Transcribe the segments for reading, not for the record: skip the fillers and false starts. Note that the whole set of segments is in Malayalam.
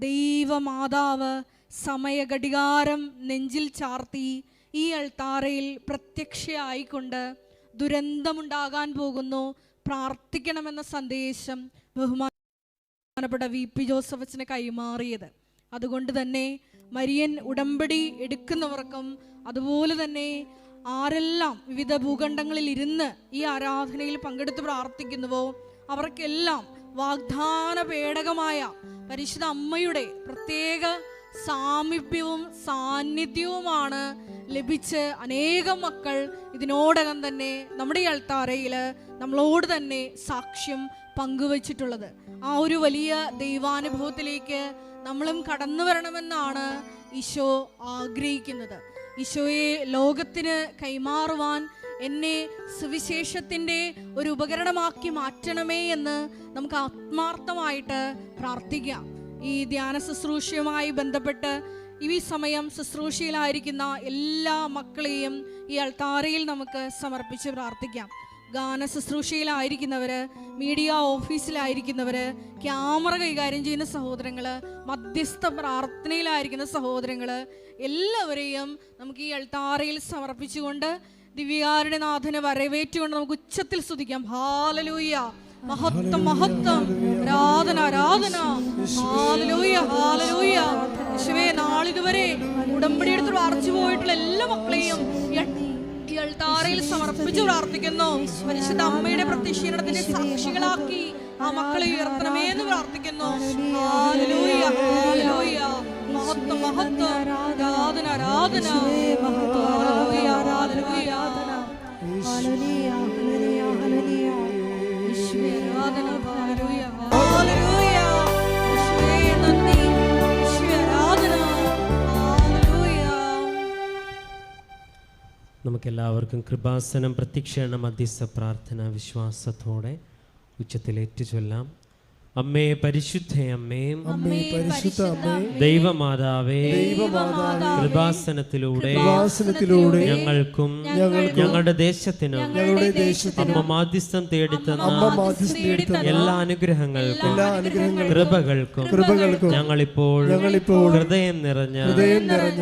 ദൈവമാതാവ് സമയഘടികാരം നെഞ്ചിൽ ചാർത്തി ഈ അൾത്താരയിൽ പ്രത്യക്ഷയായിക്കൊണ്ട് ദുരന്തമുണ്ടാകാൻ പോകുന്നു, പ്രാർത്ഥിക്കണമെന്ന സന്ദേശം ബഹുമാനപ്പെട്ട VP ജോസഫ് അച്ഛന് കൈമാറിയത്. അതുകൊണ്ട് തന്നെ മരിയൻ ഉടമ്പടി എടുക്കുന്നവർക്കും അതുപോലെ തന്നെ ആരെല്ലാം വിവിധ ഭൂഖണ്ഡങ്ങളിൽ ഇരുന്ന് ഈ ആരാധനയിൽ പങ്കെടുത്ത് പ്രാർത്ഥിക്കുന്നുവോ അവർക്കെല്ലാം വാഗ്ദാന പേടകമായ പരിശുദ്ധ അമ്മയുടെ പ്രത്യേക സാമീപ്യവും സാന്നിധ്യവുമാണ് ലഭിച്ച് അനേകം മക്കൾ ഇതിനോടകം തന്നെ നമ്മുടെ ഈ അൾത്താരയിൽ നമ്മളോട് തന്നെ സാക്ഷ്യം പങ്കുവച്ചിട്ടുള്ളത്. ആ ഒരു വലിയ ദൈവാനുഭവത്തിലേക്ക് നമ്മളും കടന്നു വരണമെന്നാണ് ഈശോ ആഗ്രഹിക്കുന്നത്. ഈശോയെ ലോകത്തിന് കൈമാറുവാൻ എന്നെ സുവിശേഷത്തിൻ്റെ ഒരു ഉപകരണമാക്കി മാറ്റണമേ എന്ന് നമുക്ക് ആത്മാർത്ഥമായിട്ട് പ്രാർത്ഥിക്കാം. ഈ ധ്യാന ശുശ്രൂഷയുമായി ബന്ധപ്പെട്ട് ഈ സമയം ശുശ്രൂഷയിലായിരിക്കുന്ന എല്ലാ മക്കളെയും ഈ അൾത്താരയിൽ നമുക്ക് സമർപ്പിച്ച് പ്രാർത്ഥിക്കാം. ഗാന ശുശ്രൂഷയിലായിരിക്കുന്നവർ, മീഡിയ ഓഫീസിലായിരിക്കുന്നവർ, ക്യാമറ കൈകാര്യം ചെയ്യുന്ന സഹോദരങ്ങൾ, മധ്യസ്ഥ പ്രാർത്ഥനയിലായിരിക്കുന്ന സഹോദരങ്ങൾ, എല്ലാവരെയും നമുക്ക് ഈ അൾത്താരയിൽ സമർപ്പിച്ചുകൊണ്ട് ദിവ്യകാരുണ്യനാഥനെ വരവേറ്റുകൊണ്ട് നമുക്ക് ഉച്ചത്തിൽ സ്തുതിക്കാം. ഹല്ലേലൂയ, മഹത്വം മഹത്വം, ആരാധന ആരാധന, ഹല്ലേലൂയ ഹല്ലേലൂയ. യേശുവേ, നാളിതുവരെ ഉടമ്പടി എടുത്ത് പ്രാർത്ഥിച്ചു പോയിട്ടുള്ള എല്ലാ മക്കളെയും ഈ അൾത്താരയിൽ സമർപ്പിച്ച് പ്രാർത്ഥിക്കുന്നു. പരിശുദ്ധ അമ്മയുടെ പ്രത്യക്ഷീകരണത്തിന്റെ സാക്ഷികളാക്കി ആ മക്കളെ ഉയർത്തണമേ എന്ന് പ്രാർത്ഥിക്കുന്നു. ഹല്ലേലൂയ ഹല്ലേലൂയ, മഹത്വം മഹത്വം, ആരാധന ആരാധന, ഹല്ലേലൂയ ഹല്ലേലൂയ ഹല്ലേലൂയ ഹല്ലേലൂയ, യേശുവേ ആരാധന, ഹല്ലേലൂയ ഹല്ലേലൂയ, യേശുവേ നന്ദി, യേശുവേ ആരാധന, ഹല്ലേലൂയ. നമുക്കെല്ലാവർക്കും കൃപാസനം പ്രത്യക്ഷീകരണ മധ്യസ്ഥ പ്രാർത്ഥന വിശ്വാസത്തോടെ ഉച്ചത്തിലേറ്റു ചൊല്ലാം. അമ്മേ പരിശുദ്ധയമ്മേ, ദൈവമാതാവേ, കൃപാസനത്തിലൂടെ ഞങ്ങൾക്കും ഞങ്ങളുടെ ദേശത്തിനും അമ്മ മാധ്യസ്ഥം തേടിത്തന്ന എല്ലാ അനുഗ്രഹങ്ങൾക്കും കൃപകൾക്കും ഞങ്ങളിപ്പോൾ ഹൃദയം നിറഞ്ഞ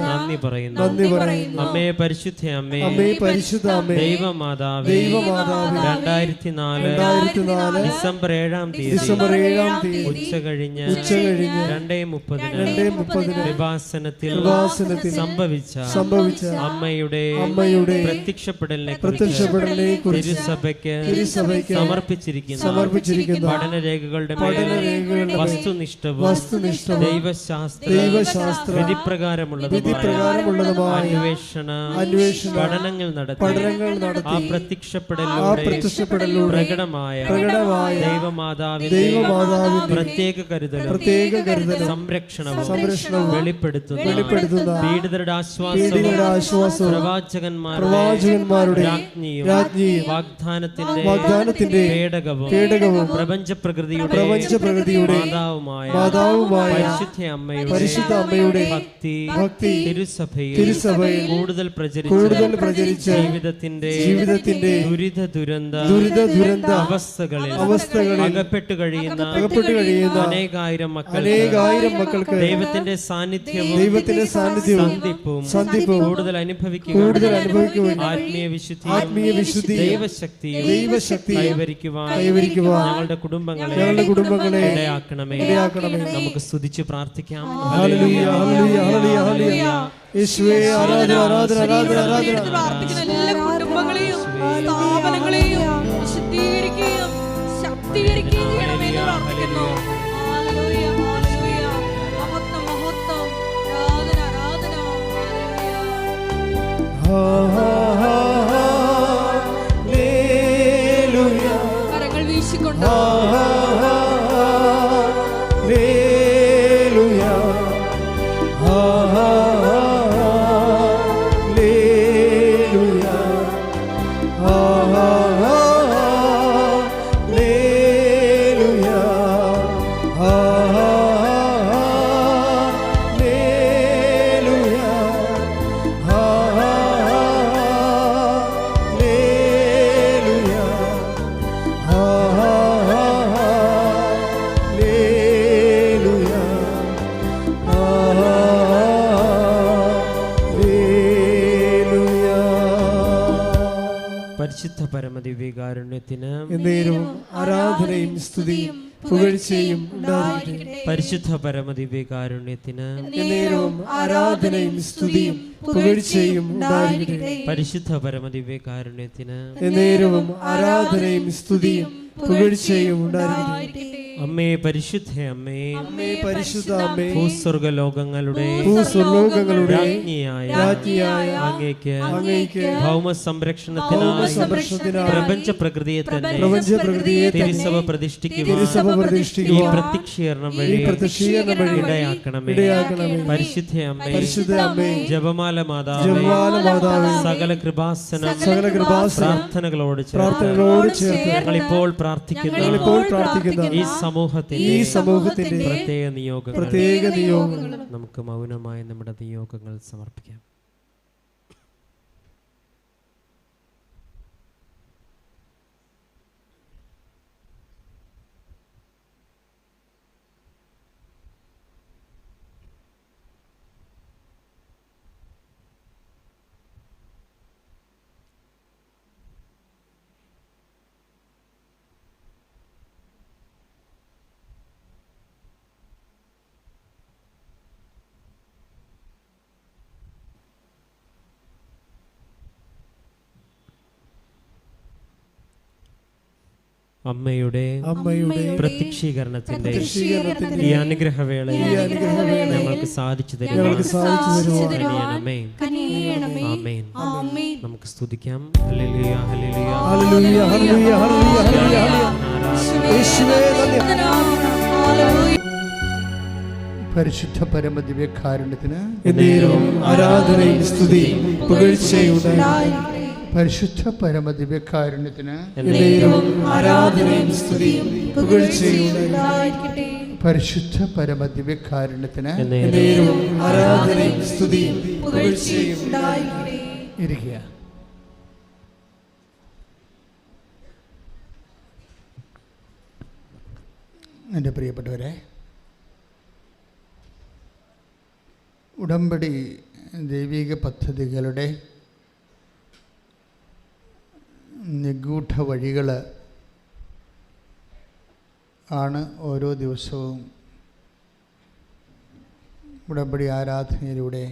നന്ദി പറയുന്നു. അമ്മേ പരിശുദ്ധയമ്മേ, ദൈവമാതാവേ, 2004 ഡിസംബർ 7-ാം തീയതി ഉച്ചകഴിഞ്ഞ് 2:30 കൃപാസനത്തിൽ സംഭവിച്ച അമ്മയുടെ പ്രത്യക്ഷപ്പെടലിനെ തിരുസഭയ്ക്ക് സമർപ്പിച്ചിരിക്കുന്ന പഠനരേഖകളുടെ വസ്തുനിഷ്ഠവും ദൈവശാസ്ത്ര വിധിപ്രകാരമുള്ളതുമായ അന്വേഷണ പഠനങ്ങൾ നടത്തി ആ പ്രത്യക്ഷപ്പെടലിലൂടെ പ്രകടമായ ദൈവമാതാവിന്റെ പ്രത്യേക കരുതലും സംരക്ഷണവും വെളിപ്പെടുത്തുന്ന പീഡിതരുടെ ആശ്വാസവും പ്രവാചകന്മാരുടെ രാജ്ഞിയും വാഗ്ദാനത്തിന്റെ പേടകവും പ്രപഞ്ച പ്രകൃതിയുടെ മാതാവുമായ പരിശുദ്ധ അമ്മയുടെ ഭക്തി തിരുസഭയിൽ കൂടുതൽ പ്രചരിച്ച് ജീവിതത്തിന്റെ ദുരിത അവസ്ഥകളിൽ അകപ്പെട്ടു കഴിയുന്ന അനേകായിരം മക്കൾക്ക് ദൈവത്തിന്റെ സാന്നിധ്യവും സന്ധിപ്പും കൂടുതൽ അനുഭവിക്കുക ആത്മീയ വിശുദ്ധി ദൈവശക്തി കൈവരിക്കുവാൻ ഞങ്ങളുടെ കുടുംബങ്ങളെ ഇടയാക്കണമേ. നമുക്ക് സ്തുതിച്ച് പ്രാർത്ഥിക്കാം. ഹല്ലേലൂയ ഹല്ലേലൂയ ഹല്ലേലൂയ. യേശുവേ ആരാധന ആരാധന ആരാധന ആരാധന. പ്രാർത്ഥിക്കുന്ന എല്ലാ കുടുംബങ്ങളെയും സ്ഥാപനങ്ങളെയും വിശുദ്ധീകരിക്കുകയും ശക്തീകരിക്കുകയും ചെയ്യണമെന്ന് പ്രാർത്ഥിക്കുന്നു. ഹല്ലേലൂയ ഹല്ലേലൂയ, മഹത്വം മഹത്വം, ആരാധന ആരാധന, ഹല്ലേലൂയ. കരങ്ങൾ വീശിക്കൊണ്ട് പരമദിവ്യകാരുണ്യത്തിന് എന്നേരവും ആരാധനയും സ്തുതിയും പുകഴ്ചയും ഉണ്ടായിരിക്കട്ടെ. പരിശുദ്ധ പരമദിവ്യകാരുണ്യത്തിന് എന്നേരവും ആരാധനയും സ്തുതിയും പുകഴ്ചയും ഉണ്ടായിരിക്കട്ടെ. പരിശുദ്ധ പരമദിവ്യകാരുണ്യത്തിന് എന്നേരവും ആരാധനയും സ്തുതിയും പുകഴ്ചയും ഉണ്ടായിരിക്കട്ടെ. അമ്മേ പരിശുദ്ധ അമ്മേ, അമ്മേ പരിശുദ്ധ അമ്മേ, ഭൂസ്വർഗലോകങ്ങളുടെ രാജ്ഞിയായ അങ്ങേക്ക് അങ്ങേക്ക് ഭൗമ സംരക്ഷണത്തിനായി പ്രപഞ്ച പ്രകൃതിയെ തന്നെ തിരുസഭ പ്രതിഷ്ഠിക്കുവാൻ ഈ പ്രത്യക്ഷീകരണം വഴി ഇടയാക്കണമേ. പരിശുദ്ധ അമ്മേ, ജപമാല മാതാവേ, സകല കൃപാസന പ്രാർത്ഥനകളോട് ചേർത്ത് ഞങ്ങളിപ്പോൾ പ്രാർത്ഥിക്കുന്ന ഈ സമൂഹത്തിന്റെ പ്രത്യേക നിയോഗങ്ങൾ നമുക്ക് മൗനമായി നമ്മുടെ നിയോഗങ്ങൾ സമർപ്പിക്കാം. അമ്മയുടെ പ്രത്യക്ഷീകരണത്തിന്റെ ഈ അനുഗ്രഹവേളയിൽ ഞങ്ങൾക്ക് സാധിച്ചു തരുവാൻ നമുക്ക് സ്തുതിക്കാം. ഹല്ലേലൂയ, ഹല്ലേലൂയ, ഹല്ലേലൂയ, ഹല്ലേലൂയ, ഹല്ലേലൂയ. പരിശുദ്ധ പരമദിവ്യകാരുണ്യത്തിന് എന്നേരവും ആരാധനയും സ്തുതിയും പുകഴ്ചയും ഉണ്ടായിരിക്കട്ടെ. പരിശുദ്ധ പരമദിവ്യകാരുണ്യത്തിന് എന്നേരവും ആരാധനയും സ്തുതിയും പുകഴ്ചയും ഉണ്ടായിരിക്കട്ടെ. പരിശുദ്ധ പരമദിവ്യകാരുണ്യത്തിന് എന്നേരവും ആരാധനയും സ്തുതിയും പുകഴ്ചയും ഉണ്ടായിരിക്കട്ടെ. ഇരിക്കുക. എൻ്റെ പ്രിയപ്പെട്ടവരെ, ഉടമ്പടി ദൈവിക പദ്ധതികളുടെ നിഗൂഢ വഴികൾ ആണ് ഓരോ ദിവസവും ഉടമ്പടി ആരാധനയിലൂടെ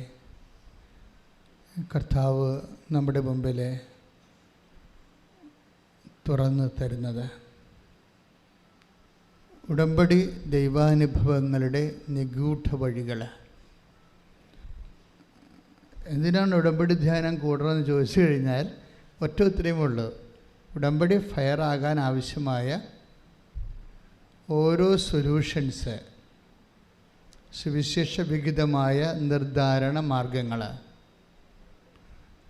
കർത്താവ് നമ്മുടെ മുമ്പിൽ തുറന്നു തരുന്നത്. ഉടമ്പടി ദൈവാനുഭവങ്ങളുടെ നിഗൂഢ വഴികൾ. എന്തിനാണ് ഉടമ്പടി ധ്യാനം കൂടണമെന്ന് ചോദിച്ചു കഴിഞ്ഞാൽ ഒറ്റ ഉത്തരവുമുള്ളൂ. ഉടമ്പടി ഫയറാകാൻ ആവശ്യമായ ഓരോ സൊല്യൂഷൻസ്, സുവിശേഷ വിഹിതമായ നിർദ്ധാരണ മാർഗങ്ങൾ,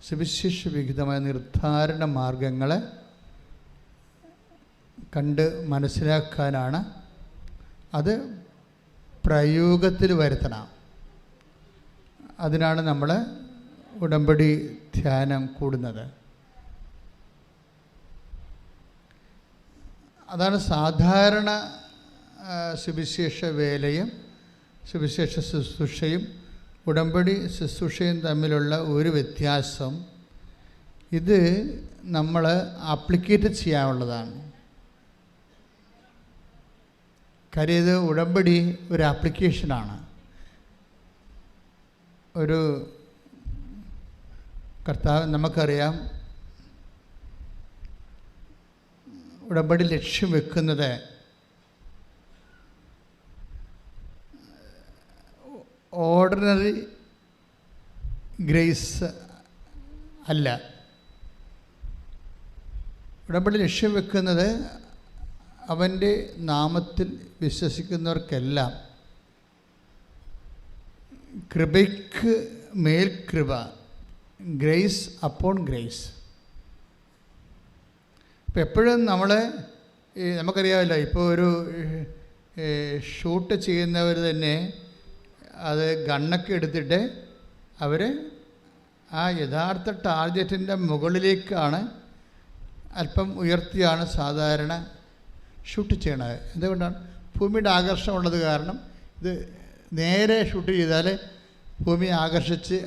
സുവിശേഷ വിഹിതമായ നിർദ്ധാരണ മാർഗങ്ങൾ കണ്ട് മനസ്സിലാക്കാനാണ്. അത് പ്രയോഗത്തിൽ വരുത്തണം. അതിനാണ് നമ്മൾ ഉടമ്പടി ധ്യാനം കൂടുന്നത്. അതാണ് സാധാരണ സുവിശേഷ വേലയും സുവിശേഷ ശുശ്രൂഷയും ഉടമ്പടി ശുശ്രൂഷയും തമ്മിലുള്ള ഒരു വ്യത്യാസം, ഇത് നമ്മൾ ആപ്ലിക്കേറ്റ് ചെയ്യാനുള്ളതാണ്. കാര്യം ഇത് ഉടമ്പടി ഒരു ആപ്ലിക്കേഷനാണ്. ഒരു കർത്താവ് നമുക്കറിയാം, ഉടമ്പടി ലക്ഷ്യം വെക്കുന്നത് ഓർഡിനറി ഗ്രേസ് അല്ല. ഉടമ്പടി ലക്ഷ്യം വെക്കുന്നത് അവൻ്റെ നാമത്തിൽ വിശ്വസിക്കുന്നവർക്കെല്ലാം കൃപയ്ക്ക് മേൽ കൃപ, ഗ്രേസ് അപ്പോൺ ഗ്രേസ്. ഇപ്പം എപ്പോഴും നമുക്കറിയാമല്ലോ, ഇപ്പോൾ ഒരു ഷൂട്ട് ചെയ്യുന്നവർ തന്നെ അത് ഗണ്ണൊക്കെ എടുത്തിട്ട് അവർ ആ യഥാർത്ഥ ടാർഗറ്റിൻ്റെ മുകളിലേക്കാണ് അല്പം ഉയർത്തിയാണ് സാധാരണ ഷൂട്ട് ചെയ്യണത്. എന്തുകൊണ്ടാണ്? ഭൂമിയുടെ ആകർഷണമുള്ളത് കാരണം. ഇത് നേരെ ഷൂട്ട് ചെയ്താൽ ഭൂമിയെ ആകർഷിച്ച്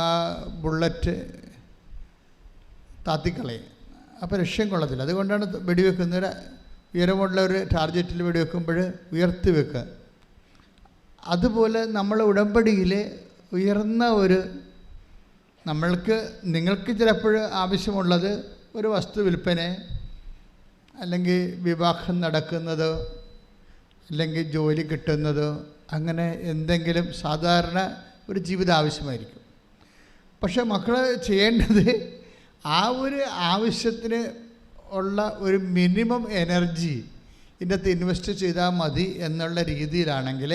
ആ ബുള്ളറ്റ് താത്തിക്കളയും. അപ്പോൾ ലക്ഷ്യം കൊള്ളത്തില്ല. അതുകൊണ്ടാണ് വെടിവെക്കുന്നവർ ഉയരമുള്ള ഒരു ടാർഗറ്റിൽ വെടിവെക്കുമ്പോൾ ഉയർത്തി വെക്കുക. അതുപോലെ നമ്മൾ ഉടമ്പടിയിൽ ഉയർന്ന ഒരു നിങ്ങൾക്ക് ചിലപ്പോൾ ആവശ്യമുള്ളത് ഒരു വസ്തു വിൽപ്പന, അല്ലെങ്കിൽ വിവാഹം നടക്കുന്നതോ, അല്ലെങ്കിൽ ജോലി കിട്ടുന്നതോ, അങ്ങനെ എന്തെങ്കിലും സാധാരണ ഒരു ജീവിതം ആവശ്യമായിരിക്കും. പക്ഷെ മക്കൾ ചെയ്യേണ്ടത് ആ ഒരു ആവശ്യത്തിന് ഉള്ള ഒരു മിനിമം എനർജി ഇതിനകത്ത് ഇൻവെസ്റ്റ് ചെയ്താൽ മതി എന്നുള്ള രീതിയിലാണെങ്കിൽ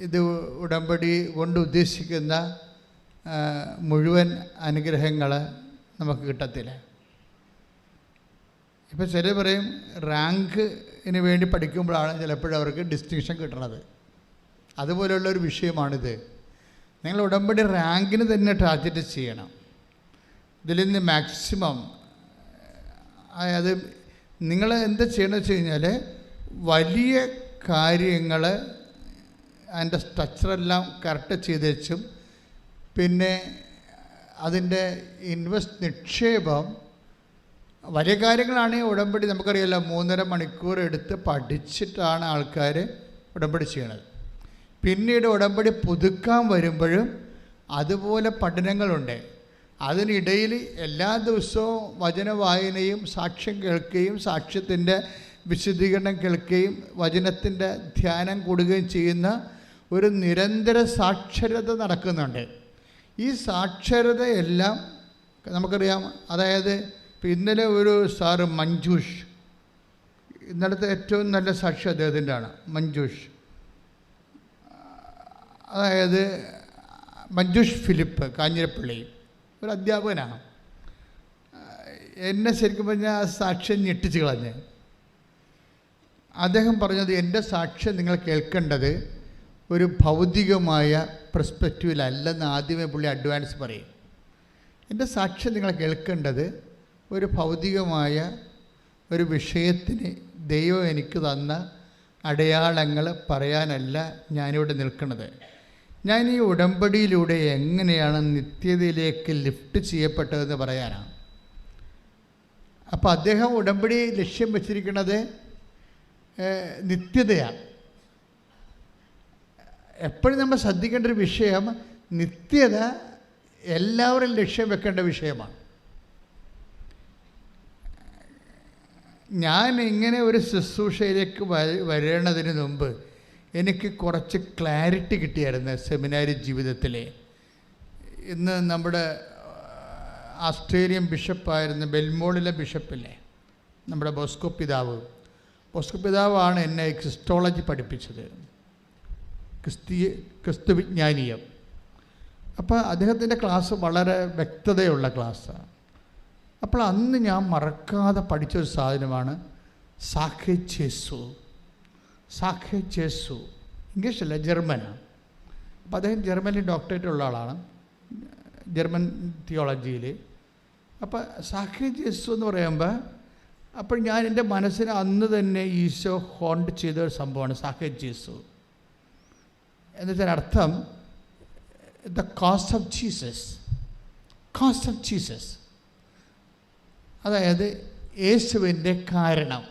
ഇത് ഉടമ്പടി കൊണ്ട് ഉദ്ദേശിക്കുന്ന മുഴുവൻ അനുഗ്രഹങ്ങൾ നമുക്ക് കിട്ടത്തില്ല. ഇപ്പോൾ ചിലർ പറയും റാങ്കിന് വേണ്ടി പഠിക്കുമ്പോഴാണ് ചിലപ്പോഴും അവർക്ക് ഡിസ്റ്റിങ്ഷൻ കിട്ടണത്. അതുപോലെയുള്ളൊരു വിഷയമാണിത്. നിങ്ങൾ ഉടമ്പടി റാങ്കിന് തന്നെ ടാർഗറ്റ് ചെയ്യണം. ഇതിൽ നിന്ന് മാക്സിമം, അതായത് നിങ്ങൾ എന്താ ചെയ്യണമെന്ന് വെച്ച് കഴിഞ്ഞാൽ വലിയ കാര്യങ്ങൾ അതിൻ്റെ സ്ട്രക്ചറെല്ലാം കറക്റ്റ് ചെയ്ത് വെച്ചും, പിന്നെ അതിൻ്റെ നിക്ഷേപം വലിയ കാര്യങ്ങളാണെങ്കിൽ ഉടമ്പടി നമുക്കറിയാമല്ലോ 3.5 മണിക്കൂർ എടുത്ത് പഠിച്ചിട്ടാണ് ആൾക്കാർ ഉടമ്പടി ചെയ്യണത്. പിന്നീട് ഉടമ്പടി പുതുക്കാൻ വരുമ്പോഴും അതുപോലെ പഠനങ്ങളുണ്ട്. അതിനിടയിൽ എല്ലാ ദിവസവും വചന വായനയും സാക്ഷ്യം കേൾക്കുകയും സാക്ഷ്യത്തിൻ്റെ വിശദീകരണം കേൾക്കുകയും വചനത്തിൻ്റെ ധ്യാനം കൂടുകയും ചെയ്യുന്ന ഒരു നിരന്തര സാക്ഷരത നടക്കുന്നുണ്ട്. ഈ സാക്ഷരതയെല്ലാം നമുക്കറിയാം. അതായത് ഇപ്പോൾ ഇന്നലെ ഒരു സാറ് മഞ്ജൂഷ്, ഇന്നലത്തെ ഏറ്റവും നല്ല സാക്ഷി അദ്ദേഹത്തിൻ്റെ ആണ് മഞ്ജൂഷ്. അതായത് മഞ്ജൂഷ് ഫിലിപ്പ് കാഞ്ഞിരപ്പള്ളി ഒരു അധ്യാപകനാണ്. എന്നെ ശരിക്കും പറഞ്ഞാൽ ആ സാക്ഷ്യം ഞെട്ടിച്ച് കളഞ്ഞ്. അദ്ദേഹം പറഞ്ഞത്, എൻ്റെ സാക്ഷ്യം നിങ്ങൾ കേൾക്കേണ്ടത് ഒരു ഭൗതികമായ പെർസ്പെക്റ്റീവിലല്ലെന്ന് ആദ്യമേ പുള്ളി അഡ്വാൻസ് പറയും. എൻ്റെ സാക്ഷ്യം നിങ്ങൾ കേൾക്കേണ്ടത് ഒരു ഭൗതികമായ ഒരു വിഷയത്തിന് ദൈവം എനിക്ക് തന്ന അടയാളങ്ങൾ പറയാനല്ല ഞാനിവിടെ നിൽക്കുന്നത്. ഞാൻ ഈ ഉടമ്പടിയിലൂടെ എങ്ങനെയാണ് നിത്യതയിലേക്ക് ലിഫ്റ്റ് ചെയ്യപ്പെട്ടതെന്ന് പറയാനാണ്. അപ്പോൾ അദ്ദേഹം ഉടമ്പടി ലക്ഷ്യം വെച്ചിരിക്കുന്നത് നിത്യതയാണ്. എപ്പോഴും നമ്മൾ ശ്രദ്ധിക്കേണ്ട ഒരു വിഷയം, നിത്യത എല്ലാവരും ലക്ഷ്യം വെക്കേണ്ട വിഷയമാണ്. ഞാൻ ഇങ്ങനെ ഒരു ശുശ്രൂഷയിലേക്ക് വരണതിന് മുമ്പ് എനിക്ക് കുറച്ച് ക്ലാരിറ്റി കിട്ടിയായിരുന്നു സെമിനാരി ജീവിതത്തിൽ. ഇന്ന് നമ്മുടെ ആസ്ട്രേലിയൻ ബിഷപ്പായിരുന്ന ബെൽമോളിലെ ബിഷപ്പില്ലേ, നമ്മുടെ ബോസ്കോ പിതാവാണ് എന്നെ ക്രിസ്റ്റോളജി പഠിപ്പിച്ചത്, ക്രിസ്തു വിജ്ഞാനീയം. അപ്പോൾ അദ്ദേഹത്തിൻ്റെ ക്ലാസ് വളരെ വ്യക്തതയുള്ള ക്ലാസ്സാണ്. അപ്പോൾ അന്ന് ഞാൻ മറക്കാതെ പഠിച്ചൊരു സാധനമാണ് സാഖെ ചേസു. ഇംഗ്ലീഷല്ല, ജർമ്മനാണ്. അപ്പോൾ അദ്ദേഹം ജർമ്മനിൽ ഡോക്ടറേറ്റ് ഉള്ള ആളാണ്, ജർമ്മൻ തിയോളജിയിൽ. അപ്പോൾ സാഖെ ചേസു എന്ന് പറയുമ്പോൾ, അപ്പോൾ ഞാൻ എൻ്റെ മനസ്സിന് അന്ന് തന്നെ ഈശോ ഹോണ്ട് ചെയ്ത ഒരു സംഭവമാണ് സാഖെ ചേസു. എന്നുവെച്ചാൽ അർത്ഥം ദ കോസ്റ്റ് ഓഫ് ജീസസ്, അതായത് യേശുവിൻ്റെ കാരണം.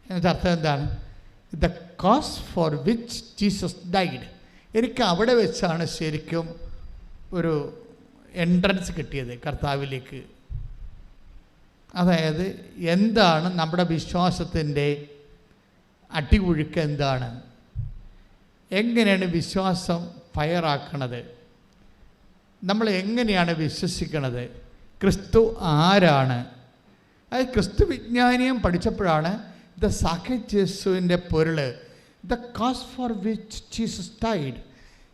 എന്നതിൻ്റെ അർത്ഥം എന്താണ്? The cost for which Jesus died. എനിക്ക് അവിടെ വെച്ചാണ് ശരിക്കും ഒരു എൻട്രൻസ് കിട്ടിയത് കർത്താവിലേക്ക്. അതായത് എന്താണ് നമ്മുടെ വിശ്വാസത്തിൻ്റെ അടിയൊഴുക്ക്, എന്താണ്, എങ്ങനെയാണ് വിശ്വാസം ഫയറാക്കണത്, നമ്മൾ എങ്ങനെയാണ് വിശ്വസിക്കണത്, ക്രിസ്തു ആരാണ്. അത് ക്രിസ്തു വിജ്ഞാനീയം പഠിച്ചപ്പോഴാണ് ദ സാഖെ ജേസുവിൻ്റെ പൊരുൾ, the cause for which Jesus died.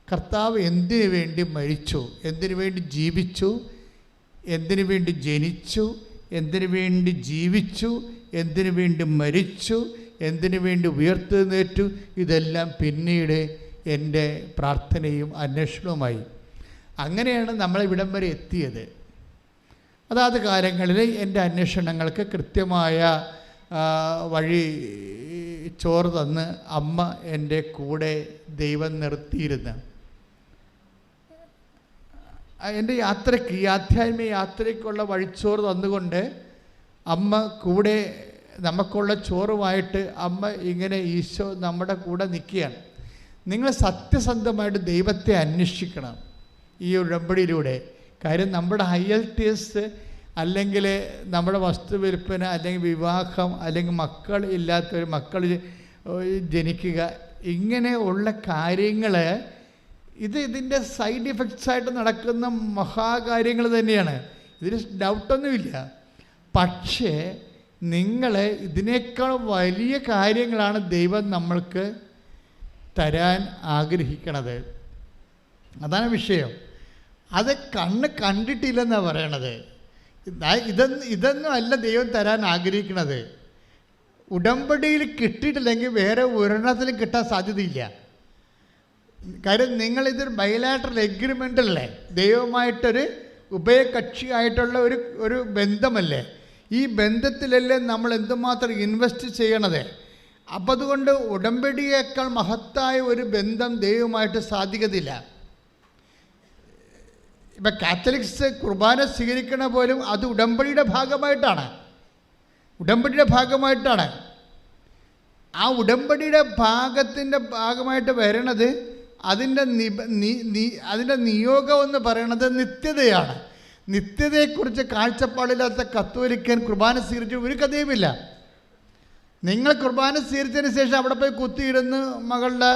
കർത്താവ് എന്തിനു വേണ്ടി മരിച്ചു, എന്തിനു വേണ്ടി ജീവിച്ചു, എന്തിനു വേണ്ടി ജനിച്ചു, എന്തിനു വേണ്ടി ജീവിച്ചു, എന്തിനു വേണ്ടി മരിച്ചു, എന്തിനു വേണ്ടി ഉയർത്തെഴുന്നേറ്റു. ഇതെല്ലാം പിന്നീട് എൻ്റെ പ്രാർത്ഥനയും അന്വേഷണവുമായി. അങ്ങനെയാണ് നമ്മളിവിടം വരെ എത്തിയത്. അതാത് കാലങ്ങളിൽ എൻ്റെ അന്വേഷണങ്ങൾക്ക് കൃത്യമായ വഴി ചോറ് തന്ന് അമ്മ എൻ്റെ കൂടെ ദൈവം നിർത്തിയിരുന്നു. എൻ്റെ യാത്രയ്ക്ക്, ഈ ആധ്യാത്മിക യാത്രയ്ക്കുള്ള വഴിച്ചോറ് തന്നുകൊണ്ട് അമ്മ കൂടെ, നമുക്കുള്ള ചോറുമായിട്ട് അമ്മ ഇങ്ങനെ ഈശോ നമ്മുടെ കൂടെ നിൽക്കുകയാണ്. നിങ്ങൾ സത്യസന്ധമായിട്ട് ദൈവത്തെ അന്വേഷിക്കണം ഈ ഉടമ്പടിയിലൂടെ. കാര്യം നമ്മുടെ IELTS അല്ലെങ്കിൽ നമ്മുടെ വസ്തുവിൽപ്പന അല്ലെങ്കിൽ വിവാഹം അല്ലെങ്കിൽ മക്കൾ ഇല്ലാത്തവർ മക്കൾ ജനിക്കുക, ഇങ്ങനെ ഉള്ള കാര്യങ്ങൾ ഇതിൻ്റെ സൈഡ് ഇഫക്ട്സ് ആയിട്ട് നടക്കുന്ന മഹാകാര്യങ്ങൾ തന്നെയാണ്. ഇതിന് ഡൗട്ടൊന്നുമില്ല. പക്ഷേ നിങ്ങൾ ഇതിനേക്കാൾ വലിയ കാര്യങ്ങളാണ് ദൈവം നമ്മൾക്ക് തരാൻ ആഗ്രഹിക്കണത്. അതാണ് വിഷയം. അത് കണ്ണ് കണ്ടിട്ടില്ലെന്നാണ് പറയണത്. ഇതൊന്നും അല്ല ദൈവം തരാൻ ആഗ്രഹിക്കണത്. ഉടമ്പടിയിൽ കിട്ടിയിട്ടില്ലെങ്കിൽ വേറെ ഒരെണ്ണത്തിലും കിട്ടാൻ സാധ്യതയില്ല. കാര്യം നിങ്ങളിതൊരു ബൈലാറ്ററൽ എഗ്രിമെൻ്റ് അല്ലേ, ദൈവമായിട്ടൊരു ഉഭയകക്ഷിയായിട്ടുള്ള ഒരു ബന്ധമല്ലേ. ഈ ബന്ധത്തിലല്ലേ നമ്മൾ എന്തുമാത്രം ഇൻവെസ്റ്റ് ചെയ്യണത്. അപ്പം അതുകൊണ്ട് ഉടമ്പടിയേക്കാൾ മഹത്തായ ഒരു ബന്ധം ദൈവമായിട്ട് സാധിക്കത്തില്ല. ഇപ്പം കാത്തലിക്സ് കുർബാന സ്വീകരിക്കണ പോലും അത് ഉടമ്പടിയുടെ ഭാഗമായിട്ടാണ്. ആ ഉടമ്പടിയുടെ ഭാഗമായിട്ട് വരണത് അതിൻ്റെ നിയോഗം എന്ന് പറയണത് നിത്യതയാണ്. നിത്യതയെക്കുറിച്ച് കാഴ്ചപ്പാടില്ലാത്ത കത്തോലിക്കൻ കുർബാന സ്വീകരിച്ച ഒരു കഥയുമില്ല. നിങ്ങൾ കുർബാന സ്വീകരിച്ചതിന് ശേഷം അവിടെ പോയി കുത്തിയിരുന്ന് മകളുടെ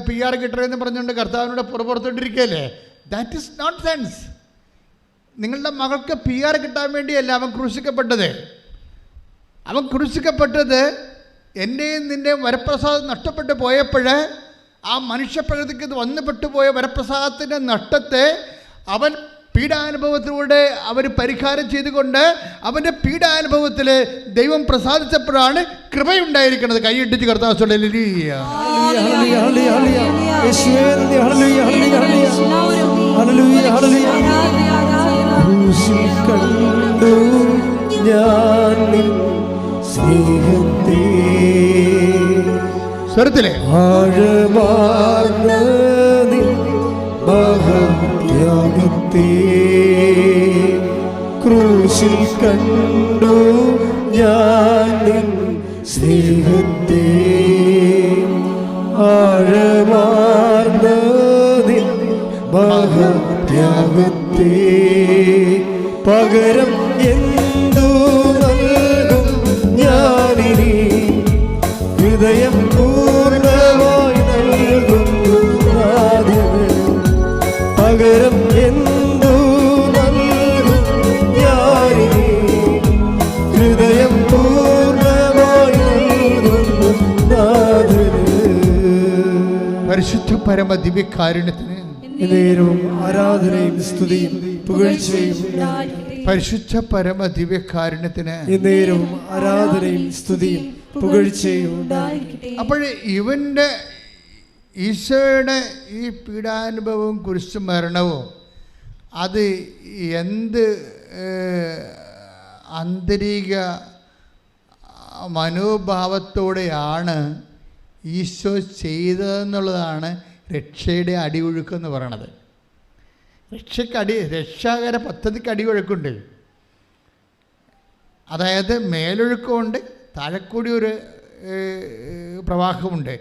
PR കിട്ടണമെന്ന് പറഞ്ഞുകൊണ്ട് കർത്താവിനോട് പുറത്തുകൊണ്ടിരിക്കുകയല്ലേ. That is not sense. നിങ്ങളുടെ മകൾക്ക് PR കിട്ടാൻ വേണ്ടിയല്ല അവൻ ക്രൂശിക്കപ്പെട്ടത്. അവൻ ക്രൂശിക്കപ്പെട്ടത് എൻ്റെയും നിൻ്റെയും വരപ്രസാദം നഷ്ടപ്പെട്ടു പോയപ്പോൾ ആ മനുഷ്യപ്രകൃതിക്ക് വന്നുപെട്ടു പോയ വരപ്രസാദത്തിൻ്റെ നഷ്ടത്തെ അവൻ പീഡാനുഭവത്തിലൂടെ അവർ പരിഹാരം ചെയ്തുകൊണ്ട് അവൻ്റെ പീഡാനുഭവത്തിൽ ദൈവം പ്രസാദിച്ചപ്പോഴാണ് കൃപയുണ്ടായിരിക്കുന്നത്. കൈയിട്ടിച്ച് കർത്താവ് സ്വരത്തിലെ ക്രൂശിൽ കണ്ടു ഞാൻ നിൻ സ്നേഹത്തെ, ആഴമാർന്ന നിൻ മഹത്യാഗത്തെ, പകരം എന്തു നൽകും ഞാനിനി, ഹൃദയം പൂർണ്ണമായി നൽകുന്നു നാഥന്, പകരം എന്തു നൽകും ഞാനിനി, ഹൃദയം പൂർണ്ണമായി നൽകുന്നു നാഥന്. പരിശുദ്ധ പരമ ദിവ്യകാരുണ്യത്തിന് നേരവും ആരാധനയും സ്തുതിയും പുകഴ്ചയും. പരിശുദ്ധ പരമ ദിവ്യകാരുണ്യത്തിന് നേരവും ആരാധനയും സ്തുതിയും പുകഴ്ചയും. അപ്പോൾ ഇവൻ്റെ ഈശോയുടെ ഈ പീഡാനുഭവവും കുരിശു മരണവും അത് എന്ത് ആന്തരിക മനോഭാവത്തോടെയാണ് ഈശോ ചെയ്തതെന്നുള്ളതാണ് രക്ഷയുടെ അടിയൊഴുക്കെന്ന് പറയണത്. രക്ഷാകര പദ്ധതിക്ക് അടിയൊഴുക്കുണ്ട്. അതായത് മേലൊഴുക്കമുണ്ട്, താഴെക്കൂടി ഒരു പ്രവാഹമുണ്ട്.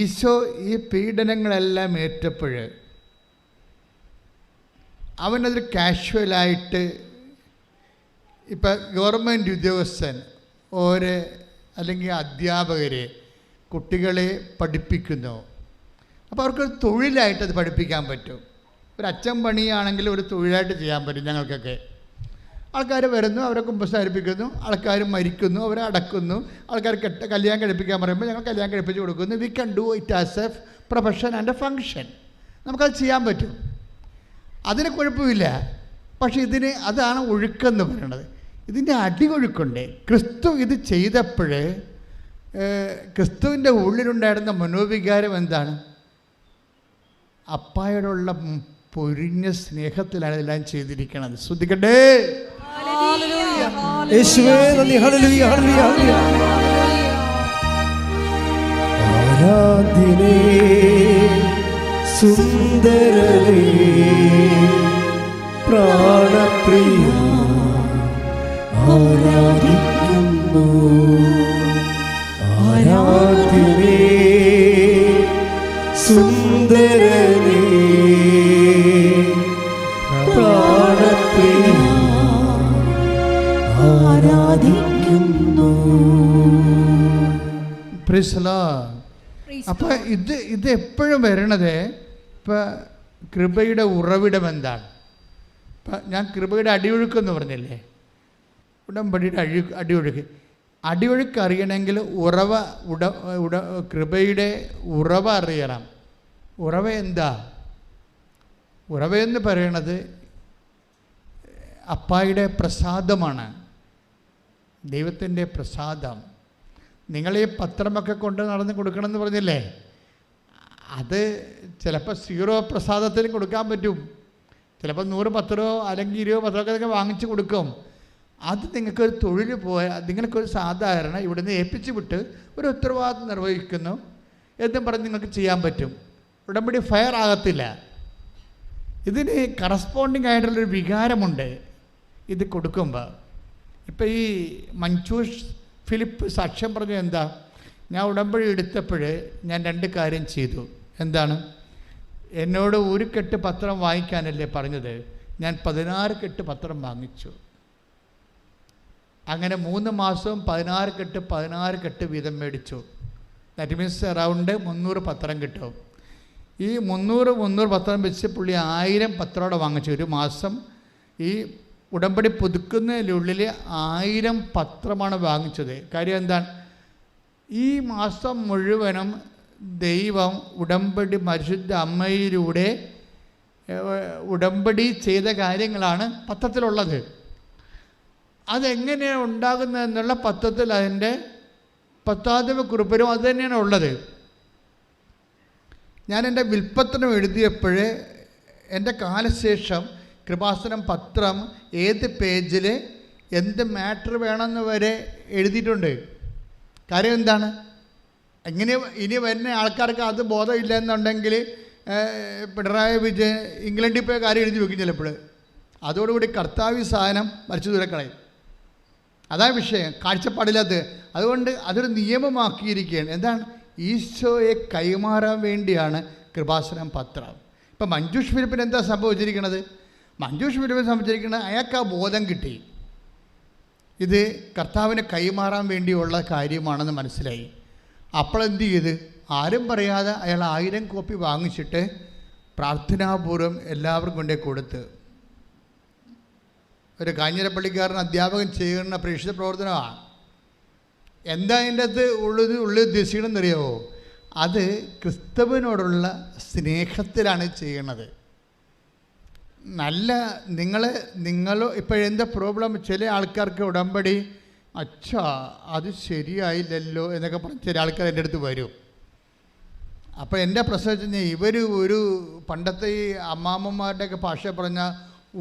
ഈശോ ഈ പീഡനങ്ങളെല്ലാം ഏറ്റപ്പോൾ അവനതൊരു കാഷ്വലായിട്ട്, ഇപ്പം ഗവൺമെൻറ് ഉദ്യോഗസ്ഥൻ അല്ലെങ്കിൽ അധ്യാപകർ കുട്ടികളെ പഠിപ്പിക്കുന്നു. അപ്പോൾ അവർക്കൊരു തൊഴിലായിട്ടത് പഠിപ്പിക്കാൻ പറ്റും. ഒരു അച്ഛൻ പണിയാണെങ്കിൽ ഒരു തൊഴിലായിട്ട് ചെയ്യാൻ പറ്റും. ഞങ്ങൾക്കൊക്കെ ആൾക്കാർ വരുന്നു, അവരെ കുമ്പസാരിപ്പിക്കുന്നു, ആൾക്കാർ മരിക്കുന്നു, അവരെ അടക്കുന്നു, ആൾക്കാർ കല്യാണം കഴിപ്പിക്കാൻ പറയുമ്പോൾ ഞങ്ങൾ കല്യാണം കഴിപ്പിച്ച് കൊടുക്കുന്നു. We can do it as A profession and A function. നമുക്കത് ചെയ്യാൻ പറ്റും, അതിന് കുഴപ്പമില്ല. പക്ഷേ അതാണ് ഒഴുക്കെന്ന് പറയുന്നത്. ഇതിൻ്റെ അടിയൊഴുക്കുണ്ട്. ക്രിസ്തു ഇത് ചെയ്തപ്പോൾ ക്രിസ്തുവിൻ്റെ ഉള്ളിലുണ്ടായിരുന്ന മനോവികാരം എന്താണ്? അപ്പായോടുള്ള പൊരിഞ്ഞ സ്നേഹത്തിലാണ് ഇതെല്ലാം ചെയ്തിരിക്കുന്നത്. ശ്രദ്ധിക്കട്ടെ. ആരാധ്യനേ സുന്ദരനേ പ്രാണപ്രിയ ആരാധിക്കുന്നു ആരാധ്യനേ സുന്ദരനേ പ്രാണപ്രിയ ആരാധിക്കുന്നു. Price the Lord. അപ്പം ഇത് എപ്പോഴും വരണത് ഇപ്പം കൃപയുടെ ഉറവിടം എന്താണ്? ഇപ്പം ഞാൻ കൃപയുടെ അടിയൊഴുക്കെന്ന് പറഞ്ഞില്ലേ, ഉടമ്പടിയുടെ അടിയൊഴുക്ക് അറിയണമെങ്കിൽ കൃപയുടെ ഉറവ അറിയണം. ഉറവ എന്താ? ഉറവയെന്ന് പറയണത് അപ്പായുടെ പ്രസാദമാണ്, ദൈവത്തിൻ്റെ പ്രസാദം. നിങ്ങൾ ഈ പത്രമൊക്കെ കൊണ്ട് നടന്ന് കൊടുക്കണമെന്ന് പറഞ്ഞില്ലേ, അത് ചിലപ്പോൾ 0 പ്രസാദത്തിലും കൊടുക്കാൻ പറ്റും, ചിലപ്പോൾ 100 പത്രമോ അല്ലെങ്കിൽ 20 പത്രമൊക്കെ വാങ്ങിച്ച് കൊടുക്കും. അത് നിങ്ങൾക്കൊരു തൊഴിൽ പോയാൽ നിങ്ങൾക്കൊരു സാധാരണ ഇവിടുന്ന് ഏൽപ്പിച്ച് വിട്ട് ഒരു ഉത്തരവാദിത്വം നിർവഹിക്കുന്നു എന്നും പറഞ്ഞ് നിങ്ങൾക്ക് ചെയ്യാൻ പറ്റും. ഉടമ്പടി ഫയർ ആകത്തില്ല. ഇതിന് കറസ്പോണ്ടിങ് ആയിട്ടുള്ളൊരു വികാരമുണ്ട് ഇത് കൊടുക്കുമ്പോൾ. ഇപ്പം ഈ മഞ്ചൂഷ് ഫിലിപ്പ് സാക്ഷ്യം പറഞ്ഞത് എന്താ? ഞാൻ ഉടമ്പടി എടുത്തപ്പോൾ ഞാൻ 2 കാര്യം ചെയ്തു. എന്താണ്? എന്നോട് 1 കെട്ട് പത്രം വാങ്ങിക്കാനല്ലേ പറഞ്ഞത്, ഞാൻ 16 കെട്ട് പത്രം വാങ്ങിച്ചു. അങ്ങനെ 3 മാസവും 16 കെട്ട് വീതം മേടിച്ചു. ദാറ്റ് മീൻസ് അറൗണ്ട് 300 പത്രം കിട്ടും. ഈ 300 പത്രം വെച്ച് പുള്ളി 1000 പത്രമോടെ വാങ്ങിച്ചു. ഒരു മാസം ഈ ഉടമ്പടി പുതുക്കുന്നതിനുള്ളിൽ 1000 പത്രമാണ് വാങ്ങിച്ചത്. കാര്യം എന്താണ്? ഈ മാസം മുഴുവനും ദൈവം ഉടമ്പടി പരിശുദ്ധ അമ്മയിലൂടെ ഉടമ്പടി ചെയ്ത കാര്യങ്ങളാണ് പത്രത്തിലുള്ളത്. അതെങ്ങനെയാണ് ഉണ്ടാകുന്നതെന്നുള്ള പത്രത്തിൽ അതിൻ്റെ 10ാമത്തെ കുറിപ്പിലും അത് തന്നെയാണ് ഉള്ളത്. ഞാൻ എൻ്റെ വിൽപ്പത്രം എഴുതിയപ്പോൾ എൻ്റെ കാലശേഷം കൃപാസനം പത്രം ഏത് പേജിൽ എന്ത് മാറ്റർ വേണമെന്ന് വരെ എഴുതിയിട്ടുണ്ട്. കാര്യം എന്താണ്? ഇനി വരുന്ന ആൾക്കാർക്ക് അത് ബോധമില്ല എന്നുണ്ടെങ്കിൽ പിണറായി വിജയൻ ഇംഗ്ലണ്ടിൽ പോയ കാര്യം എഴുതി വെക്കും ചിലപ്പോൾ. അതോടുകൂടി കർത്താവ് സാധനം വരച്ചു ദൂരക്കളയും. അതാ വിഷയം, കാഴ്ചപ്പാടില്ലാത്ത. അതുകൊണ്ട് അതൊരു നിയമമാക്കിയിരിക്കുകയാണ്. എന്താണ്? ഈശോയെ കൈമാറാൻ വേണ്ടിയാണ് കൃപാസനം പത്രം. ഇപ്പം മഞ്ജുഷ് ഫിലിപ്പിന് എന്താ സംഭവിച്ചിരിക്കുന്നത്? മഞ്ജുഷ് ഫിലിപ്പിന് സംഭവിച്ചിരിക്കുന്നത് അയാൾക്ക് ആ ബോധം കിട്ടി, ഇത് കർത്താവിനെ കൈമാറാൻ വേണ്ടിയുള്ള കാര്യമാണെന്ന് മനസ്സിലായി. അപ്പോഴെന്ത് ചെയ്ത്? ആരും പറയാതെ അയാൾ 1000 കോപ്പി വാങ്ങിച്ചിട്ട് പ്രാർത്ഥനാപൂർവ്വം എല്ലാവർക്കും കൊണ്ടേ കൊടുത്ത്. ഒരു കാഞ്ഞിരപ്പള്ളിക്കാരൻ അധ്യാപകൻ ചെയ്യുന്ന പ്രേക്ഷിത പ്രവർത്തനമാണ്. എന്താ അതിൻ്റെ അകത്ത് ഉള്ളിൽ ഉദ്ദേശിക്കണമെന്നറിയാമോ? അത് ക്രിസ്തുവിനോടുള്ള സ്നേഹത്തിലാണ് ചെയ്യണത്. നിങ്ങൾ ഇപ്പോഴെന്താ പ്രോബ്ലം? ചില ആൾക്കാർക്ക് ഉടമ്പടി അത് ശരിയായില്ലല്ലോ എന്നൊക്കെ പറഞ്ഞ് ചില ആൾക്കാർ എൻ്റെ അടുത്ത് വരും. അപ്പോൾ എൻ്റെ പ്രശ്നം വെച്ച് കഴിഞ്ഞാൽ ഇവർ ഒരു പണ്ടത്തെ ഈ അമ്മാമ്മമാരുടെയൊക്കെ ഭാഷ പറഞ്ഞാൽ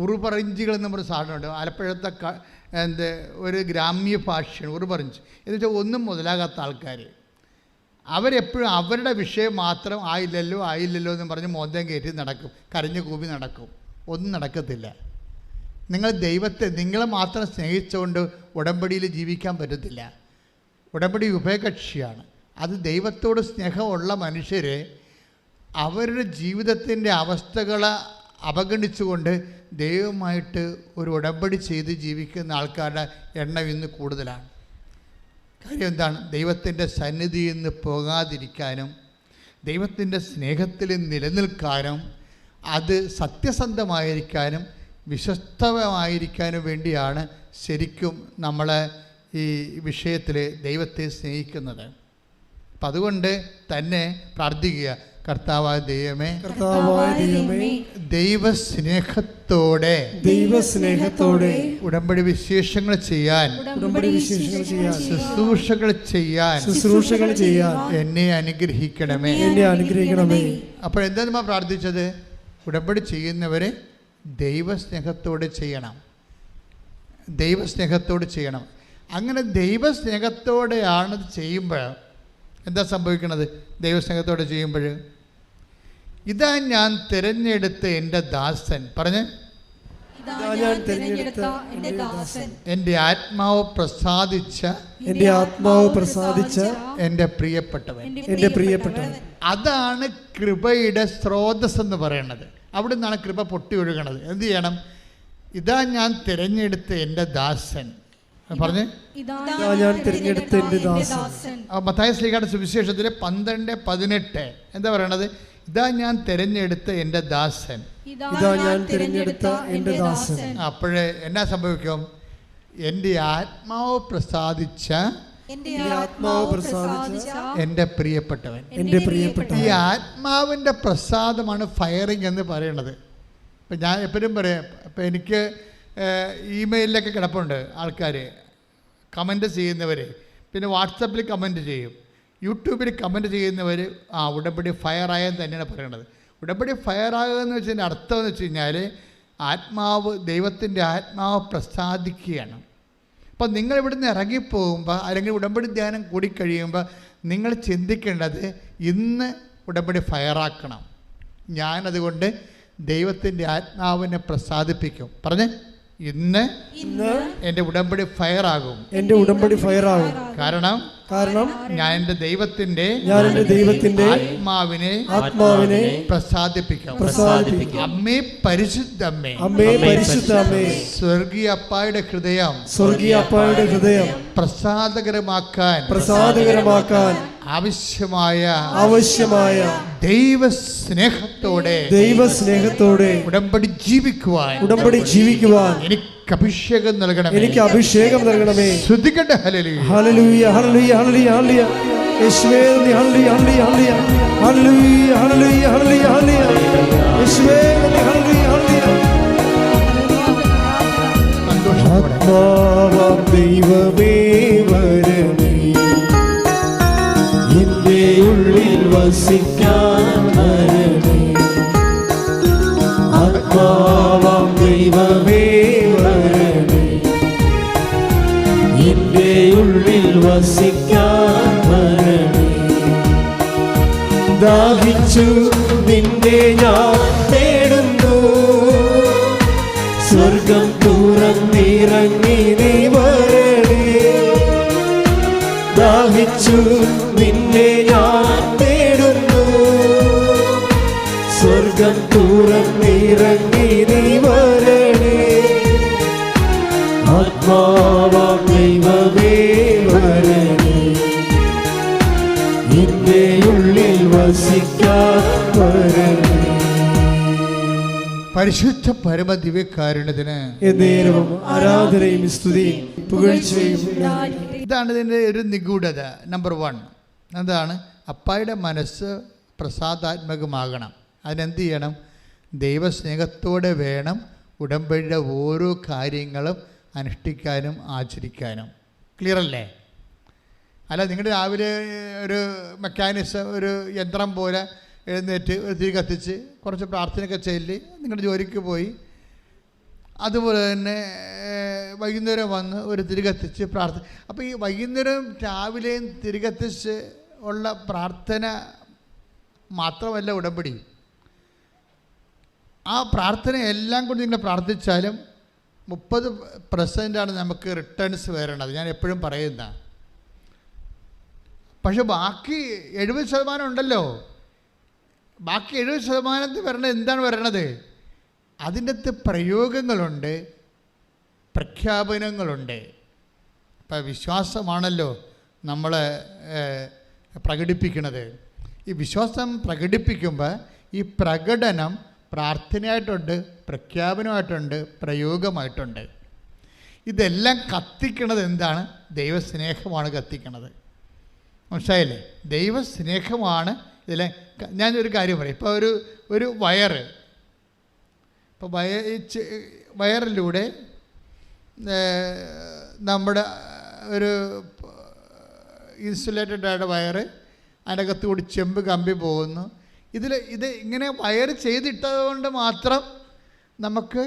ഉറുപറഞ്ചികൾ എന്ന് പറഞ്ഞ സാധനമുണ്ട്. ആലപ്പുഴത്തെ ഒരു ഗ്രാമ്യ ഭാഷയാണ് ഉറുപറഞ്ച് എന്ന് വെച്ചാൽ ഒന്നും മുതലാകാത്ത ആൾക്കാർ. അവരെപ്പോഴും അവരുടെ വിഷയം മാത്രം ആയില്ലല്ലോ എന്ന് പറഞ്ഞ് മോന്തം കയറ്റി നടക്കും, കരഞ്ഞു കൂപ്പി നടക്കും. ഒന്നും നടക്കത്തില്ല. നിങ്ങൾ ദൈവത്തെ നിങ്ങളെ മാത്രം സ്നേഹിച്ചുകൊണ്ട് ഉടമ്പടിയിൽ ജീവിക്കാൻ പറ്റത്തില്ല. ഉടമ്പടി ഉഭയകക്ഷിയാണ്. അത് ദൈവത്തോട് സ്നേഹമുള്ള മനുഷ്യർ അവരുടെ ജീവിതത്തിൻ്റെ അവസ്ഥകളെ അവഗണിച്ചുകൊണ്ട് ദൈവമായിട്ട് ഒരു ഉടമ്പടി ചെയ്ത് ജീവിക്കുന്ന ആൾക്കാരുടെ എണ്ണം ഇന്ന് കൂടുതലാണ്. കാര്യം എന്താണ്? ദൈവത്തിൻ്റെ സന്നിധിയിൽ നിന്ന് പോകാതിരിക്കാനും ദൈവത്തിൻ്റെ സ്നേഹത്തിൽ നിലനിൽക്കാനും അത് സത്യസന്ധമായിരിക്കാനും വിശ്വസ്തമായിരിക്കാനും വേണ്ടിയാണ് ശരിക്കും നമ്മൾ ഈ വിഷയത്തിൽ ദൈവത്തെ സ്നേഹിക്കുന്നത്. അപ്പം അതുകൊണ്ട് തന്നെ പ്രാർത്ഥിക്കുക, കർത്താവായ ദൈവമേ, ദൈവസ്നേഹത്തോടെ ഉടമ്പടി വിശേഷങ്ങൾ ചെയ്യാൻ ശുശ്രൂഷകൾ ചെയ്യാൻ എന്നെ അനുഗ്രഹിക്കണമേ. അപ്പോൾ എന്താ നമ്മൾ പ്രാർത്ഥിച്ചത്? ഉടമ്പടി ചെയ്യുന്നവരെ ദൈവസ്നേഹത്തോടെ ചെയ്യണം. അങ്ങനെ ദൈവസ്നേഹത്തോടെയാണ് ചെയ്യുമ്പോൾ എന്താ സംഭവിക്കുന്നത്? ദൈവസ്നേഹത്തോടെ ചെയ്യുമ്പോൾ ഇതാ ഞാൻ തിരഞ്ഞെടുത്ത എൻ്റെ ദാസൻ. പറഞ്ഞ് ഇതാ ഞാൻ തിരഞ്ഞെടുത്ത എൻ്റെ ദാസൻ, എൻ്റെ ആത്മാവ് പ്രസാദിച്ച എൻ്റെ പ്രിയപ്പെട്ടവൻ. എൻ്റെ പ്രിയപ്പെട്ടവൻ. അതാണ് കൃപയുടെ സ്രോതസ് എന്ന് പറയുന്നത്. അവിടെ നിന്നാണ് കൃപ പൊട്ടി ഒഴുകണത്. എന്ത് ചെയ്യണം? ഇതാ ഞാൻ തിരഞ്ഞെടുത്ത എൻ്റെ ദാസൻ പറഞ്ഞ്, ഇതാ ഞാൻ തിരഞ്ഞെടുത്ത എൻ്റെ ദാസൻ. മത്തായി ശ്ലീഹയുടെ സുവിശേഷത്തിലെ 12:18 എന്താ പറയണത്? ഇതാ ഞാൻ തിരഞ്ഞെടുത്ത എൻ്റെ ദാസൻ. ഇതാ ഞാൻ തിരഞ്ഞെടുത്ത എൻ്റെ ദാസൻ. അപ്പോഴേ എന്നാ സംഭവിക്കും? എൻ്റെ ആത്മാവ് പ്രസാദിച്ച എൻ്റെ പ്രിയപ്പെട്ടവൻ. എൻ്റെ പ്രിയപ്പെട്ടവൻ. ഈ ആത്മാവിൻ്റെ പ്രസാദമാണ് ഫയറിങ് എന്ന് പറയുന്നത്. ഇപ്പം ഞാൻ എപ്പോഴും പറയാം, ഇപ്പം എനിക്ക് ഇമെയിലൊക്കെ കിടപ്പുണ്ട് ആൾക്കാർ കമൻറ്റ് ചെയ്യുന്നവർ, പിന്നെ വാട്സപ്പിൽ കമൻറ്റ് ചെയ്യും, യൂട്യൂബിൽ കമൻറ്റ് ചെയ്യുന്നവർ. ഉടമ്പടി ഫയറായെന്ന് തന്നെയാണ് പറയണത്. ഉടമ്പടി ഫയറാകുക എന്ന് വെച്ചതിൻ്റെ അർത്ഥം എന്ന് വെച്ച് കഴിഞ്ഞാൽ ആത്മാവ്, ദൈവത്തിൻ്റെ ആത്മാവ് പ്രസാദിക്കുകയാണ്. അപ്പോൾ നിങ്ങൾ ഇവിടുന്ന് ഇറങ്ങിപ്പോകുമ്പോൾ അല്ലെങ്കിൽ ഉടമ്പടി ധ്യാനം കൂടിക്കഴിയുമ്പോൾ നിങ്ങൾ ചിന്തിക്കേണ്ടത് ഇന്ന് ഉടമ്പടി ഫയറാക്കണം. ഞാനതുകൊണ്ട് ദൈവത്തിൻ്റെ ആത്മാവിനെ പ്രസാദിപ്പിക്കും. പറഞ്ഞ്, ഇന്ന് എൻ്റെ ഉടമ്പടി ഫയറാകും. എൻ്റെ ഉടമ്പടി ഫയറാകും. കാരണം ഞാൻ എൻ്റെ ദൈവത്തിൻ്റെ ആത്മാവിനെ പ്രസാദിപ്പിക്കാം. അമ്മേ പരിശുദ്ധമ്മേ, സ്വർഗീയ അപ്പായുടെ ഹൃദയം പ്രസാദകരമാക്കാൻ ആവശ്യമായ ദൈവസ്നേഹത്തോടെ ഉടമ്പടി ജീവിക്കുവാൻ എനിക്ക് അഭിഷേകം നൽകണമേ. ശ്രുതിക്കട്ടെ ഹല്ലേലൂയ, ഹല്ലേലൂയ, ഹല്ലേലൂയ, ഹല്ലേലൂയ, ഹല്ലേലൂയ. യേശുവേ ഹല്ലേലൂയ, ഹല്ലേലൂയ, ഹല്ലേലൂയ, ഹല്ലേലൂയ, ഹല്ലേലൂയ, ഹല്ലേലൂയ, ഹല്ലേലൂയ. യേശുവേ ഹല്ലേലൂയ, ഹല്ലേലൂയ. ആത്മാവാം ദൈവമേ വരണമേ, എൻ്റെ ഉള്ളിൽ വസിക്കാൻ വരണേ. ആത്മാവാം ദൈവമേ വരണേ, എൻ്റെ ഉള്ളിൽ വസിക്കാൻ വരണേ. ദാഹിച്ചു നിന്നെ ഞാൻ തേടുന്നു, സ്വർഗം തുറന്നിറങ്ങി നീ വരണേ. ദാഹിച്ചു നിന്നെ ഞാൻ തേടുന്നു, സ്വർഗം തുറന്നിറങ്ങി നീ വരണേ. ആത്മാവാം ദൈവമേ വരണേ, എൻ്റെ ഉള്ളിൽ വസിക്കാൻ വരണേ. പരിശുദ്ധ പരമദിവ്യകാരുണ്യത്തിന് എന്നേരവും ആരാധനയും സ്തുതിയും പുകഴ്ചയും. ഇതാണ് ഇതിൻ്റെ ഒരു നിഗൂഢത. നമ്പർ 1 എന്താണ്? അപ്പായുടെ മനസ്സ് പ്രസാദാത്മകമാകണം. അതിനെന്ത് ചെയ്യണം? ദൈവസ്നേഹത്തോടെ വേണം ഉടമ്പടിയുടെ ഓരോ കാര്യങ്ങളും അനുഷ്ഠിക്കാനും ആചരിക്കാനും. ക്ലിയർ അല്ലേ? അല്ല, നിങ്ങൾ രാവിലെ ഒരു മെക്കാനിസം, ഒരു യന്ത്രം പോലെ എഴുന്നേറ്റ് ഒരു തിരി കത്തിച്ച് കുറച്ച് പ്രാർത്ഥനയൊക്കെ ചൊല്ലി നിങ്ങളുടെ ജോലിക്ക് പോയി, അതുപോലെ തന്നെ വൈകുന്നേരം വന്ന് ഒരു തിരി കത്തിച്ച് അപ്പോൾ ഈ വൈകുന്നേരം രാവിലെയും തിരി കത്തിച്ച് ഉള്ള പ്രാർത്ഥന മാത്രമല്ല ഉടമ്പടി. ആ പ്രാർത്ഥന എല്ലാം കൊണ്ട് നിങ്ങൾ പ്രാർത്ഥിച്ചാലും 30% നമുക്ക് റിട്ടേൺസ് വരണത്. ഞാൻ എപ്പോഴും പറയുന്ന. പക്ഷെ ബാക്കി 70% ഉണ്ടല്ലോ. ബാക്കി 70% വരണത് എന്താണ് വരണത്? അതിൻ്റെ അകത്ത് പ്രയോഗങ്ങളുണ്ട്, പ്രഖ്യാപനങ്ങളുണ്ട്. ഇപ്പം വിശ്വാസമാണല്ലോ നമ്മൾ പ്രകടിപ്പിക്കുന്നത്. ഈ വിശ്വാസം പ്രകടിപ്പിക്കുമ്പോൾ ഈ പ്രകടനം പ്രാർത്ഥനയായിട്ടുണ്ട്, പ്രഖ്യാപനമായിട്ടുണ്ട്, പ്രയോഗമായിട്ടുണ്ട്. ഇതെല്ലാം കത്തിക്കണത് എന്താണ്? ദൈവസ്നേഹമാണ് കത്തിക്കണത്. മനസ്സിലായില്ലേ? ദൈവസ്നേഹമാണ് ഇതിലെ. ഞാനൊരു കാര്യം പറയും. ഇപ്പോൾ ഒരു വയറ്, ഇപ്പോൾ വയറിലൂടെ നമ്മുടെ ഒരു ഇൻസുലേറ്റഡ് ആയിട്ട് വയറ്, അതിനകത്ത് കൂടി ചെമ്പ് കമ്പി പോകുന്നു. ഇത് ഇങ്ങനെ വയർ ചെയ്തിട്ടത് കൊണ്ട് മാത്രം നമുക്ക്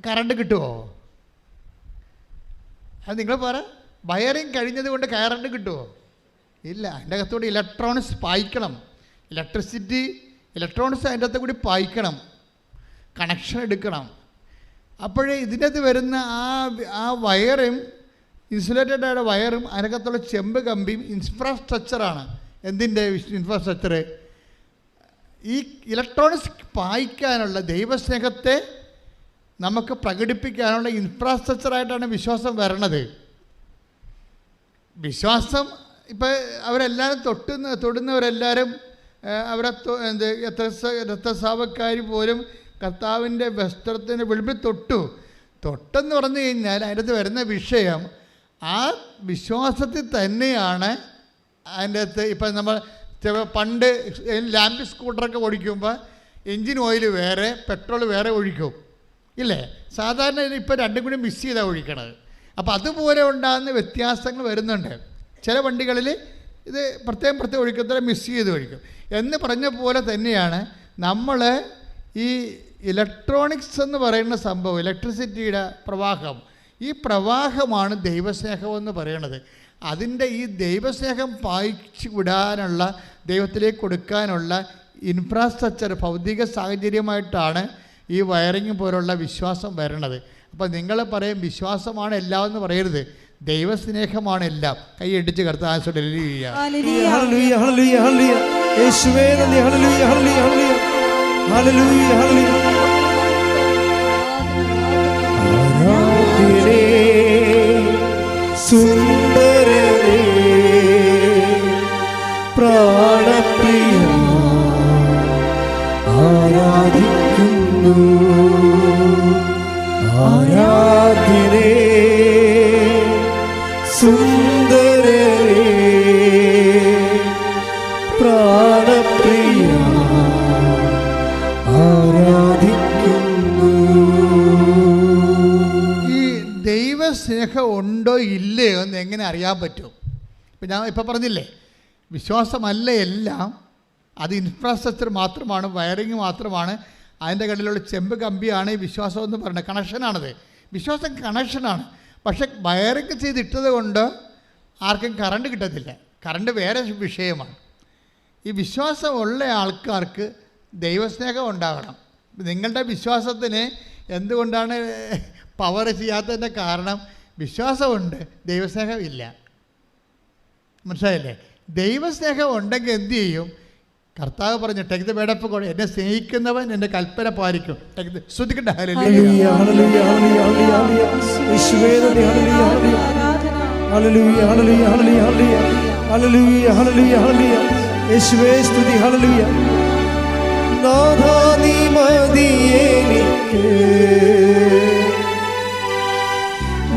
കറണ്ട് കിട്ടുമോ? അത് നിങ്ങൾ പറ. വയറിങ് കഴിഞ്ഞത് കൊണ്ട് കറണ്ട് കിട്ടുമോ? ഇല്ല. അതിൻ്റെ അകത്തുകൂടി ഇലക്ട്രോണിക്സ് പായിക്കണം. ഇലക്ട്രോണിക്സ് അതിൻ്റെ അകത്ത് കൂടി പായിക്കണം. കണക്ഷൻ എടുക്കണം. അപ്പോഴേ ഇതിനകത്ത് വരുന്ന ആ വയറും ഇൻസുലേറ്റഡ് ആയ വയറും അതിനകത്തുള്ള ചെമ്പ് കമ്പിയും ഇൻഫ്രാസ്ട്രക്ചറാണ്. എന്തിൻ്റെ ഇൻഫ്രാസ്ട്രക്ചർ? ഈ ഇലക്ട്രോണിക്സ് പായിക്കാനുള്ള ദൈവസ്നേഹത്തെ നമുക്ക് പ്രകടിപ്പിക്കാനുള്ള ഇൻഫ്രാസ്ട്രക്ചറായിട്ടാണ് വിശ്വാസം വരണത്. വിശ്വാസം ഇപ്പം അവരെല്ലാവരും തൊടുന്നവരെല്ലാവരും അവരെ രക്തസ്രാവക്കാർ പോലും കർത്താവിൻ്റെ വസ്ത്രത്തിൻ്റെ വെളുപ്പിൽ തൊട്ടെന്ന് പറഞ്ഞു കഴിഞ്ഞാൽ അതിനകത്ത് വരുന്ന വിഷയം ആ വിശ്വാസത്തിൽ തന്നെയാണ്. അതിൻ്റെ അകത്ത് ഇപ്പം നമ്മൾ പണ്ട് ലാമ്പ് സ്കൂട്ടറൊക്കെ ഓടിക്കുമ്പോൾ എൻജിൻ ഓയിൽ വേറെ പെട്രോൾ വേറെ ഒഴിക്കും ഇല്ലേ? സാധാരണ ഇപ്പോൾ രണ്ടും കൂടി മിക്സ് ചെയ്താണ് ഒഴിക്കണത്. അപ്പോൾ അതുപോലെ ഉണ്ടാകുന്ന വ്യത്യാസങ്ങൾ വരുന്നുണ്ട്. ചില വണ്ടികളിൽ ഇത് പ്രത്യേകം ഒഴിക്കത്തില്ല, മിക്സ് ചെയ്ത് ഒഴിക്കും എന്ന് പറഞ്ഞ പോലെ തന്നെയാണ് നമ്മൾ ഈ ഇലക്ട്രോണിക്സ് എന്ന് പറയുന്ന സംഭവം, ഇലക്ട്രിസിറ്റിയുടെ പ്രവാഹം, ഈ പ്രവാഹമാണ് ദൈവസ്നേഹമെന്ന് പറയണത്. അതിൻ്റെ ഈ ദൈവസ്നേഹം പായിച്ചു വിടാനുള്ള, ദൈവത്തിലേക്ക് കൊടുക്കാനുള്ള ഇൻഫ്രാസ്ട്രക്ചർ, ഭൗതിക സാഹചര്യമായിട്ടാണ് ഈ വയറിങ് പോലുള്ള വിശ്വാസം വരണത്. അപ്പം നിങ്ങൾ പറയും വിശ്വാസമാണ് എല്ലാം എന്ന് പറയരുത്, ദൈവസ്നേഹമാണ് എല്ലാം. കൈയടിച്ച് കർത്താവിനെ സുന്ദരനേ പ്രാണപ്രിയ ആരാധിക്കുന്നു, ആരാധ്യനേ സുന്ദരനേ പ്രാണപ്രിയ ആരാധിക്കുന്നു. ഈ ദൈവസ്നേഹം ഉണ്ടോ ഇല്ലയോ എന്ന് എങ്ങനെ അറിയാൻ പറ്റും? ഇപ്പം ഞാൻ ഇപ്പം പറഞ്ഞില്ലേ, വിശ്വാസമല്ല എല്ലാം, അത് ഇൻഫ്രാസ്ട്രക്ചർ മാത്രമാണ്, വയറിങ് മാത്രമാണ്, അതിൻ്റെ കടയിലുള്ള ചെമ്പ് കമ്പിയാണ് ഈ വിശ്വാസം എന്ന് പറയുന്നത്. കണക്ഷനാണത്. വിശ്വാസം കണക്ഷനാണ്. പക്ഷെ വയറിങ് ചെയ്തിട്ടത് കൊണ്ട് ആർക്കും കറണ്ട് കിട്ടത്തില്ല. കറണ്ട് വേറെ വിഷയമാണ്. ഈ വിശ്വാസമുള്ള ആൾക്കാർക്ക് ദൈവസ്നേഹം ഉണ്ടാകണം. നിങ്ങളുടെ വിശ്വാസത്തിന് എന്തുകൊണ്ടാണ് പവർ ചെയ്യാത്തതിൻ്റെ കാരണം വിശ്വാസമുണ്ട്, ദൈവസ്നേഹം ഇല്ല. മനസ്സിലായില്ലേ? ദൈവസ്നേഹം ഉണ്ടെങ്കിൽ എന്തു ചെയ്യും? കർത്താവ് പറഞ്ഞു, take the bird of God, എന്നെ സ്നേഹിക്കുന്നവൻ എൻ്റെ കൽപ്പന പാലിക്കും. ശ്രദ്ധിക്കട്ടെ.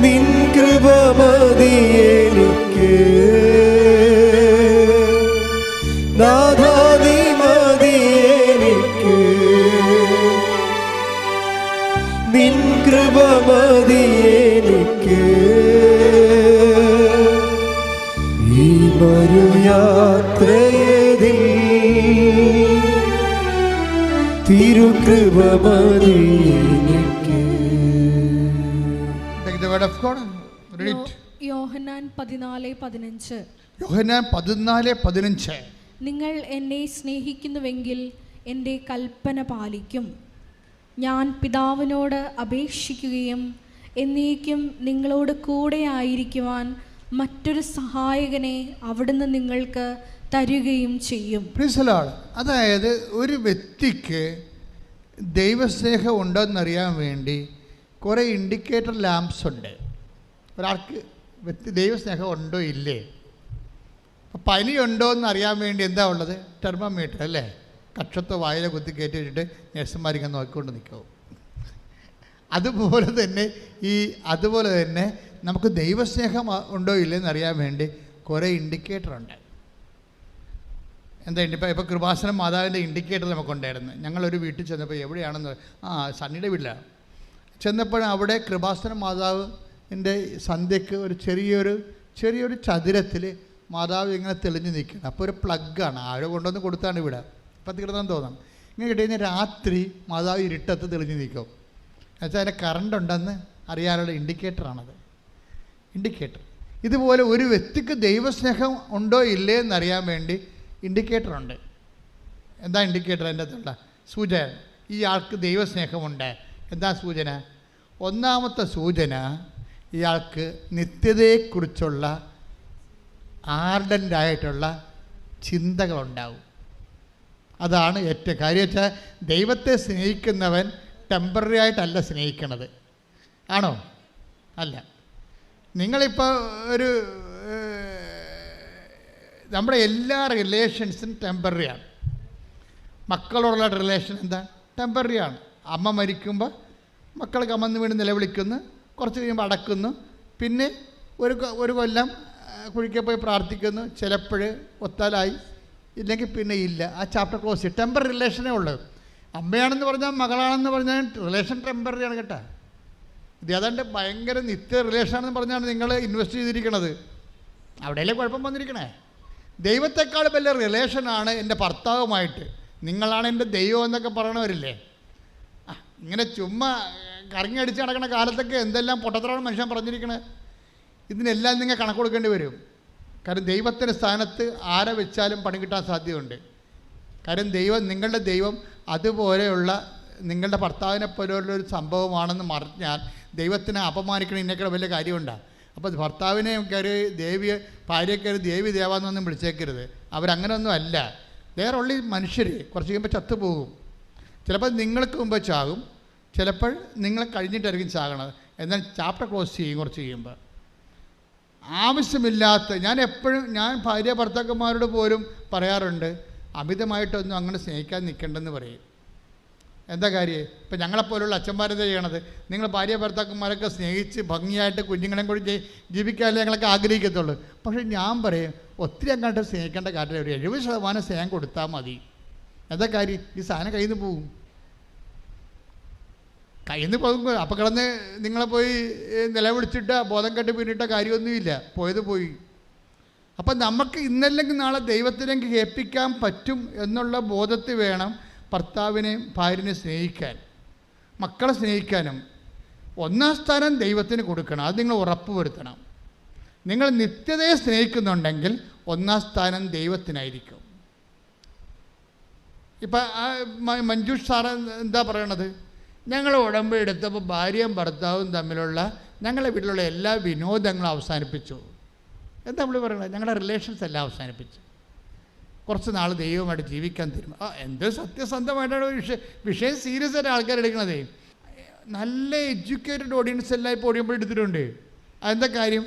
നിൻ കൃപ മതിയെനിക്ക്, നാഥാ നീ മതിയെനിക്ക്, നിൻ കൃപ മതിയെനിക്ക്. ഈ മരുയാത്രയതിൽ തിരുകൃപ മതിയെനിക്ക്. യോഹന്നാൻ 14:15. യോഹന്നാൻ 14:15. നിങ്ങൾ എന്നെ സ്നേഹിക്കുന്നുവെങ്കിൽ എൻ്റെ കൽപ്പന പാലിക്കും. ഞാൻ പിതാവിനോട് അപേക്ഷിക്കുകയും എന്നേക്കും നിങ്ങളോട് കൂടെ ആയിരിക്കുവാൻ മറ്റൊരു സഹായകനെ അവിടുന്ന് നിങ്ങൾക്ക് തരുകയും ചെയ്യും. അതായത് ഒരു വ്യക്തിക്ക് ദൈവസ്നേഹം ഉണ്ടോയെന്നറിയാൻ വേണ്ടി കുറേ ഇൻഡിക്കേറ്റർ ലാംപ്സ് ഉണ്ട്. ഒരാൾക്ക് ദൈവസ്നേഹം ഉണ്ടോ ഇല്ലേ? പനി ഉണ്ടോ എന്നറിയാൻ വേണ്ടി എന്താ ഉള്ളത്? തെർമോമീറ്റർ അല്ലേ? കക്ഷത്തെ വായില കുത്തി കയറ്റി വെച്ചിട്ട് നഴ്സുമാരിങ്ങനെ നോക്കിക്കൊണ്ട് നിൽക്കും. അതുപോലെ തന്നെ നമുക്ക് ദൈവസ്നേഹം ഉണ്ടോ ഇല്ലെന്ന് അറിയാൻ വേണ്ടി കുറേ ഇൻഡിക്കേറ്റർ ഉണ്ട്. എന്താ ഇപ്പോൾ കൃപാസനം മാതാവിൻ്റെ ഇൻഡിക്കേറ്റർ നമുക്കുണ്ടായിരുന്നു. ഞങ്ങളൊരു വീട്ടിൽ ചെന്നപ്പോൾ എവിടെയാണെന്ന്, സണ്ണിയുടെ വീട്ടിലാണ് ചെന്നപ്പോൾ അവിടെ കൃപാസനം മാതാവിൻ്റെ സന്ധ്യയ്ക്ക് ഒരു ചെറിയൊരു ചതുരത്തിൽ മാതാവ് ഇങ്ങനെ തെളിഞ്ഞ് നിൽക്കണം. അപ്പോൾ ഒരു പ്ലഗ്ഗാണ്, ആരോ കൊണ്ടുവന്ന് കൊടുത്താണ് ഇവിടെ, ഇപ്പം തീർന്നെന്ന് തോന്നണം. ഇങ്ങനെ കിട്ടിക്കഴിഞ്ഞാൽ രാത്രി മാതാവ് ഇരുട്ടത്ത് തെളിഞ്ഞ് നിൽക്കും. എന്നുവെച്ചാൽ അതിൻ്റെ കറണ്ട് ഉണ്ടെന്ന് അറിയാനുള്ള ഇൻഡിക്കേറ്ററാണത്. ഇൻഡിക്കേറ്റർ ഇതുപോലെ ഒരു വ്യക്തിക്ക് ദൈവസ്നേഹം ഉണ്ടോ ഇല്ലേ എന്നറിയാൻ വേണ്ടി ഇൻഡിക്കേറ്ററുണ്ട്. എന്താ ഇൻഡിക്കേറ്റർ? അതിൻ്റെ അകത്തുള്ള സൂചന ഇയാൾക്ക് ദൈവസ്നേഹമുണ്ട്. എന്താ സൂചന? ഒന്നാമത്തെ സൂചന, ഇയാൾക്ക് നിത്യതയെക്കുറിച്ചുള്ള ആർഡൻ്റായിട്ടുള്ള ചിന്തകളുണ്ടാവും. അതാണ് ഏറ്റവും കാര്യം. വെച്ചാൽ ദൈവത്തെ സ്നേഹിക്കുന്നവൻ ടെമ്പററി ആയിട്ടല്ല സ്നേഹിക്കണത്. ആണോ? അല്ല. നിങ്ങളിപ്പോൾ ഒരു നമ്മുടെ എല്ലാ റിലേഷൻസും ടെമ്പററിയാണ്. മക്കളോടുള്ള റിലേഷൻ എന്താ? ടെമ്പററിയാണ്. അമ്മ മരിക്കുമ്പോൾ മക്കൾ കമന്ന് വീണ് നിലവിളിക്കുന്നു, കുറച്ച് കഴിയുമ്പോൾ അടക്കുന്നു, പിന്നെ ഒരു കൊല്ലം കുഴിക്കെ പോയി പ്രാർത്ഥിക്കുന്നു, ചിലപ്പോൾ ഒത്താലായി, ഇല്ലെങ്കിൽ പിന്നെ ഇല്ല. ആ ചാപ്റ്റർ ക്ലോസ് ചെയ്യും. ടെമ്പററി റിലേഷനേ ഉള്ളൂ. അമ്മയാണെന്ന് പറഞ്ഞാൽ മകളാണെന്ന് പറഞ്ഞാൽ റിലേഷൻ ടെമ്പററിയാണ് കേട്ടോ. ഇത് ഏതാണ്ട് ഭയങ്കര നിത്യ റിലേഷനാണെന്ന് പറഞ്ഞാണ് നിങ്ങൾ ഇൻവെസ്റ്റ് ചെയ്തിരിക്കണത്. അവിടെയല്ലേ കുഴപ്പം വന്നിരിക്കണേ. ദൈവത്തെക്കാൾ വലിയ റിലേഷനാണ് എൻ്റെ ഭർത്താവുമായിട്ട്. നിങ്ങളാണ് എൻ്റെ ദൈവം എന്നൊക്കെ പറയണവരില്ലേ. ഇങ്ങനെ ചുമ്മാ കറങ്ങി അടിച്ച് നടക്കുന്ന കാലത്തൊക്കെ എന്തെല്ലാം പൊട്ടത്തരമാണ് മനുഷ്യൻ പറഞ്ഞിരിക്കണേ. ഇതിനെല്ലാം നിങ്ങൾ കണക്ക് കൊടുക്കേണ്ടി വരും. കാരണം ദൈവത്തിൻ്റെ സ്ഥാനത്ത് ആരെ വെച്ചാലും പണി കിട്ടാൻ സാധ്യതയുണ്ട്. കാര്യം നിങ്ങളുടെ ദൈവം അതുപോലെയുള്ള നിങ്ങളുടെ ഭർത്താവിനെ പോലെയുള്ളൊരു സംഭവമാണെന്ന് പറഞ്ഞാൽ ദൈവത്തിനെ അപമാനിക്കണം ഇതിനേക്കാൾ വലിയ കാര്യമുണ്ടാകും. അപ്പോൾ ഭർത്താവിനെ കയറി ഭാര്യയെ കയറി ദേവി ദേവാന്നൊന്നും വിളിച്ചേക്കരുത്. അവരങ്ങനെയൊന്നും അല്ല. വേറെ മനുഷ്യർ കുറച്ച് കഴിയുമ്പോൾ ചത്തുപോകും. ചിലപ്പോൾ നിങ്ങൾക്ക് മുമ്പ് ചാകും, ചിലപ്പോൾ നിങ്ങളെ കഴിഞ്ഞിട്ടായിരിക്കും ചാകണത്. എന്നാൽ ചാപ്റ്റർ ക്ലോസ് ചെയ്യും കുറച്ച് കഴിയുമ്പോൾ. ആവശ്യമില്ലാത്ത ഞാൻ ഭാര്യ ഭർത്താക്കന്മാരോട് പോലും പറയാറുണ്ട്, അമിതമായിട്ടൊന്നും അങ്ങനെ സ്നേഹിക്കാൻ നിൽക്കേണ്ടെന്ന് പറയും. എന്താ കാര്യം? ഇപ്പം ഞങ്ങളെപ്പോലുള്ള അച്ഛന്മാരെന്താ ചെയ്യണത്? നിങ്ങൾ ഭാര്യ ഭർത്താക്കന്മാരൊക്കെ സ്നേഹിച്ച് ഭംഗിയായിട്ട് കുഞ്ഞുങ്ങളെയും കൂടി ജീവിക്കാനല്ലേ ഞങ്ങളൊക്കെ ആഗ്രഹിക്കത്തുള്ളൂ. പക്ഷേ ഞാൻ പറയും, ഒത്തിരി അങ്ങോട്ട് സ്നേഹിക്കേണ്ട കാര്യം ഒരു 70% സ്നേഹം കൊടുത്താൽ മതി. എന്താ കാര്യം? ഈ സാധനം കയ്യിൽ നിന്ന് പോകും. കയ്യിൽ നിന്ന് പോകുമ്പോൾ അപ്പം കിടന്ന് നിങ്ങളെ പോയി നിലവിളിച്ചിട്ട് ബോധം കെട്ട് പിന്നിട്ട കാര്യമൊന്നുമില്ല. പോയത് പോയി. അപ്പം നമുക്ക് ഇന്നല്ലെങ്കിൽ നാളെ ദൈവത്തിലേക്ക് കേൾപ്പിക്കാൻ പറ്റും എന്നുള്ള ബോധത്തിൽ വേണം ഭർത്താവിനെയും ഭാര്യനെയും സ്നേഹിക്കാൻ, മക്കളെ സ്നേഹിക്കാനും. ഒന്നാം സ്ഥാനം ദൈവത്തിന് കൊടുക്കണം. അത് നിങ്ങൾ ഉറപ്പ് വരുത്തണം. നിങ്ങൾ നിത്യതയെ സ്നേഹിക്കുന്നുണ്ടെങ്കിൽ ഒന്നാം സ്ഥാനം ദൈവത്തിനായിരിക്കും. ഇപ്പം മഞ്ജുഷ് സാറ് എന്താ പറയണത്? ഞങ്ങൾ ഉടമ്പടി എടുത്തപ്പോൾ ഭാര്യയും ഭർത്താവും തമ്മിലുള്ള ഞങ്ങളുടെ വീട്ടിലുള്ള എല്ലാ വിനോദങ്ങളും അവസാനിപ്പിച്ചു. എന്താ നമ്മൾ പറയണത്? ഞങ്ങളുടെ റിലേഷൻസ് എല്ലാം അവസാനിപ്പിച്ചു. കുറച്ച് നാൾ ദൈവമായിട്ട് ജീവിക്കാൻ തീരുമാനം. എന്ത് സത്യസന്ധമായിട്ടാണ് വിഷയം സീരിയസ് ആയിട്ട് ആൾക്കാർ എടുക്കണതേ. നല്ല എഡ്യൂക്കേറ്റഡ് ഓഡിയൻസ് എല്ലാം ഇപ്പോൾ ഒടിയുമ്പോൾ എടുത്തിട്ടുണ്ട്. അതെന്താ കാര്യം?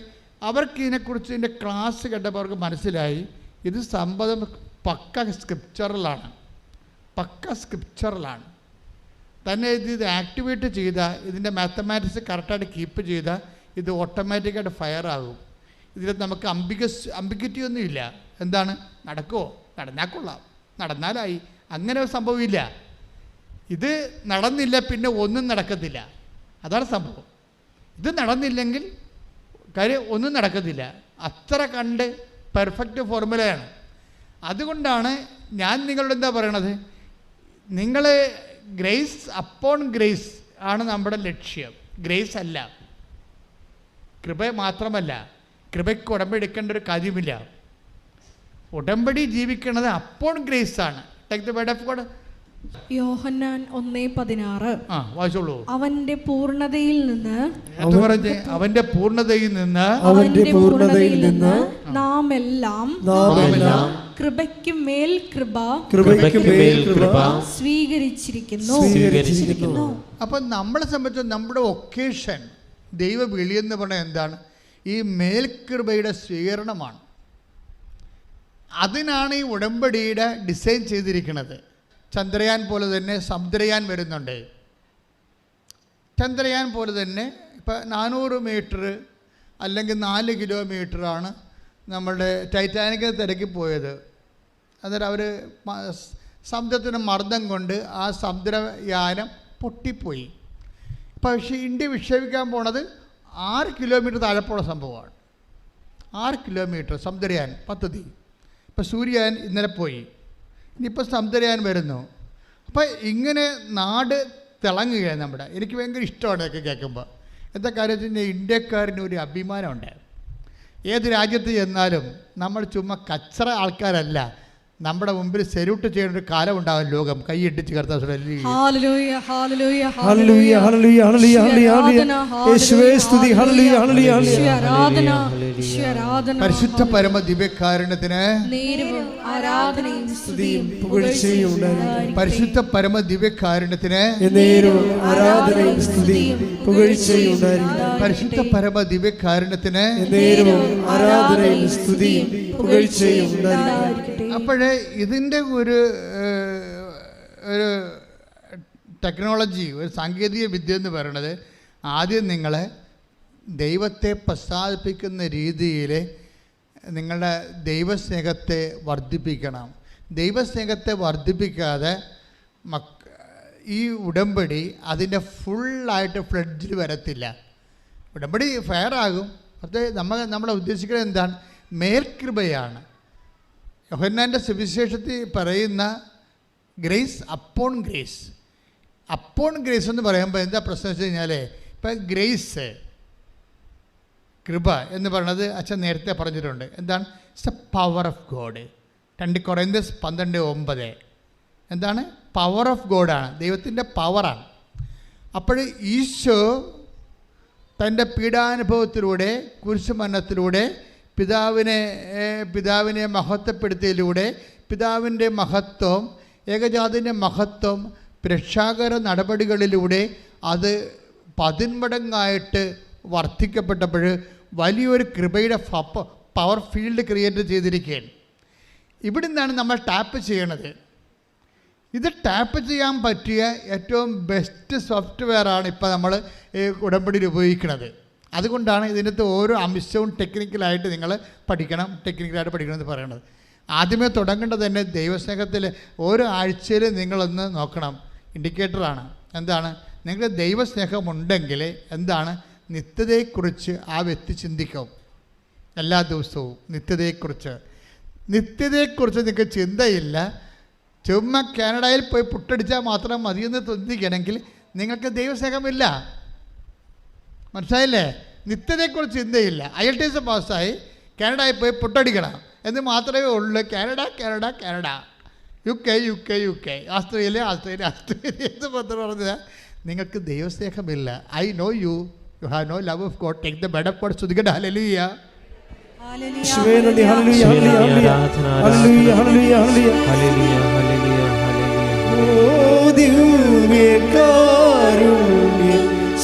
അവർക്ക് ഇതിനെക്കുറിച്ച് ഇതിൻ്റെ ക്ലാസ് കേട്ടപ്പോൾ അവർക്ക് മനസ്സിലായി ഇത് സംഭവം പക്ക സ്ക്രിപ്ചറലാണ്. തന്നെ ഇത് ആക്ടിവേറ്റ് ചെയ്താൽ, ഇതിൻ്റെ മാത്തമാറ്റിക്സ് കറക്റ്റായിട്ട് കീപ്പ് ചെയ്താൽ ഇത് ഓട്ടോമാറ്റിക്കായിട്ട് ഫയർ ആകും. ഇതിൽ നമുക്ക് അംബിഗിറ്റി ഒന്നുമില്ല. എന്താണ്? നടക്കുമോ? നടന്നാൽ കൊള്ളാം, നടന്നാലായി. അങ്ങനെ ഒരു സംഭവമില്ല. ഇത് നടന്നില്ല പിന്നെ ഒന്നും നടക്കത്തില്ല. അതാണ് സംഭവം. ഇത് നടന്നില്ലെങ്കിൽ കാര്യം ഒന്നും നടക്കത്തില്ല. അത്ര കണ്ട് പെർഫെക്റ്റ് ഫോർമുലയാണ്. അതുകൊണ്ടാണ് ഞാൻ നിങ്ങളോട് എന്താ പറയണത്? നിങ്ങൾ ഗ്രേസ് അപ്പോൺ ഗ്രേസ് ആണ് നമ്മുടെ ലക്ഷ്യം. ഗ്രേസ് അല്ല, കൃപ മാത്രമല്ല. കൃപയ്ക്ക് ഉടമ്പടി എടുക്കേണ്ട ഒരു കാര്യമില്ല. ഉടമ്പടി ജീവിക്കുന്നത് അപ്പോൺ ഗ്രേസ് ആണ്. Take the word of God. യോഹന്നാൻ 1:16. വായിച്ചോളൂ. അവന്റെ പൂർണ്ണതയിൽ നിന്ന് നാം എല്ലാം കൃപയ്ക്ക് മേൽ കൃപ സ്വീകരിച്ചിരിക്കുന്നു. അപ്പൊ നമ്മളെ സംബന്ധിച്ച് നമ്മുടെ ഒക്കേഷൻ ദൈവ വിളിയെന്ന് പറഞ്ഞാൽ എന്താണ്? ഈ മേൽകൃപയുടെ സ്വീകരണമാണ്. അതിനാണ് ഈ ഉടമ്പടിയുടെ ഡിസൈൻ ചെയ്തിരിക്കുന്നത്. ചന്ദ്രയാൻ പോലെ തന്നെ സമുദ്രയാൻ വരുന്നുണ്ട്. ചന്ദ്രയാൻ പോലെ തന്നെ ഇപ്പം 400 മീറ്റർ അല്ലെങ്കിൽ 4 കിലോമീറ്ററാണ് നമ്മളുടെ ടൈറ്റാനിക്കിൽ തിരക്കി പോയത്. അന്നേരം അവർ സമുദ്രത്തിൻ്റെ മർദ്ദം കൊണ്ട് ആ സമുദ്രയാനം പൊട്ടിപ്പോയി. പക്ഷേ ഇന്ത്യ വിക്ഷേപിക്കാൻ പോണത് 6 കിലോമീറ്റർ താഴെപ്പോഴുള്ള സംഭവമാണ്. 6 കിലോമീറ്റർ സമുദ്രയാൻ പദ്ധതി. ഇപ്പം സൂര്യയാൻ ഇന്നലെ പോയി, ഇനിയിപ്പോൾ സമുദ്രയാൻ വരുന്നു. അപ്പം ഇങ്ങനെ നാട് തിളങ്ങുകയാണ് നമ്മുടെ. എനിക്ക് ഭയങ്കര ഇഷ്ടമാണ് ഇതൊക്കെ കേൾക്കുമ്പോൾ. എന്താ കാര്യം വെച്ച് കഴിഞ്ഞാൽ ഇന്ത്യക്കാരന് ഒരു അഭിമാനമുണ്ട്. ഏത് രാജ്യത്ത് ചെന്നാലും നമ്മൾ ചുമ്മാ കച്ചറ ആൾക്കാരല്ല, നമ്മുടെ മുമ്പിൽ സെല്യൂട്ട് ചെയ്യുന്ന ഒരു കാലം ഉണ്ടാകും. ലോകം കൈയിട്ടിച്ച് കർത്താവ് ഹല്ലേലൂയ ഹല്ലേലൂയ ഹല്ലേലൂയ ഹല്ലേലൂയ ഹല്ലേലൂയ ഹല്ലേലൂയ യേശുവേ സ്തുതി ഹല്ലേലൂയ ഹല്ലേലൂയ ആരാധന ആരാധന പരിശുദ്ധ പരമ ദിവ്യകാരുണ്യത്തിന് നേരവും ആരാധനയും സ്തുതിയും പുകഴ്ചയും ഉണ്ടായിരിക്കട്ടെ. പരിശുദ്ധ പരമ ദിവ്യകാരുണ്യത്തിന് എന്നേരവും ആരാധനയും സ്തുതിയും പുകഴ്ചയും ഉണ്ടായിരിക്കട്ടെ. പരിശുദ്ധ പരമ ദിവ്യകാരുണ്യത്തിന് എന്നേരവും ആരാധനയും സ്തുതിയും പുകഴ്ചയും ഉണ്ടായിരിക്കട്ടെ. അപ്പോഴേ ഇതിൻ്റെ ഒരു ടെക്നോളജി, ഒരു സാങ്കേതിക വിദ്യ എന്ന് പറയുന്നത്, ആദ്യം നിങ്ങളെ ദൈവത്തെ പ്രസാദിപ്പിക്കുന്ന രീതിയിൽ നിങ്ങളുടെ ദൈവസ്നേഹത്തെ വർദ്ധിപ്പിക്കണം. ദൈവസ്നേഹത്തെ വർദ്ധിപ്പിക്കാതെ ഈ ഉടമ്പടി അതിൻ്റെ ഫുള്ളായിട്ട് ഫ്ലഡ്ജിൽ വരത്തില്ല. ഉടമ്പടി ഫെയർ ആകും. പക്ഷേ നമ്മളെ ഉദ്ദേശിക്കുന്നത് എന്താണ്? മേൽകൃപയാണ്. യോഹന്നാൻ്റെ സുവിശേഷത്തിൽ പറയുന്ന grace upon grace. Upon grace എന്ന് പറയുമ്പോൾ എന്താ പ്രശ്നം വെച്ച് കഴിഞ്ഞാൽ, ഇപ്പം ഗ്രേസ് കൃപ എന്ന് പറയുന്നത് അച്ഛൻ നേരത്തെ പറഞ്ഞിട്ടുണ്ട്. എന്താണ്? It's A power of God. 2 കൊറിന്ത്യസ് 12:9 എന്താണ്? പവർ ഓഫ് ഗോഡാണ്, ദൈവത്തിൻ്റെ പവറാണ്. അപ്പോൾ ഈശോ തൻ്റെ പീഡാനുഭവത്തിലൂടെ, കുരിശുമരണത്തിലൂടെ, പിതാവിനെ മഹത്വപ്പെടുത്തിയതിലൂടെ, പിതാവിൻ്റെ മഹത്വം, ഏകജാതിൻ്റെ മഹത്വം രക്ഷാകര നടപടികളിലൂടെ അത് 10 മടങ്ങായിട്ട് വർദ്ധിക്കപ്പെട്ടപ്പോൾ വലിയൊരു കൃപയുടെ പവർ ഫീൽഡ് ക്രിയേറ്റ് ചെയ്തിരിക്കുകയാണ്. ഇവിടെ നിന്നാണ് നമ്മൾ ടാപ്പ് ചെയ്യണത്. ഇത് ടാപ്പ് ചെയ്യാൻ പറ്റിയ ഏറ്റവും ബെസ്റ്റ് സോഫ്റ്റ്വെയറാണ് ഇപ്പോൾ നമ്മൾ ഉടമ്പടിയിൽ ഉപയോഗിക്കുന്നത്. അതുകൊണ്ടാണ് ഇതിനകത്ത് ഓരോ അംശവും ടെക്നിക്കലായിട്ട് നിങ്ങൾ ടെക്നിക്കലായിട്ട് പഠിക്കണം എന്ന് പറയുന്നത്. ആദ്യമേ തുടങ്ങേണ്ടത് തന്നെ ദൈവസ്നേഹത്തിൽ ഓരോ ആഴ്ചയിൽ നിങ്ങളൊന്ന് നോക്കണം. ഇൻഡിക്കേറ്ററാണ്. എന്താണ്? നിങ്ങൾക്ക് ദൈവസ്നേഹമുണ്ടെങ്കിൽ എന്താണ്? നിത്യതയെക്കുറിച്ച് ആ വ്യക്തി ചിന്തിക്കും. എല്ലാ ദിവസവും നിത്യതയെക്കുറിച്ച് നിങ്ങൾക്ക് ചിന്തയില്ല. ചുമ്മാ കാനഡയിൽ പോയി പുട്ടടിച്ചാൽ മാത്രം മതിയെന്ന് ചിന്തിക്കണമെങ്കിൽ നിങ്ങൾക്ക് ദൈവസ്നേഹമില്ല. മനസ്സിലായില്ലേ? നിത്യതയെക്കുറിച്ച് ചിന്തയില്ല. IELTS പാസ്സായി കാനഡയിൽ പോയി പുട്ടടിക്കണം എന്ന് മാത്രമേ ഉള്ളൂ. കാനഡ, UK, ഓസ്ട്രേലിയ എന്ന് പറഞ്ഞാൽ നിങ്ങൾക്ക് ദൈവസ്നേഹമില്ല. I know you have no love of God. Take the bed of God. സ്തുതിക്കട്ടെ. ഹല്ലേലൂയ. യേശുവേ നന്ദി. ഹല്ലേലൂയ ഹല്ലേലൂയ ഹല്ലേലൂയ ഹല്ലേലൂയ ഹല്ലേലൂയ. ഓ ദിവ്യകാരുണ്യ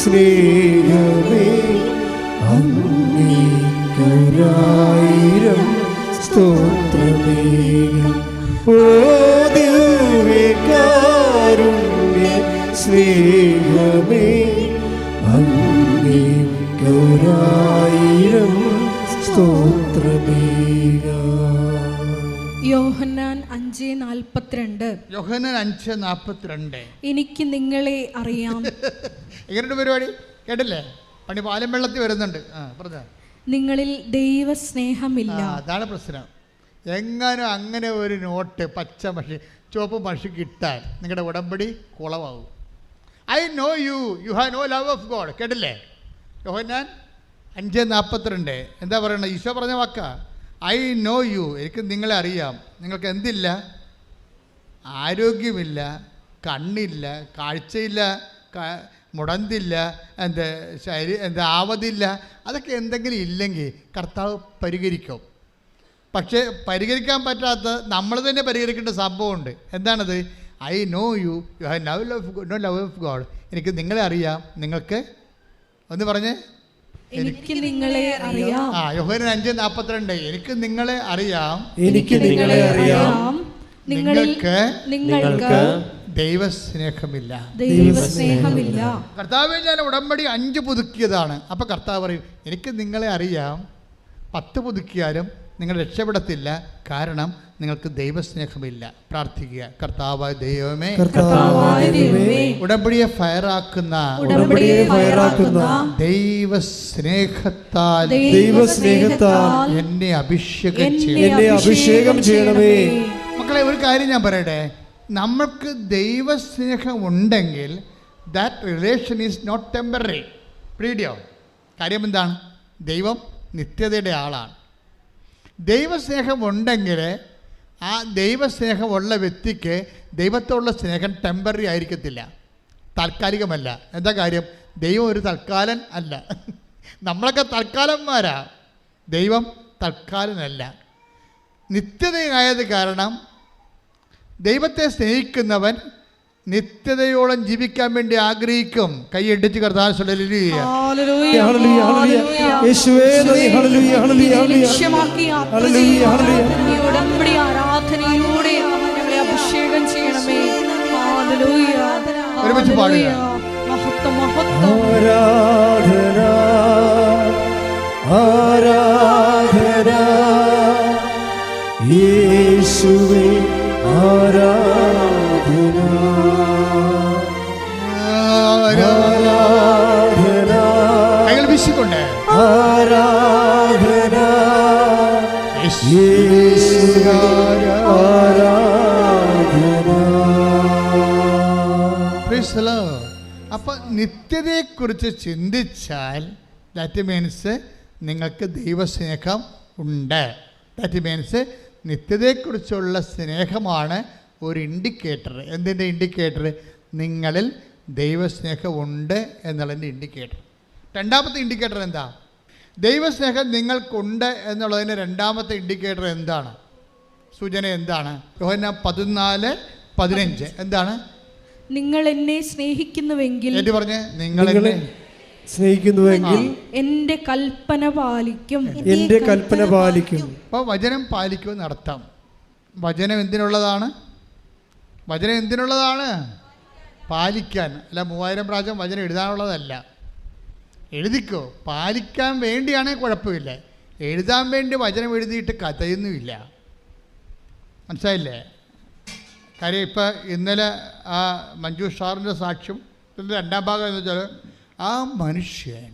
സ്നേഹമേ, അങ്ങേക്കൊരായിരം സ്തോത്രമേകം. ഓ ദിവ്യകാരുണ്യ സ്നേഹമേ, അങ്ങേക്കൊരായിരം സ്തോത്രമേകം. യോഹന്നാൻ 5:42. യോഹന്നാൻ 5:42. എനിക്ക് നിങ്ങളെ അറിയാം. എങ്ങനെയുണ്ട് പരിപാടി? കേട്ടില്ലേ? പണി പാലം വെള്ളത്തിൽ വരുന്നുണ്ട്. പറഞ്ഞ നിങ്ങളിൽ ദൈവസ്നേഹമില്ല. അതാണ് പ്രശ്നം. എങ്ങാനും അങ്ങനെ ഒരു നോട്ട് പച്ച മഷി ചുവപ്പ് മഷി കിട്ടാൻ നിങ്ങളുടെ ഉടമ്പടി കുളമാവും. I know you have no love of God. കേട്ടില്ലേ? യോഹന്നാൻ 5:42 എന്താ പറയണത്? ഈശോ പറഞ്ഞ വാക്ക. ഐ നോ യു, എനിക്ക് നിങ്ങളെ അറിയാം. നിങ്ങൾക്ക് എന്തില്ല? ആരോഗ്യമില്ല, കണ്ണില്ല, കാഴ്ചയില്ല, മുടന്തില്ല, ആവതില്ല. അതൊക്കെ എന്തെങ്കിലും ഇല്ലെങ്കിൽ കർത്താവ് പരിഹരിക്കും. പക്ഷേ പരിഹരിക്കാൻ പറ്റാത്ത നമ്മൾ തന്നെ പരിഹരിക്കേണ്ട സംഭവമുണ്ട്. എന്താണത്? I know you have no love of God. എനിക്ക് നിങ്ങളെ അറിയാം. നിങ്ങൾക്ക് ഒന്ന് പറഞ്ഞേ. എനിക്ക് നിങ്ങളെ അറിയാം. യോഹന്നാൻ 5:42 എനിക്ക് നിങ്ങളെ അറിയാം. എനിക്ക് നിങ്ങളെ അറിയാം. നിങ്ങൾക്ക് ദൈവസ്നേഹമില്ല. കർത്താവേ, ഞാൻ ഉടമ്പടി 5 പുതുക്കിയതാണ്. അപ്പോൾ കർത്താവ് പറയും, എനിക്ക് നിങ്ങളെ അറിയാം. 10 പുതുക്കിയാലും നിങ്ങൾ രക്ഷപ്പെടത്തില്ല. കാരണം നിങ്ങൾക്ക് ദൈവസ്നേഹമില്ല. പ്രാർത്ഥിക്കുക. കർത്താവായ ദൈവമേ, ഉടമ്പടിയെ ഫയറാക്കുന്ന ദൈവസ്നേഹത്താൽ എന്നെ അഭിഷേകം ചെയ്യണമേ. മക്കളെ, ഒരു കാര്യം ഞാൻ പറയട്ടെ. നമ്മൾക്ക് ദൈവസ്നേഹമുണ്ടെങ്കിൽ that relation is not temporary. പ്രീഡിയോ കാര്യം എന്താണ്? ദൈവം നിത്യതയുടെ ആളാണ്. ദൈവസ്നേഹമുണ്ടെങ്കിൽ ആ ദൈവസ്നേഹമുള്ള വ്യക്തിക്ക് ദൈവത്തോടുള്ള സ്നേഹം ടെമ്പററി ആയിരിക്കത്തില്ല, താൽക്കാലികമല്ല. എന്താ കാര്യം? ദൈവം ഒരു തൽക്കാലൻ അല്ല. നമ്മളൊക്കെ തൽക്കാലന്മാരാ, ദൈവം തൽക്കാലനല്ല. നിത്യതയായത് കാരണം ദൈവത്തെ സ്നേഹിക്കുന്നവൻ നിത്യതയോളം ജീവിക്കാൻ വേണ്ടി ആഗ്രഹിക്കും. കൈയടിച്ച് കർത്താവ് ഹല്ലേലൂയ. ഹല്ലേലൂയ, ഹല്ലേലൂയ. യേശുവേ നന്ദി. ഹല്ലേലൂയ, ഹല്ലേലൂയ, ഹല്ലേലൂയ. ഹല്ലേലൂയ, ഹല്ലേലൂയ. ഈ ഉടമ്പടി ആരാധനയിലൂടെ ഞങ്ങളെ അഭിഷേകം ചെയ്യണമേ. ഹല്ലേലൂയ, ഒരുമിച്ച് പാടുക. മഹത്വം, മഹത്വം. ആരാധന, ആരാധന യേശുവേ, ആരാധന, ആരാധന. കൈകൾ വീശിക്കൊണ്ട് ആരാധന യേശുവേ, ആരാധന. Price the Lord. അപ്പം നിത്യതയെക്കുറിച്ച് ചിന്തിച്ചാൽ ദാറ്റ് മീൻസ് നിങ്ങൾക്ക് ദൈവസ്നേഹം ഉണ്ട്. ദാറ്റ് മീൻസ് നിത്യതയെക്കുറിച്ചുള്ള സ്നേഹമാണ് ഒരു ഇൻഡിക്കേറ്റർ. എന്തിൻ്റെ ഇൻഡിക്കേറ്റർ? നിങ്ങളിൽ ദൈവസ്നേഹം ഉണ്ട് എന്നുള്ളതിൻ്റെ ഇൻഡിക്കേറ്റർ. രണ്ടാമത്തെ ഇൻഡിക്കേറ്റർ എന്താ? ദൈവസ്നേഹം നിങ്ങൾക്കുണ്ട് എന്നുള്ളതിൻ്റെ രണ്ടാമത്തെ ഇൻഡിക്കേറ്റർ എന്താണ്? സൂചന എന്താണ്? യോഹന്നാൻ 14:15 എന്താണ്? നിങ്ങൾ എന്നെ സ്നേഹിക്കുന്നുവെങ്കിൽ, എന്നിട്ട് പറഞ്ഞ്, നിങ്ങൾ എന്നെ സ്നേഹിക്കുന്നുവെങ്കിൽ എന്റെ കൽപ്പന പാലിക്കും. എന്റെ കൽപ്പന പാലിക്കും. അപ്പോൾ വചനം പാലിക്കുമെന്ന് അർത്ഥം. വചനം എന്തിനുള്ളതാണ്? വചനം എന്തിനുള്ളതാണ്? പാലിക്കാൻ. അല്ല 3000 പ്രാവശ്യം വചനം എഴുതാനുള്ളതല്ല. എഴുതിക്കോ, പാലിക്കാൻ വേണ്ടിയാണെങ്കിൽ കുഴപ്പമില്ല. എഴുതാൻ വേണ്ടി വചനം എഴുതിയിട്ട് കഥയൊന്നുമില്ല. മനസ്സിലായില്ലേ? കാര്യം ഇപ്പം ഇന്നലെ ആ മഞ്ജു സാറിൻ്റെ സാക്ഷ്യം ഇതിൻ്റെ രണ്ടാം ഭാഗം എന്ന് വെച്ചാൽ, ആ മനുഷ്യൻ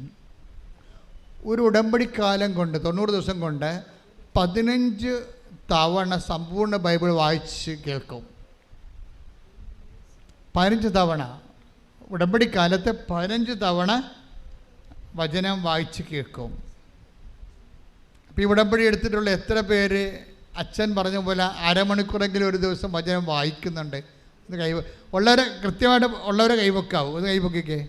ഒരു ഉടമ്പടിക്കാലം കൊണ്ട് 90 ദിവസം കൊണ്ട് 15 തവണ സമ്പൂർണ്ണ ബൈബിൾ വായിച്ച് കേൾക്കും. 15 തവണ ഉടമ്പടിക്കാലത്ത് 15 തവണ വചനം വായിച്ച് കേൾക്കും. അപ്പോൾ ഈ ഉടമ്പടി എടുത്തിട്ടുള്ള എത്ര പേര് അച്ഛൻ പറഞ്ഞ പോലെ അരമണിക്കൂറെങ്കിലും ഒരു ദിവസം വചനം വായിക്കുന്നുണ്ട്? ഒന്ന് ഉള്ളവരെ കൃത്യമായിട്ട് ഉള്ളവരെ കൈവെക്കാവൂ. ഒന്ന് കൈവെക്കേ.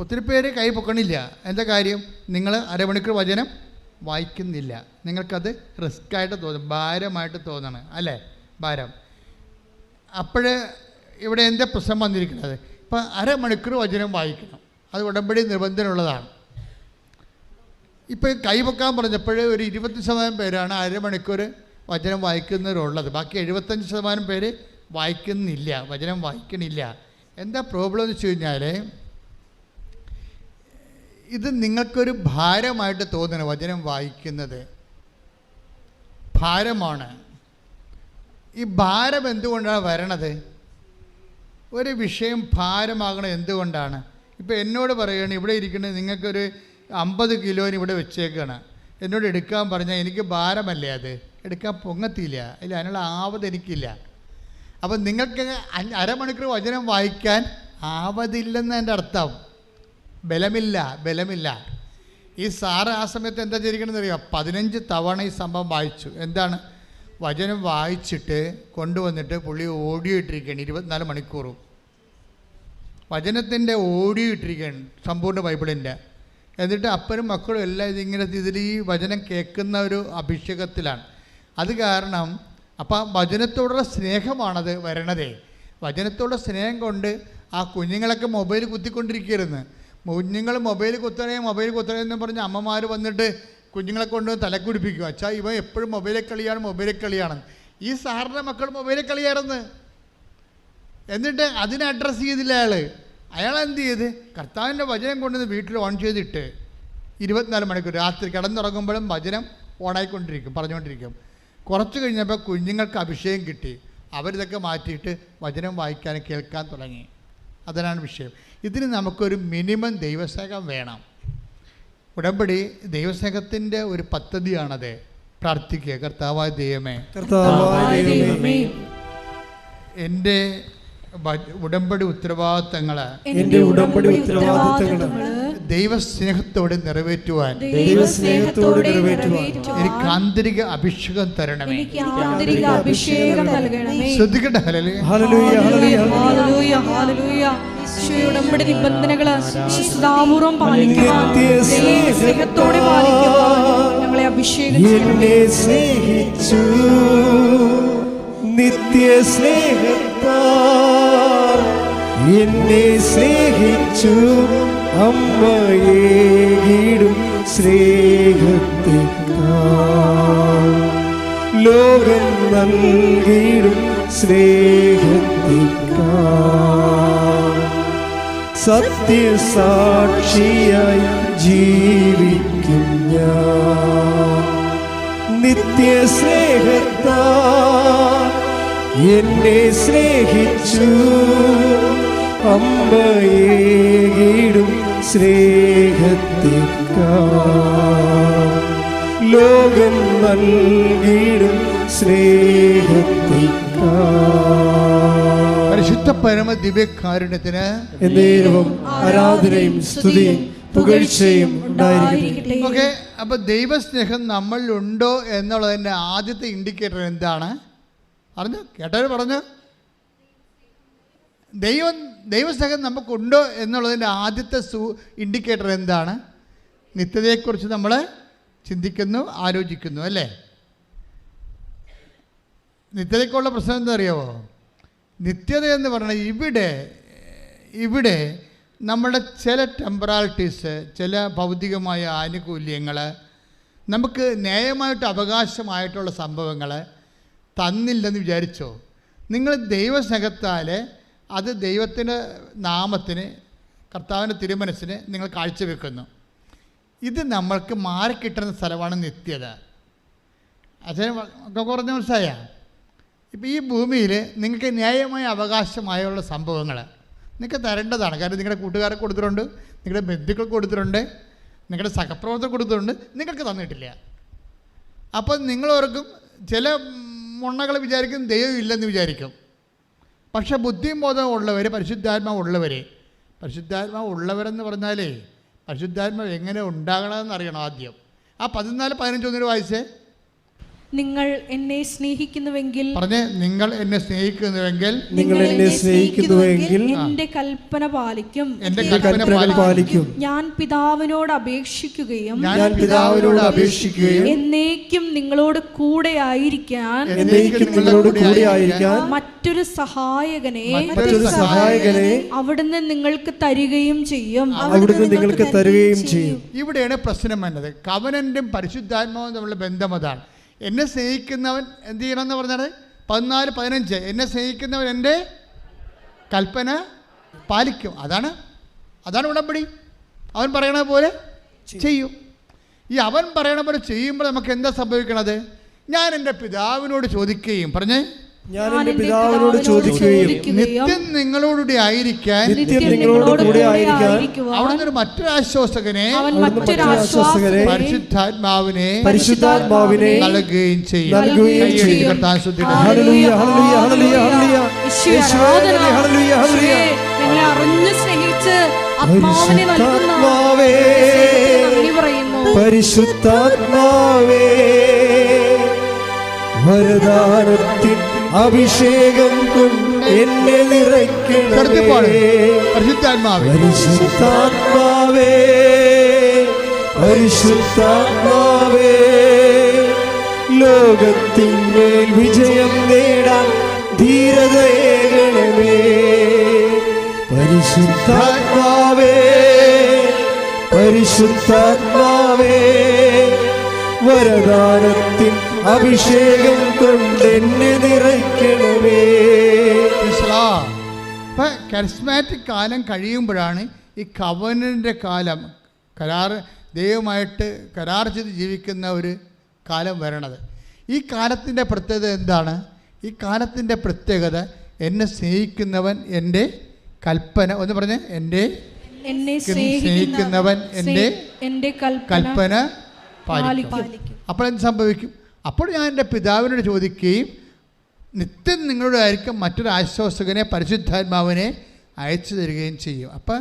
ഒത്തിരി പേര് കൈ പൊക്കണില്ല. എന്താ കാര്യം? നിങ്ങൾ അരമണിക്കൂർ വചനം വായിക്കുന്നില്ല. നിങ്ങൾക്കത് റിസ്ക്കായിട്ട് തോന്നും, ഭാരമായിട്ട് തോന്നണം, അല്ലേ? ഭാരം. അപ്പോൾ ഇവിടെ എന്താ പ്രശ്നം വന്നിരിക്കുന്നത്? ഇപ്പം അരമണിക്കൂർ വചനം വായിക്കണം, അത് ഉടമ്പടി നിബന്ധനയുള്ളതാണ്. ഇപ്പോൾ കൈ പൊക്കാൻ പറഞ്ഞപ്പോൾ ഒരു 20% പേരാണ് അരമണിക്കൂർ വചനം വായിക്കുന്നവരുള്ളത്. ബാക്കി 75% പേര് വായിക്കുന്നില്ല, വചനം വായിക്കണില്ല. എന്താ പ്രോബ്ലം എന്ന് വെച്ച് കഴിഞ്ഞാൽ, ഇത് നിങ്ങൾക്കൊരു ഭാരമായിട്ട് തോന്നണം. വചനം വായിക്കുന്നത് ഭാരമാണ്. ഈ ഭാരം എന്തുകൊണ്ടാണ് വരണത്? ഒരു വിഷയം ഭാരമാകണം എന്തുകൊണ്ടാണ്? ഇപ്പോൾ എന്നോട് പറയുകയാണ്, ഇവിടെ ഇരിക്കുന്നത് നിങ്ങൾക്കൊരു 50 കിലോന് ഇവിടെ വെച്ചേക്കാണ്, എന്നോട് എടുക്കാൻ പറഞ്ഞാൽ എനിക്ക് ഭാരമല്ലേ? അത് എടുക്കാൻ പൊങ്ങത്തില്ല, ഇല്ല, അതിനുള്ള ആവത് എനിക്കില്ല. അപ്പം നിങ്ങൾക്ക് അരമണിക്കൂർ വചനം വായിക്കാൻ ആവതില്ലെന്ന് എൻ്റെ അർത്ഥം. ബലമില്ല. ഈ സാറ് ആ സമയത്ത് എന്താ ചെയ്തിരിക്കണമെന്ന് അറിയാം? 15 തവണ ഈ സംഭവം വായിച്ചു. എന്താണ്? വചനം വായിച്ചിട്ട് കൊണ്ടുവന്നിട്ട് പുള്ളി ഓഡിയോ ഇട്ടിരിക്കുകയാണ് 24 മണിക്കൂറും. വചനത്തിൻ്റെ ഓഡിയോ ഇട്ടിരിക്കുകയാണ്, സമ്പൂർണ്ണ ബൈബിളിൻ്റെ. എന്നിട്ട് അപ്പനും മക്കളും എല്ലാം ഇതിൽ ഈ വചനം കേൾക്കുന്ന ഒരു അഭിഷേകത്തിലാണ്. അത് കാരണം അപ്പം വചനത്തോടുള്ള സ്നേഹമാണത് വരണതേ. വചനത്തോടുള്ള സ്നേഹം കൊണ്ട് ആ കുഞ്ഞുങ്ങളൊക്കെ മൊബൈൽ കുത്തിക്കൊണ്ടിരിക്കരുന്ന്. കുഞ്ഞുങ്ങൾ മൊബൈൽ കുത്തണേ എന്ന് പറഞ്ഞ് അമ്മമാർ വന്നിട്ട് കുഞ്ഞുങ്ങളെ കൊണ്ട് തലക്കുടിപ്പിക്കും. അച്ഛാ, ഇവ എപ്പോഴും മൊബൈലെ കളിയാണ്. ഈ സാറിൻ്റെ മക്കൾ മൊബൈലെ കളിയാണെന്ന്. എന്നിട്ട് അതിനെ അഡ്രസ്സ് ചെയ്തില്ല അയാൾ എന്ത് ചെയ്ത്? കർത്താവിൻ്റെ വചനം കൊണ്ടുവന്ന് വീട്ടിൽ ഓൺ ചെയ്തിട്ട് 24 മണിക്കൂർ രാത്രി കിടന്നുറങ്ങുമ്പോഴും വചനം ഓണായിക്കൊണ്ടിരിക്കും, പറഞ്ഞുകൊണ്ടിരിക്കും. കുറച്ച് കഴിഞ്ഞപ്പോൾ കുഞ്ഞുങ്ങൾക്ക് അഭിഷേകം കിട്ടി. അവരിതൊക്കെ മാറ്റിയിട്ട് വചനം വായിക്കാൻ കേൾക്കാൻ തുടങ്ങി. അതിനാണ് വിഷയം. ഇതിന് നമുക്കൊരു മിനിമം ദൈവസ്നേഹം വേണം. ഉടമ്പടി ദൈവസ്നേഹത്തിൻ്റെ ഒരു പദ്ധതിയാണത്. പ്രാർത്ഥിക്കുക, കർത്താവായ ദൈവമേ, എൻ്റെ ഉടമ്പടി ഉത്തരവാദിത്തങ്ങൾ ദൈവസ്നേഹത്തോടെ നിറവേറ്റുവാൻ ദൈവസ്നേഹത്തോടെ നിറവേറ്റുവാൻ എനിക്ക് ആന്തരിക അഭിഷേകം തരണമേ. എനിക്ക് ആന്തരിക അഭിഷേകം നൽകണമേ. ശ്രദ്ധിക്കട്ടെ. ഹല്ലേലൂയ. ഹല്ലേലൂയ, ഹല്ലേലൂയ, ഹല്ലേലൂയ, ഹല്ലേലൂയ. ഈശോയുടെ ഉടമ്പടി നിബന്ധനകള് വിശുദ്ധാപൂർവം പാലിക്കുവാൻ, ദൈവസ്നേഹത്തോടെ പാലിക്കുവാൻ ഞങ്ങളെ അഭിഷേകം ചെയ്യണമേ. എന്നെ സ്നേഹിച്ചു നിത്യ സ്നേഹത്താൽ എന്നെ സ്നേഹിച്ചു അമ്മയേകിടും സ്നേഹത്തേക്കാൾ ലോകം നൽകിയിടും സ്നേഹത്തേക്കാൾ സത്യസാക്ഷിയായി ജീവിക്കും ഞാൻ നിത്യ സ്നേഹത്താൽ എന്നെ സ്നേഹിച്ചു അമ്മയേകിടും സ്നേഹത്തേക്കാൾ ലോകം നൽകിയിടും സ്നേഹത്തേക്കാൾ പരിശുദ്ധ പരമ ദിവ്യകാരുണ്യത്തിന് എന്നേരവും ആരാധനയും സ്തുതിയും പുകഴ്ചയും ഉണ്ടായിരിക്കട്ടെ. ഓക്കെ. അപ്പോൾ ദൈവസ്നേഹം നമ്മളിലുണ്ടോ എന്നുള്ളതിൻ്റെ ആദ്യത്തെ ഇൻഡിക്കേറ്റർ എന്താണ്? പറഞ്ഞു കേട്ടവർ പറഞ്ഞു. ദൈവസ്നേഹം നമുക്കുണ്ടോ എന്നുള്ളതിൻ്റെ ആദ്യത്തെ ഇൻഡിക്കേറ്റർ എന്താണ്? നിത്യതയെക്കുറിച്ച് നമ്മൾ ചിന്തിക്കുന്നു, ആലോചിക്കുന്നു, അല്ലേ? നിത്യതയ്ക്കുള്ള പ്രശ്നം എന്താ അറിയാമോ? നിത്യത എന്ന് പറഞ്ഞാൽ ഇവിടെ നമ്മുടെ ചില ടെമ്പറാലിറ്റീസ്, ചില ഭൗതികമായ ആനുകൂല്യങ്ങൾ, നമുക്ക് ന്യായമായിട്ട് അവകാശമായിട്ടുള്ള സംഭവങ്ങൾ തന്നില്ലെന്ന് വിചാരിച്ചോ? നിങ്ങൾ ദൈവസ്നേഹത്താൽ അത് ദൈവത്തിൻ്റെ നാമത്തിന്, കർത്താവിൻ്റെ തിരുമനസ്സിന് നിങ്ങൾ കാഴ്ചവെക്കുന്നു. ഇത് നമ്മൾക്ക് മാറിക്കിട്ടുന്ന സ്ഥലമാണ് നിത്യത. അച്ഛൻ കുറഞ്ഞ മനസ്സായ ഇപ്പോൾ ഈ ഭൂമിയിൽ നിങ്ങൾക്ക് ന്യായമായ അവകാശമായുള്ള സംഭവങ്ങൾ നിങ്ങൾക്ക് തരേണ്ടതാണ്. കാരണം നിങ്ങളുടെ കൂട്ടുകാർക്ക് കൊടുത്തിട്ടുണ്ട്, നിങ്ങളുടെ ബന്ധുക്കൾ കൊടുത്തിട്ടുണ്ട്, നിങ്ങളുടെ സഹപ്രവർത്തകർ കൊടുത്തിട്ടുണ്ട്, നിങ്ങൾക്ക് തന്നിട്ടില്ല. അപ്പോൾ നിങ്ങളോർക്കും ചില മുണ്ണകൾ വിചാരിക്കും ദൈവം ഇല്ലെന്ന് വിചാരിക്കും. പക്ഷേ ബുദ്ധിയും ബോധവും ഉള്ളവർ, പരിശുദ്ധാത്മാവ് ഉള്ളവരെന്ന് പറഞ്ഞാലേ പരിശുദ്ധാത്മാവ് എങ്ങനെ ഉണ്ടാകണമെന്ന് അറിയണം ആദ്യം. ആ 14-15 വായിച്ചേ. നിങ്ങൾ എന്നെ സ്നേഹിക്കുന്നുവെങ്കിൽ പറഞ്ഞേ, നിങ്ങൾ എന്നെ സ്നേഹിക്കുന്നുവെങ്കിൽ എന്റെ കൽപ്പന പാലിക്കും. ഞാൻ പിതാവിനോട് അപേക്ഷിക്കുകയും എന്നേക്കും നിങ്ങളോട് കൂടെ ആയിരിക്കാൻ മറ്റൊരു സഹായകനെ അവിടുന്ന് നിങ്ങൾക്ക് തരികയും ചെയ്യും. ഇവിടെയാണ് പ്രശ്നം വന്നത്. കവനന്റും പരിശുദ്ധാത്മാവും തമ്മിലുള്ള ബന്ധം അതാണ്. എന്നെ സ്നേഹിക്കുന്നവൻ എന്ത് ചെയ്യണമെന്ന് പറഞ്ഞാൽ 14-15 എന്നെ സ്നേഹിക്കുന്നവൻ എൻ്റെ കൽപ്പന പാലിക്കും. അതാണ് ഉടമ്പടി. അവൻ പറയണ പോലെ ചെയ്യും. ഈ അവൻ പറയണ പോലെ ചെയ്യുമ്പോൾ നമുക്ക് എന്താ സംഭവിക്കണത്? ഞാൻ എൻ്റെ പിതാവിനോട് ചോദിക്കുകയും പറഞ്ഞേ, ഞാൻ എൻ്റെ പിതാവിനോട് ചോദിക്കുകയും നിത്യം നിങ്ങളോടുകൂടി ആയിരിക്കാൻ അവിടുന്ന് ഒരു മറ്റൊരു ആശ്വാസകനെ പരിശുദ്ധാത്മാവിനെ നൽകുകയും ചെയ്യും. പരിശുദ്ധാത്മാവേ വരദാനത്തിൻ അഭിഷേകം കൊണ്ട് എന്നെ നിറയ്ക്കണമേ. പരിശുദ്ധാത്മാവേ ലോകത്തിന്മേൽ വിജയം നേടാൻ ധീരതയേകണമേ. പരിശുദ്ധാത്മാവേ വരദാനത്തിൻ അഭിഷേകം കൊണ്ട് എന്നെ നിറയ്ക്കണമേ. ഇപ്പം കരിസ്മാറ്റിക് കാലം കഴിയുമ്പോഴാണ് ഈ കവനൻ്റെ കാലം, ദൈവമായിട്ട് കരാർ ചെയ്ത് ജീവിക്കുന്ന ഒരു കാലം വരണത്. ഈ കാലത്തിൻ്റെ പ്രത്യേകത എന്താണ്? ഈ കാലത്തിൻ്റെ പ്രത്യേകത എന്നെ സ്നേഹിക്കുന്നവൻ എൻ്റെ കൽപ്പന, ഒന്ന് പറഞ്ഞേ, എന്നെ സ്നേഹിക്കുന്നവൻ എൻ്റെ കൽപ്പന പാലിക്കും. അപ്പോൾ എന്ത് സംഭവിക്കും? അപ്പോൾ ഞാൻ എൻ്റെ പിതാവിനോട് ചോദിക്കുകയും നിത്യം നിങ്ങളുടെ ആയിരിക്കും മറ്റൊരു ആശ്വാസകനെ പരിശുദ്ധാത്മാവിനെ അയച്ചു തരികയും ചെയ്യും. അപ്പം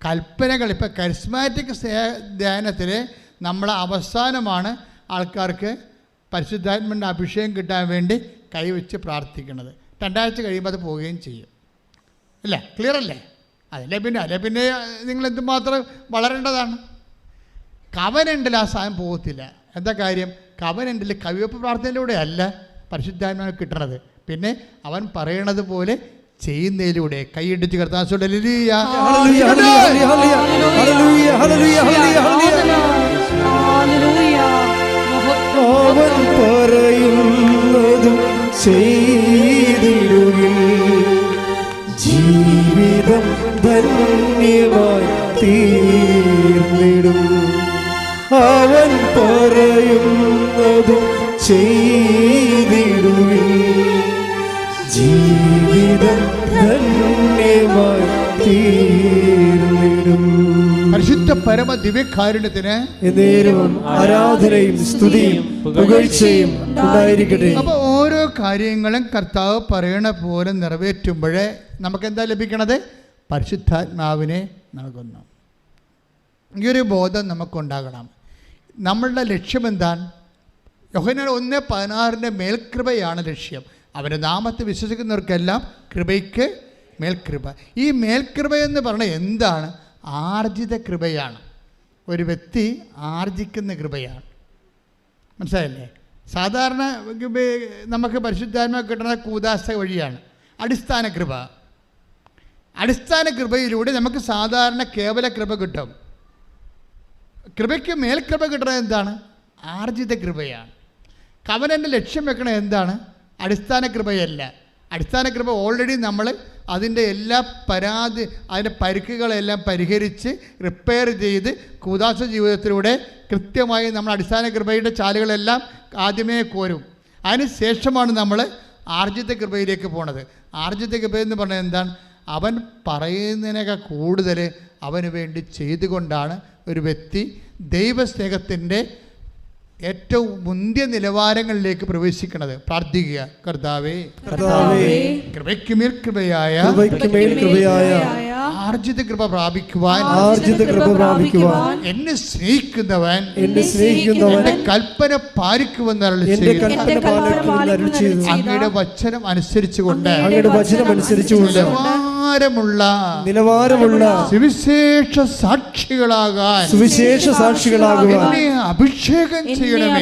കൽപ്പനകൾ. ഇപ്പം കരിസ്മാറ്റിക് ധ്യാനത്തിൽ നമ്മൾ അവസാനമാണ് ആൾക്കാർക്ക് പരിശുദ്ധാത്മൻ്റെ അഭിഷേകം കിട്ടാൻ വേണ്ടി കൈവച്ച് പ്രാർത്ഥിക്കുന്നത്. 2 ആഴ്ച കഴിയുമ്പോൾ അത് പോവുകയും ചെയ്യും. അല്ലേ? ക്ലിയർ അല്ലേ? അല്ലേ പിന്നെ നിങ്ങൾ എന്തുമാത്രം വളരേണ്ടതാണ്. കവനൻ്റിൽ ആ സാധനം പോകത്തില്ല. എന്താ കാര്യം? കവനൻ്റിൽ കവിവെപ്പ് പ്രാർത്ഥനയിലൂടെ അല്ല പരിശുദ്ധാത്മാവിനെ കിട്ടണത്. പിന്നെ അവൻ പറയണത് പോലെ ചെയ്യുന്നതിലൂടെ. കൈയിടിച്ച് കർത്താവ് അവൻ പറയുന്നതും ചെയ്തിടുകിൽ ജീവിതം ധന്യമായി തീർന്നിടും. അവൻ പറയുന്നതും ചെയ്തിടുകിൽ ജീവിതം ധന്യമായി തീർന്നിടും. പരിശുദ്ധ പരമ ദിവ്യകാരുണ്യത്തിന് എന്നേരവും ആരാധനയും സ്തുതിയും പുകഴ്ചയും ഉണ്ടായിരിക്കട്ടെ. അപ്പോൾ ഓരോ കാര്യങ്ങളും കർത്താവ് പറയണ പോലെ നിറവേറ്റുമ്പോഴേ നമുക്ക് എന്താ ലഭിക്കണത്? പരിശുദ്ധാത്മാവിനെ നൽകുന്നു. ഈ ഒരു ബോധം നമുക്കുണ്ടാകണം. നമ്മളുടെ ലക്ഷ്യം എന്താണ്? യോഹന്നാൻ 1:16 മേൽകൃപയാണ് ലക്ഷ്യം. അവൻ്റെ നാമത്തെ വിശ്വസിക്കുന്നവർക്കെല്ലാം കൃപയ്ക്ക് മേൽകൃപ. ഈ മേൽകൃപ എന്ന് പറഞ്ഞാൽ എന്താണ്? ആർജിത കൃപയാണ്. ഒരു വ്യക്തി ആർജിക്കുന്ന കൃപയാണ്. മനസ്സിലായില്ലേ? സാധാരണ നമുക്ക് പരിശുദ്ധാത്മാവ് കിട്ടുന്ന കൂദാശ വഴിയാണ്. അടിസ്ഥാന കൃപ. അടിസ്ഥാന കൃപയിലൂടെ നമുക്ക് സാധാരണ കേവല കൃപ കിട്ടും. കൃപയ്ക്ക് മേൽകൃപ കിട്ടുന്നത് എന്താണ്? ആർജിത കൃപയാണ്. കവനൻ്റെ ലക്ഷ്യം വെക്കണത് എന്താണ്? അടിസ്ഥാന കൃപയല്ല. അടിസ്ഥാന കൃപ ഓൾറെഡി നമ്മൾ അതിൻ്റെ എല്ലാ അതിൻ്റെ പരിക്കുകളെല്ലാം പരിഹരിച്ച് റിപ്പയർ ചെയ്ത് കൂദാശ ജീവിതത്തിലൂടെ കൃത്യമായി നമ്മൾ അടിസ്ഥാന കൃപയുടെ ചാലുകളെല്ലാം ആദ്യമേ കോരും. അതിന് ശേഷമാണ് നമ്മൾ ആർജിത കൃപയിലേക്ക് പോണത്. ആർജിത കൃപ എന്ന് പറഞ്ഞാൽ എന്താണ്? അവൻ പറയുന്നതിനേക്കാൾ കൂടുതൽ അവന് വേണ്ടി ചെയ്തുകൊണ്ടാണ് ഒരു വ്യക്തി ദൈവസ്നേഹത്തിൻ്റെ ഏറ്റവും മുന്തിയ നിലവാരങ്ങളിലേക്ക് പ്രവേശിക്കുന്നത്. പ്രാർത്ഥിക്കുക, കർത്താവേ കൃപയ്ക്ക് മേൽ കൃപയായ ആർജിത കൃപ പ്രാപിക്കുവാൻ എന്നെ സ്നേഹിക്കുന്നവൻ എന്റെ കൽപ്പന പാലിക്കുമെന്ന് അങ്ങയുടെ വചനം അനുസരിച്ചുകൊണ്ട് നിലവാരമുള്ള സുവിശേഷ സാക്ഷികളാകാൻ എന്നെ അഭിഷേകം ചെയ്യണമേ.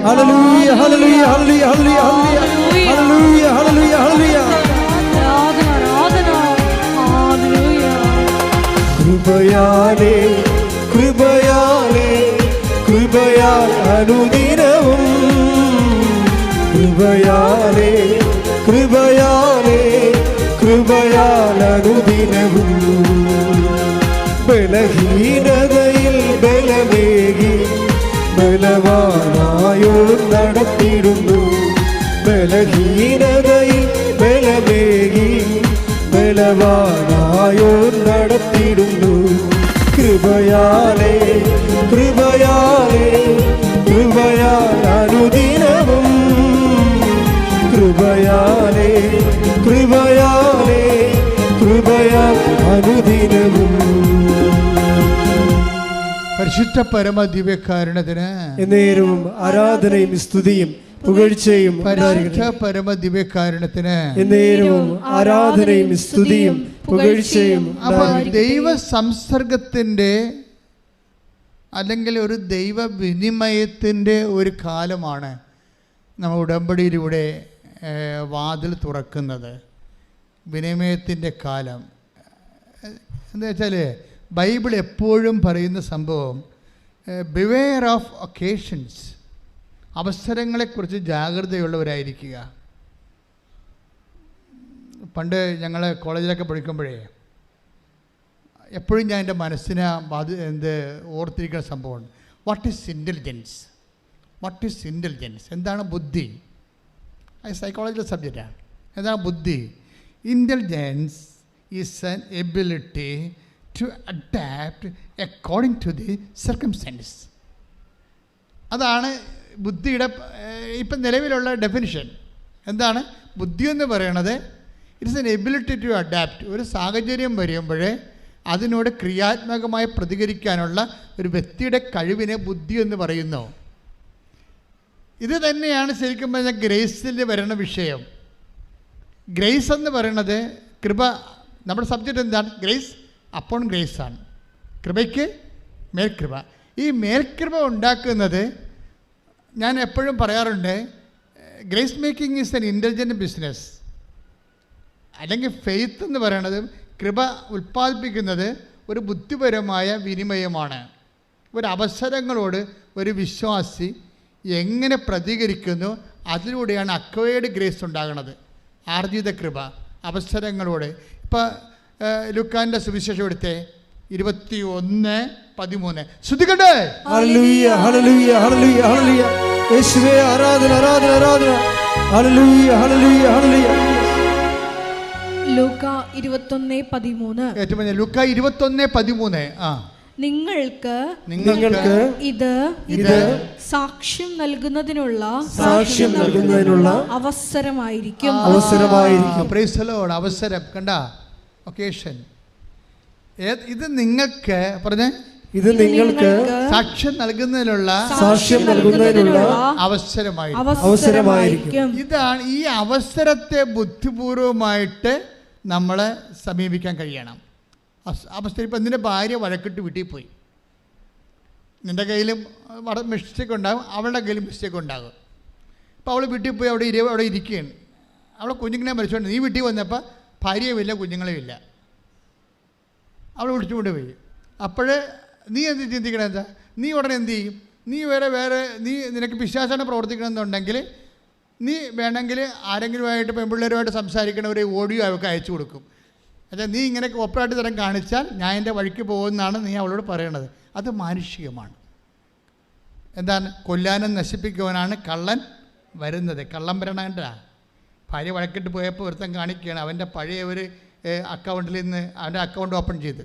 ഹല്ലേലൂയ ഹല്ലേലൂയ ഹല്ലേലൂയ ഹല്ലേലൂയ ഹല്ലേലൂയ ഹല്ലേലൂയ. കൃപയാലേ കൃപയാലേ കൃപയാൽ അനുദിനവും കൃപയാലേ കൃപയാലേ കൃപയാൽ അനുദിനവും ബലഹീനതയിൽ ബലമേകി ബലവാനായോ നടത്തിടുന്നു. ബലഹീനതയിൽ ബലമേകി ബലവാനായോ നടത്തിടുന്നു. കൃപയാലേ കൃപയാലേ കൃപയാൽ അനുദിനവും കൃപയാലേ കൃപയാലേ കൃപയാൽ അനുദിനവും. പരിശുദ്ധ പരമ ദിവ്യകാരുണ്യത്തിന് എന്നേരവും ആരാധനയും സ്തുതിയും പുകഴ്ചയും. പരിശുദ്ധ പരമ ദിവ്യകാരുണ്യത്തിന് എന്നേരവും ആരാധനയും സ്തുതിയും പുകഴ്ചയും. അപ്പോൾ ദൈവ സംസർഗത്തിൻ്റെ അല്ലെങ്കിൽ ഒരു ദൈവ വിനിമയത്തിൻ്റെ ഒരു കാലമാണ് നമ്മൾ ഉടമ്പടിയിലൂടെ വാതിൽ തുറക്കുന്നത്. വിനിമയത്തിൻ്റെ കാലം എന്താ വെച്ചാൽ ബൈബിൾ എപ്പോഴും പറയുന്ന സംഭവം ബിവെയർ ഓഫ് ഒക്കേഷൻസ്, അവസരങ്ങളെക്കുറിച്ച് ജാഗ്രതയുള്ളവരായിരിക്കുക. പണ്ട് ഞങ്ങൾ കോളേജിലൊക്കെ പഠിക്കുമ്പോഴേ എപ്പോഴും ഞാൻ എൻ്റെ മനസ്സിനെ ഓർത്തിരിക്കുന്ന സംഭവമാണ്. What is intelligence? What is intelligence? എന്താണ് ബുദ്ധി? അത് സൈക്കോളജിക്കൽ സബ്ജക്റ്റാണ്. എന്താണ് ബുദ്ധി? Intelligence is an ability to adapt according to the circumstance. അതാണ് ബുദ്ധിയുടെ ഇപ്പം നിലവിലുള്ള ഡെഫിനിഷൻ. എന്താണ് ബുദ്ധി എന്ന് പറയണത്? It's an ability to adapt. ഒരു സാഹചര്യം വരുമ്പോൾ അതിനോട് ക്രിയാത്മകമായി പ്രതികരിക്കാനുള്ള ഒരു വ്യക്തിയുടെ കഴിവിനെ ബുദ്ധി എന്ന് പറയുന്നു. ഇത് തന്നെയാണ് ശരിക്കും പറഞ്ഞാൽ ഗ്രേസിൽ വരുന്ന വിഷയം. ഗ്രേസ് എന്ന് പറയുന്നത് കൃപ. നമ്മുടെ സബ്ജക്റ്റ് എന്താണ്? ഗ്രേസ് അപ്പോൺ ഗ്രേസ് ആണ്. കൃപയ്ക്ക് മേൽകൃപ. ഈ മേൽകൃപ ഉണ്ടാക്കുന്നത് ഞാൻ എപ്പോഴും പറയാറുണ്ട്, grace making is N intelligent business. അല്ലെങ്കിൽ ഫെയ്ത്ത് എന്ന് പറയുന്നത്, കൃപ ഉൽപ്പാദിപ്പിക്കുന്നത് ഒരു ബുദ്ധിപരമായ വിനിമയമാണ്. ഒരു അവസരങ്ങളോട് ഒരു വിശ്വാസി എങ്ങനെ പ്രതികരിക്കുന്നു, അതിലൂടെയാണ് അക്വയർഡ് ഗ്രേസ് ഉണ്ടാകുന്നത്. ആർജിത കൃപ അവസരങ്ങളോട്. ഇപ്പോൾ ലൂക്കാൻ്റെ സുവിശേഷം എടുത്തേ 21:13. ശ്രദ്ധിക്കട്ടെ. ഹല്ലേലൂയ ഹല്ലേലൂയ ഹല്ലേലൂയ ഹല്ലേലൂയ. യേശുവേ ആരാധന ആരാധന ആരാധന. ഹല്ലേലൂയ ഹല്ലേലൂയ ഹല്ലേലൂയ. ലൂക്ക 21:13. ഏറ്റവും വലിയ ലൂക്ക 21:13. നിങ്ങൾക്ക് ഇത് സാക്ഷ്യം നൽകുന്നതിനുള്ള അവസരമായിരിക്കും. Price the Lord. അവസരം കണ്ട, ഒക്കേഷൻ. ഇത് നിങ്ങൾക്ക് പറഞ്ഞേ, ഇത് നിങ്ങൾക്ക് സാക്ഷ്യം നൽകുന്നതിനുള്ള അവസരമായിരിക്കും. ഇതാണ് ഈ അവസരത്തെ ബുദ്ധിപൂർവമായിട്ട് നമ്മളെ സമീപിക്കാൻ കഴിയണം. അവസ്ഥ. ഇപ്പം നിൻ്റെ ഭാര്യ വഴക്കിട്ട് വീട്ടിൽ പോയി, നിൻ്റെ കയ്യിലും മിസ്റ്റേക്ക് ഉണ്ടാകും, അവളുടെ കയ്യിലും മിസ്റ്റേക്ക് ഉണ്ടാകും. അപ്പോൾ അവൾ വീട്ടിൽ പോയി അവിടെ ഇരിക്കുകയാണ്. അവളെ കുഞ്ഞുങ്ങളെ മരിച്ചുകൊണ്ട് നീ വീട്ടിൽ വന്നപ്പോൾ ഭാര്യയുമില്ല കുഞ്ഞുങ്ങളുമില്ല. അവൾ വിളിച്ചുകൊണ്ട് പോയി. അപ്പോൾ നീ എന്ത് ചിന്തിക്കണം? എന്താ നീ ഉടനെ എന്ത് ചെയ്യും? നീ നിനക്ക് പിശാചാണ് പ്രവർത്തിക്കണമെന്നുണ്ടെങ്കിൽ നീ വേണമെങ്കിൽ ആരെങ്കിലുമായിട്ട് പെൺപിള്ളേരുമായിട്ട് സംസാരിക്കണവരെ ഓഡിയോ അവൾക്ക് അയച്ചു കൊടുക്കും. അച്ഛാ നീ ഇങ്ങനെ ഓപ്പറേറ്റ് തരം കാണിച്ചാൽ ഞാൻ എൻ്റെ വഴിക്ക് പോകുമെന്നാണ് നീ അവളോട് പറയണത്. അത് മാനുഷികമാണ്. എന്താണ്? കൊല്ലാനും നശിപ്പിക്കുവാനാണ് കള്ളൻ വരുന്നത്. കള്ളം വരണേണ്ട. ഭാര്യ വഴക്കിട്ട് പോയപ്പോൾ ഒരുത്തൻ കാണിക്കുകയാണ് അവൻ്റെ പഴയ ഒരു അക്കൗണ്ടിൽ നിന്ന് അവൻ്റെ അക്കൗണ്ട് ഓപ്പൺ ചെയ്ത്,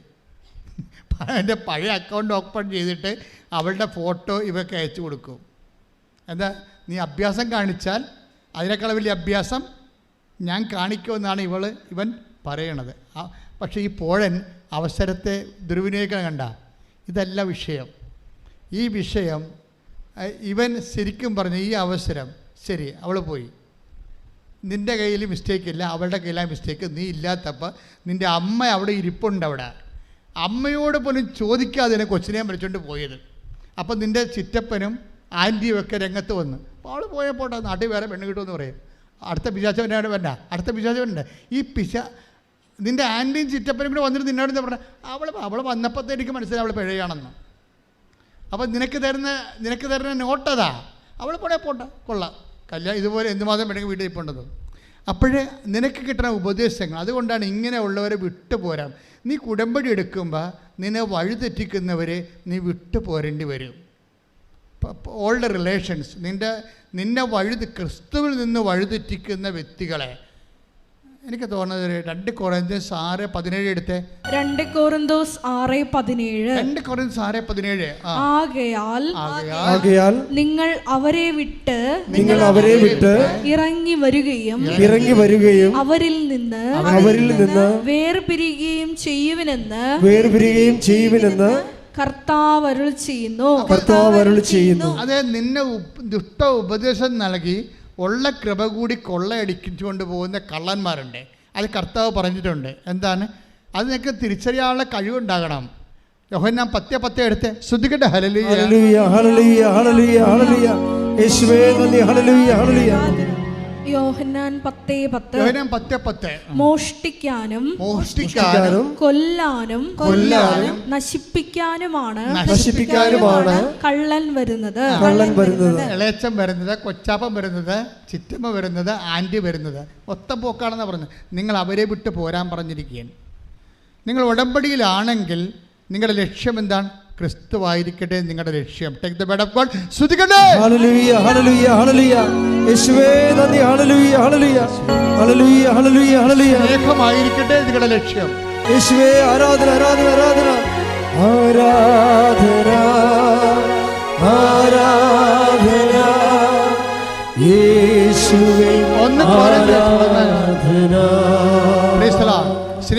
അവൻ്റെ പഴയ അക്കൗണ്ട് ഓപ്പൺ ചെയ്തിട്ട് അവളുടെ ഫോട്ടോ ഇവർക്ക് അയച്ചു കൊടുക്കും. എന്താ? നീ അഭ്യാസം കാണിച്ചാൽ അതിനേക്കാൾ വലിയ അഭ്യാസം ഞാൻ കാണിക്കുമെന്നാണ് ഇവൻ പറയണത്. പക്ഷേ ഈ പോഴൻ അവസരത്തെ ദുർവിനിയോഗിക്കണം. കണ്ട, ഇതല്ല വിഷയം. ഈ വിഷയം ഇവൻ ശരിക്കും പറഞ്ഞു ഈ അവസരം ശരി, അവൾ പോയി, നിൻ്റെ കയ്യിൽ മിസ്റ്റേക്ക് ഇല്ല, അവളുടെ കയ്യിലാണ് മിസ്റ്റേക്ക്. നീ ഇല്ലാത്തപ്പോൾ നിൻ്റെ അമ്മ അവിടെ ഇരിപ്പുണ്ട്. അവിടെ അമ്മയോട് പോലും ചോദിക്കാതെ തന്നെ കൊച്ചിനെ വിളിച്ചുകൊണ്ട് പോയത്. അപ്പം നിൻ്റെ ചിറ്റപ്പനും ആൻറ്റിയും ഒക്കെ രംഗത്ത് വന്നു. അപ്പോൾ അവൾ പോയപ്പോട്ടെ നാട്ടിൽ വേറെ പെണ്ണ് കിട്ടുമെന്ന് പറയും. അടുത്ത പിശാചവനാണ് വേണ്ട, അടുത്ത പിശാചവനുണ്ട്. ഈ നിൻ്റെ ആൻറ്റിയും ചിറ്റപ്പനും കൂടെ വന്നിട്ട് നിന്നോട് എന്താ പറഞ്ഞാൽ? അവൾ വന്നപ്പോഴത്തെ എനിക്ക് മനസ്സിലായി അവൾ പിഴയാണെന്ന്. അപ്പം നിനക്ക് തരുന്ന നോട്ടതാ. അവൾ പോട്ടെ കൊള്ളാം, കല്യാണം ഇതുപോലെ എന്തുമാത്രം വേണമെങ്കിൽ വീട്ടിൽ ഇപ്പോണ്ടത്. അപ്പോഴേ നിനക്ക് കിട്ടുന്ന ഉപദേശങ്ങൾ. അതുകൊണ്ടാണ് ഇങ്ങനെയുള്ളവരെ വിട്ടുപോരാം. നീ കുടമ്പടി എടുക്കുമ്പോൾ നിന്നെ വഴിതെറ്റിക്കുന്നവരെ നീ വിട്ടുപോരേണ്ടി വരും. ഓൾഡ് റിലേഷൻസ്, നിന്നെ ക്രിസ്തുവിൽ നിന്ന് വഴിതെറ്റിക്കുന്ന വ്യക്തികളെ. എനിക്ക് തോന്നുന്നത് 2 കൊറിന്തോസ് 6:17 എടുത്തേ. 2 കൊറിന്തോസ് 6:17. ആകയാൽ നിങ്ങൾ അവരെ വിട്ട് ഇറങ്ങി വരികയും അവരിൽ നിന്ന് വേർപിരിയുകയും ചെയ്യുവിനെന്ന് കർത്താവ് അരുൾ ചെയ്യുന്നു. അതെ, നിന്നെ ദുഷ്ട ഉപദേശം നൽകി ഉള്ള കൃപ കൂടി കൊള്ളയടിച്ചുകൊണ്ട് പോകുന്ന കള്ളന്മാരുണ്ട്. അത് കർത്താവ് പറഞ്ഞിട്ടുണ്ട്. എന്താണ് അത്? നിനക്ക് തിരിച്ചറിയാനുള്ള കഴിവുണ്ടാകണം. യോഹന്നാൻ 10:10 എടുത്ത് ശ്രദ്ധിക്കട്ടെ. ഹല്ലേലൂയ ഹല്ലേലൂയ ഹല്ലേലൂയ ഹല്ലേലൂയ. യേശുവേ നന്ദി. ഹല്ലേലൂയ ഹല്ലേലൂയ. യോഹന്നാൻ 10:10. മോഷ്ടിക്കാനും കൊല്ലാനും നശിപ്പിക്കാനുമാണ് കള്ളൻ വരുന്നത്. ഇളയച്ചൻ വരുന്നത്, കൊച്ചാപ്പൻ വരുന്നത്, ചിറ്റമ്മ വരുന്നത്, ആൻറ്റി വരുന്നത്. ഒത്ത പോക്കാണെന്ന് പറഞ്ഞു. നിങ്ങൾ അവരെ വിട്ട് പോരാൻ പറഞ്ഞിരിക്കുകയാണ്. നിങ്ങൾ ഉടമ്പടിയിലാണെങ്കിൽ നിങ്ങളുടെ ലക്ഷ്യം എന്താണ്? ക്രിസ്തുവായിരിക്കട്ടെ നിങ്ങളുടെ ലക്ഷ്യം. Take the bed of God. സ്തുതിക്കട്ടെ. ഹല്ലേലൂയ ഹല്ലേലൂയ ഹല്ലേലൂയ. യേശുവേ നന്ദി. ഹല്ലേലൂയ ഹല്ലേലൂയ ഹല്ലേലൂയ ഹല്ലേലൂയ ഹല്ലേലൂയ. സ്നേഹമായിരിക്കട്ടെ നിങ്ങളുടെ ലക്ഷ്യം. യേശുവേ ആരാധന ആരാധന ആരാധന ആരാധന ആരാധന യേശുവേ ഒന്ന് ആരാധന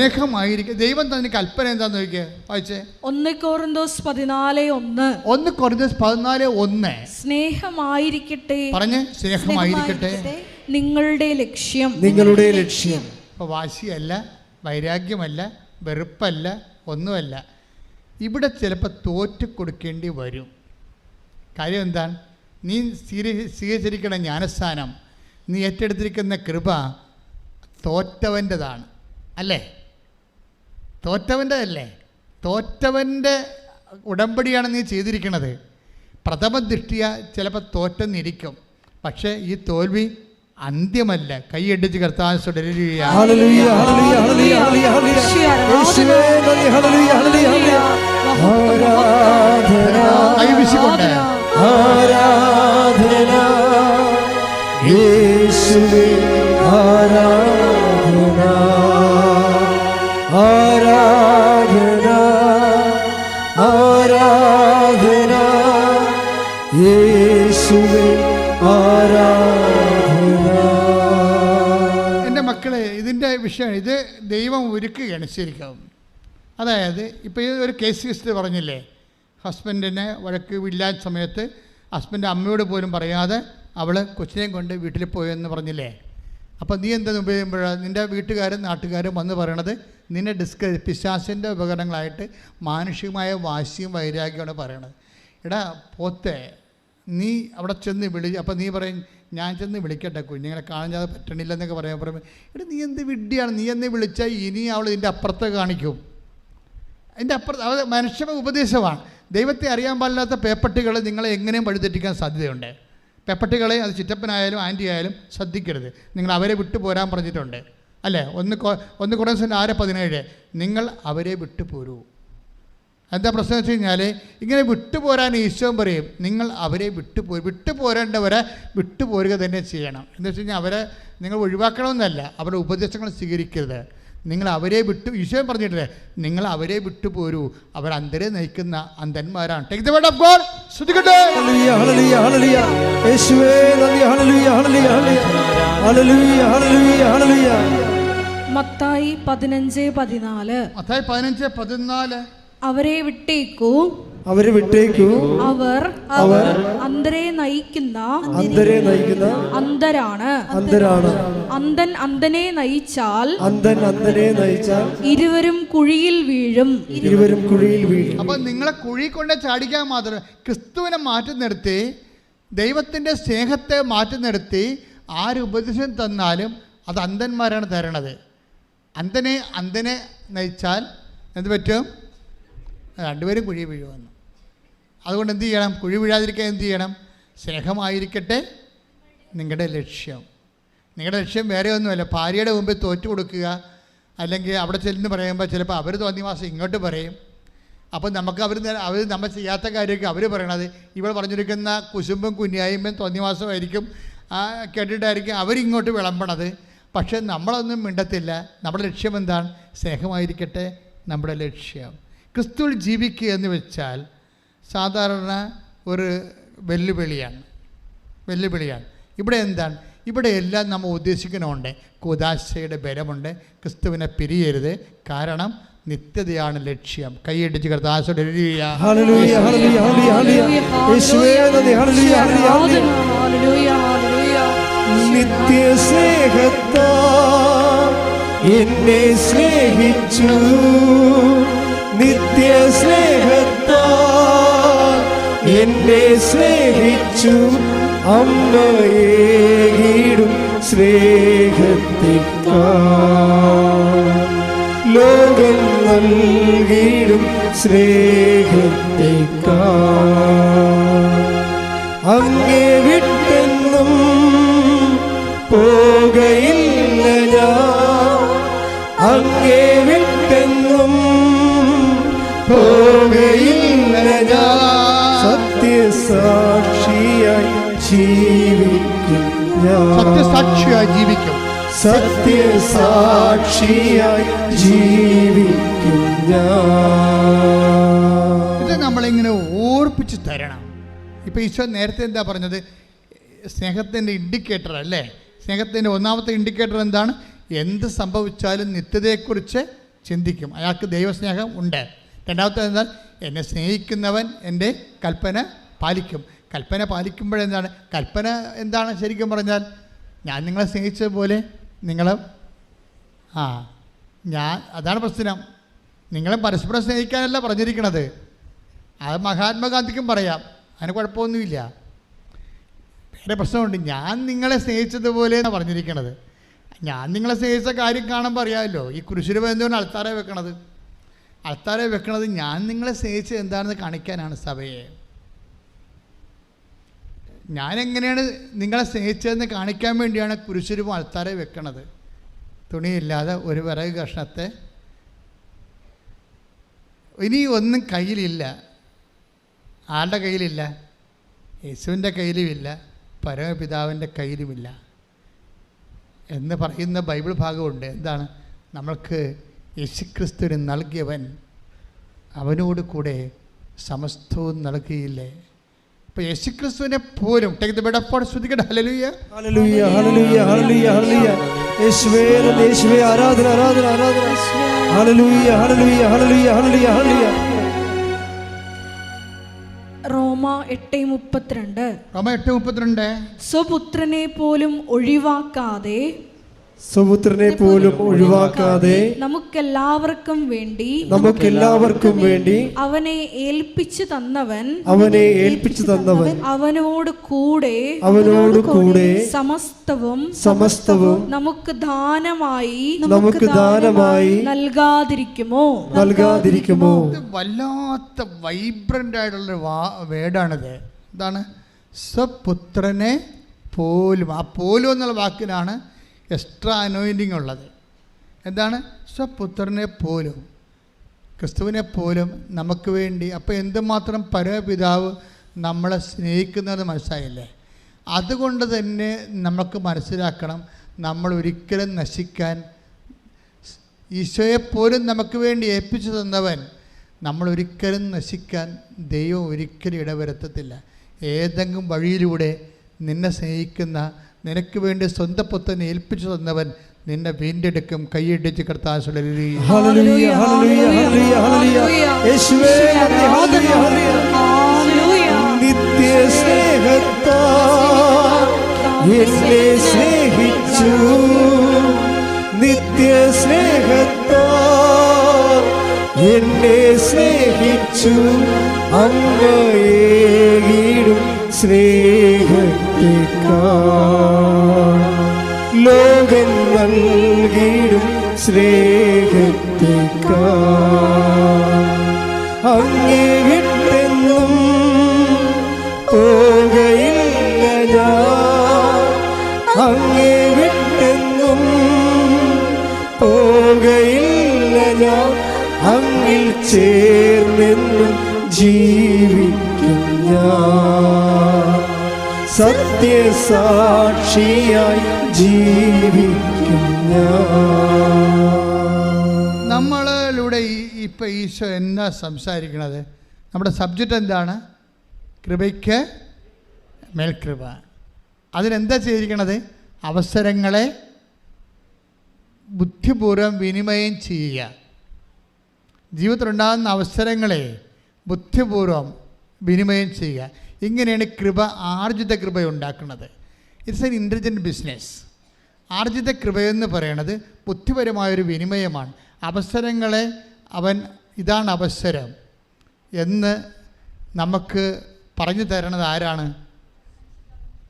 സ്നേഹമായിരിക്കും. ദൈവം തന്നെ കൽപ്പന എന്താന്ന് നോക്കിയേ, വായിച്ചേ. 1 കൊരിന്തോസ് 14:1. 1 കൊരിന്തോസ് 14:1. സ്നേഹമായിരിക്കട്ടെ. പറഞ്ഞ്, സ്നേഹമായിരിക്കട്ടെ നിങ്ങളുടെ ലക്ഷ്യം. നിങ്ങളുടെ ലക്ഷ്യം. അപ്പോൾ വാശിയല്ല, വൈരാഗ്യമല്ല, വെറുപ്പല്ല, ഒന്നുമല്ല. ഇവിടെ ചിലപ്പോൾ തോറ്റ് കൊടുക്കേണ്ടി വരും. കാര്യം എന്താണ്? നീ സ്വീകരിച്ചിരിക്കുന്ന ജ്ഞാനസ്ഥാനം, നീ ഏറ്റെടുത്തിരിക്കുന്ന കൃപ തോറ്റവൻ്റെതാണ് അല്ലേ? തോറ്റവൻ്റെ തോറ്റവൻ്റെ ഉടമ്പടിയാണ് നീ ചെയ്തിരിക്കുന്നത്. പ്രഥമ ദൃഷ്ടിയ ചിലപ്പോൾ തോറ്റെന്നിരിക്കും, പക്ഷേ ഈ തോൽവി അന്ത്യമല്ല. കൈയടിച്ച് കർത്താവിനോട് കൈവിശുകൊണ്ട് ആരാധന യേശുവേ, ആരാധന ആരാധന ആരാധന യേശുവേ, ആരാധന. എൻ്റെ മക്കളെ, ഇതിൻ്റെ വിഷയം ഇത് ദൈവം ഒരുക്കുകയാണ് ശരിക്കും. അതായത് ഇപ്പോൾ ഈ ഒരു കേസ് ഹിസ്റ്ററി പറഞ്ഞില്ലേ, ഹസ്ബൻഡിനെ വഴക്ക് ഇല്ലാത്ത സമയത്ത് ഹസ്ബൻഡ് അമ്മയോട് പോലും പറയാതെ അവൾ കൊച്ചിനെയും കൊണ്ട് വീട്ടിൽ പോയെന്ന് പറഞ്ഞില്ലേ. അപ്പോൾ നീ എന്താ ഉപയോഗിക്കുമ്പോഴാണ് നിൻ്റെ വീട്ടുകാരും നാട്ടുകാരും വന്ന് പറയണത് നിന്നെ പിശാചിൻ്റെ ഉപകരണങ്ങളായിട്ട് മാനുഷികമായ വാശിയും വൈരാഗ്യമാണ് പറയണത്. എടാ പോത്തെ, നീ അവിടെ ചെന്ന് അപ്പോൾ നീ പറയും ഞാൻ ചെന്ന് വിളിക്കട്ടെ, കുഞ്ഞുങ്ങളെ കാണാതെ പറ്റണില്ലെന്നൊക്കെ പറയുമ്പോൾ എടാ നീ എന്ത് വിഡ്ഢിയാണ്, നീ എന്ന് വിളിച്ചാൽ ഇനി അവൾ ഇതിൻ്റെ അപ്പുറത്ത് കാണിക്കും. അതിൻ്റെ അപ്പുറത്ത് അത് മനുഷ്യരുടെ ഉപദേശമാണ്. ദൈവത്തെ അറിയാൻ പാടില്ലാത്ത പേപ്പട്ടികൾ നിങ്ങളെ എങ്ങനെയും വഴിതെറ്റിക്കാൻ സാധ്യതയുണ്ട്. പേപ്പട്ടികളെ അത് ചിറ്റപ്പനായാലും ആൻറ്റി ആയാലും ശ്രദ്ധിക്കരുത്. നിങ്ങൾ അവരെ വിട്ടു പോരാൻ പറഞ്ഞിട്ടുണ്ട് അല്ലേ? 1 കൊരിന്തോസ് 6:17 നിങ്ങൾ അവരെ വിട്ടു പോരൂ. എന്താ പ്രശ്നം വെച്ച് കഴിഞ്ഞാൽ ഇങ്ങനെ വിട്ടുപോരാൻ ഈശോ പറയും നിങ്ങൾ അവരെ വിട്ടുപോരേണ്ടവരെ വിട്ടുപോരുക തന്നെ ചെയ്യണം. എന്ന് വെച്ച് കഴിഞ്ഞാൽ അവരെ നിങ്ങൾ ഒഴിവാക്കണമെന്നല്ല, അവരുടെ ഉപദേശങ്ങൾ സ്വീകരിക്കരുത്. നിങ്ങൾ അവരെ വിട്ടു, ഈശോ പറഞ്ഞിട്ടില്ലേ നിങ്ങൾ അവരെ വിട്ടു പോരൂ, അവർ അന്ധരെ നയിക്കുന്ന അന്ധന്മാരാണ്. Take the word of God. ശ്രദ്ധിക്കട്ടെ. ഹല്ലേലൂയ ഹല്ലേലൂയ ഹല്ലേലൂയ യേശുവേ നന്ദി. ഹല്ലേലൂയ ഹല്ലേലൂയ ഹല്ലേലൂയ ഹല്ലേലൂയ ഹല്ലേലൂയ. മത്തായി 15:14. മത്തായി 15:14 അവരെ വിട്ടേക്കൂ, അവരെ വിട്ടേക്കൂ, അവർ അന്ധരെ നയിക്കുന്ന അന്ധരാണ്. അന്ധൻ അന്ധനെ നയിച്ചാൽ ഇരുവരും കുഴിയിൽ വീഴും. അപ്പോൾ നിങ്ങളെ കുഴി കൊണ്ട് ചാടിക്കാൻ മാത്രം ക്രിസ്തുവിനെ മാറ്റി നിർത്തി, ദൈവത്തിൻ്റെ സ്നേഹത്തെ മാറ്റി നിർത്തി ആര് ഉപദേശം തന്നാലും അത് അന്ധന്മാരാണ് തരണത്. അന്ധനെ നയിച്ചാൽ എന്ത് പറ്റും? രണ്ടുപേരും കുഴി വീഴുമെന്ന്. അതുകൊണ്ട് എന്ത് ചെയ്യണം? കുഴി വീഴാതിരിക്കാൻ എന്ത് ചെയ്യണം? സ്നേഹമായിരിക്കട്ടെ നിങ്ങളുടെ ലക്ഷ്യം. നിങ്ങളുടെ ലക്ഷ്യം വേറെ ഒന്നുമല്ല. ഭാര്യയുടെ മുമ്പിൽ തോറ്റു കൊടുക്കുക, അല്ലെങ്കിൽ അവിടെ ചെല്ലുന്നു പറയുമ്പോൾ ചിലപ്പോൾ അവർ തോന്നിവാസം ഇങ്ങോട്ട് പറയും. അപ്പോൾ നമുക്ക് അവർ നമ്മൾ ചെയ്യാത്ത കാര്യമൊക്കെ അവർ പറയണത്. ഇവൾ പറഞ്ഞിരിക്കുന്ന കുശുമ്പും കുഞ്ഞായ്മയും തോന്നിവാസമായിരിക്കും, കേട്ടിട്ടായിരിക്കും അവരിങ്ങോട്ട് വിളമ്പണത്. പക്ഷെ നമ്മളൊന്നും മിണ്ടത്തില്ല. നമ്മുടെ ലക്ഷ്യം എന്താണ്? സ്നേഹമായിരിക്കട്ടെ നമ്മുടെ ലക്ഷ്യം. ക്രിസ്തുവിൽ ജീവിക്കുക എന്ന് വെച്ചാൽ സാധാരണ ഒരു വെല്ലുവിളിയാണ്. ഇവിടെ എന്താണ്? ഇവിടെ എല്ലാം നമ്മൾ ഉദ്ദേശിക്കുന്നുണ്ട്. കൂദാശയുടെ ബലമുണ്ട്. ക്രിസ്തുവിനെ പിരിയരുത്, കാരണം നിത്യതയാണ് ലക്ഷ്യം. കൈയടിച്ച് കർത്താവിനോട് നിത്യ സ്നേഹത്താ എന്നെ സ്നേഹിച്ചു, നിത്യ സ്നേഹത്താ എന്നെ സ്നേഹിച്ചു, അമ്മയേകിടും സ്നേഹത്തേക്കാൾ ലോകം നൽകിടും സ്നേഹത്തേക്കാൾ അങ്ങേ വിട്ടെന്നും പോകയില്ല ഞാൻ, അങ്ങേ വിട്ടെന്നും പോകയില്ല ഞാൻ, സത്യസാക്ഷിയായി ജീവിക്കും ഞാൻ, സത്യസാക്ഷിയായി ജീവിക്കും, സത്യസാക്ഷിയായി ജീവിക്കും ഞാൻ. ഇത് നമ്മളിങ്ങനെ ഓർപ്പിച്ച് തരണം. ഇപ്പോൾ ഈശോ നേരത്തെ എന്താ പറഞ്ഞത്? സ്നേഹത്തിൻ്റെ ഇൻഡിക്കേറ്റർ അല്ലേ? സ്നേഹത്തിൻ്റെ ഒന്നാമത്തെ ഇൻഡിക്കേറ്റർ എന്താണ്? എന്ത് സംഭവിച്ചാലും നിത്യതയെക്കുറിച്ച് ചിന്തിക്കും. അയാൾക്ക് ദൈവസ്നേഹം ഉണ്ട്. രണ്ടാമത്തേത് എന്നാൽ എന്നെ സ്നേഹിക്കുന്നവൻ എൻ്റെ കൽപ്പന പാലിക്കും. കൽപ്പന പാലിക്കുമ്പോഴെന്താണ്? കൽപ്പന എന്താണ് ശരിക്കും പറഞ്ഞാൽ? ഞാൻ നിങ്ങളെ സ്നേഹിച്ചതുപോലെ നിങ്ങളും അതാണ് പ്രശ്നം. നിങ്ങളെ പരസ്പരം സ്നേഹിക്കാനല്ല പറഞ്ഞിരിക്കണത്. അത് മഹാത്മാഗാന്ധിക്കും പറയാം, അതിന് കുഴപ്പമൊന്നുമില്ല. വേറെ പ്രശ്നമുണ്ട്. ഞാൻ നിങ്ങളെ സ്നേഹിച്ചതുപോലെ എന്നാണ് പറഞ്ഞിരിക്കണത്. ഞാൻ നിങ്ങളെ സ്നേഹിച്ച കാര്യം കാണുമ്പോൾ അറിയാമല്ലോ. ഈ കുരിശിരൂപ എന്തുകൊണ്ട് അൾത്താരെ വെക്കണത്? അൾത്താരെ വെക്കണത് ഞാൻ നിങ്ങളെ സ്നേഹിച്ചത് എന്താണെന്ന് കാണിക്കാനാണ് സഭയെ. ഞാൻ എങ്ങനെയാണ് നിങ്ങളെ സ്നേഹിച്ചതെന്ന് കാണിക്കാൻ വേണ്ടിയാണ് കുരിശിരൂപം അൾത്താരെ വെക്കണത്. തുണിയില്ലാതെ ഒരു വിറക് കഷ്ണത്തെ ഇനി ഒന്നും കയ്യിലില്ല. ആരുടെ കയ്യിലില്ല? യേശുവിൻ്റെ കയ്യിലുമില്ല, പരമപിതാവിൻ്റെ കയ്യിലുമില്ല എന്ന് പറയുന്ന ബൈബിൾ ഭാഗമുണ്ട്. എന്താണ്? നമ്മൾക്ക് യേശുക്രിസ്തുവിന് നൽകിയവൻ അവനോട് കൂടെ സമസ്തവും നൽകിയില്ലേ? അപ്പോൾ യേശുക്രിസ്തുവിനെ പോലും ശ്രദ്ധിക്കട്ടെ. ഹല്ലേലൂയ, ഹല്ലേലൂയ, ഹല്ലേലൂയ, ഹല്ലേലൂയ, ഹല്ലേലൂയ. യേശുവേ, യേശുവേ, ആരാധന, ആരാധന, ആരാധന. ഹല്ലേലൂയ, ഹല്ലേലൂയ, ഹല്ലേലൂയ, ഹല്ലേലൂയ, ഹല്ലേലൂയ. റോമ 8:32. റോമ 8:32. സ്വപുത്രനെ പോലും ഒഴിവാക്കാതെ സ്വപുത്രനെ പോലും ഒഴിവാക്കാതെ നമുക്കെല്ലാവർക്കും വേണ്ടി അവനെ ഏൽപ്പിച്ചു തന്നവൻ അവനോട് കൂടെ സമസ്തവും നമുക്ക് ദാനമായി നൽകാതിരിക്കുമോ? വല്ലാത്ത വൈബ്രന്റ് ആയിട്ടുള്ളൊരു വേർഡാണിത്. എന്താണ്? സ്വപുത്രനെ പോലും. ആ പോലും എന്നുള്ള വാക്കിനാണ് എക്സ്ട്രാ അനോയിൻറ്റിങ് ഉള്ളത്. എന്താണ്? സ്വപുത്രനെ പോലും, ക്രിസ്തുവിനെ പോലും നമുക്ക് വേണ്ടി. അപ്പോൾ എന്തുമാത്രം പരമപിതാവ് നമ്മളെ സ്നേഹിക്കുന്നത് മനസ്സിലായില്ലേ? അതുകൊണ്ട് തന്നെ നമുക്ക് മനസ്സിലാക്കണം, നമ്മൾ ഒരിക്കലും നശിക്കാൻ, ഈശോയെപ്പോലും നമുക്ക് വേണ്ടി ഏൽപ്പിച്ചു തന്നവൻ നമ്മളൊരിക്കലും നശിക്കാൻ ദൈവം ഒരിക്കലും ഇടവരുത്തത്തില്ല. ഏതെങ്കിലും വഴിയിലൂടെ നിന്നെ സ്നേഹിക്കുന്ന, നിനക്ക് വേണ്ടി സ്വന്തം പുത്രനെ ഏൽപ്പിച്ചു തന്നവൻ നിന്നെ വീണ്ടെടുക്കും. കൈയടിച്ച് കർത്താവേ, ഹല്ലേലൂയ, ഹല്ലേലൂയ, ഹല്ലേലൂയ, ഹല്ലേലൂയ. യേശുവേ, ഹല്ലേലൂയ, ഹല്ലേലൂയ. നിത്യ സ്നേഹത്താൽ എന്നെ സ്നേഹിച്ചു, നിത്യ സ്നേഹത്താൽ എന്നെ സ്നേഹിച്ചു. അങ്ങയേകിടും സ്നേഹത്തേക്കാൾ ലോകം നൽകിടും സ്നേഹത്തേക്കാൾ അങ്ങേ വിട്ടെന്നും പോകയില്ല ഞാൻ, അങ്ങേ വിട്ടെന്നും പോകയില്ല ഞാൻ. അങ്ങിൽ ചേർന്നെന്നും ജീവിക്കും ഞാൻ, സത്യസാക്ഷിയായി ജീവിക്കും ഞാൻ. നമ്മളിലൂടെ ഇപ്പം ഈശോ എന്നാ സംസാരിക്കണത്? നമ്മുടെ സബ്ജക്റ്റ് എന്താണ്? കൃപയ്ക്ക് മേൽകൃപ. അതിനെന്താ ചെയ്തിരിക്കണത്? അവസരങ്ങളെ ബുദ്ധിപൂർവ്വം വിനിമയം ചെയ്യുക. ജീവിതത്തിലുണ്ടാകുന്ന അവസരങ്ങളെ ബുദ്ധിപൂർവ്വം വിനിമയം ചെയ്യുക. ഇങ്ങനെയാണ് കൃപ, ആർജിത കൃപ ഉണ്ടാക്കുന്നത്. It's an intelligent business. ആർജിത കൃപയെന്ന് പറയണത് ബുദ്ധിപരമായൊരു വിനിമയമാണ്. അവസരങ്ങളെ ഇതാണ് അവസരം എന്ന് നമുക്ക് പറഞ്ഞു തരണത് ആരാണ്?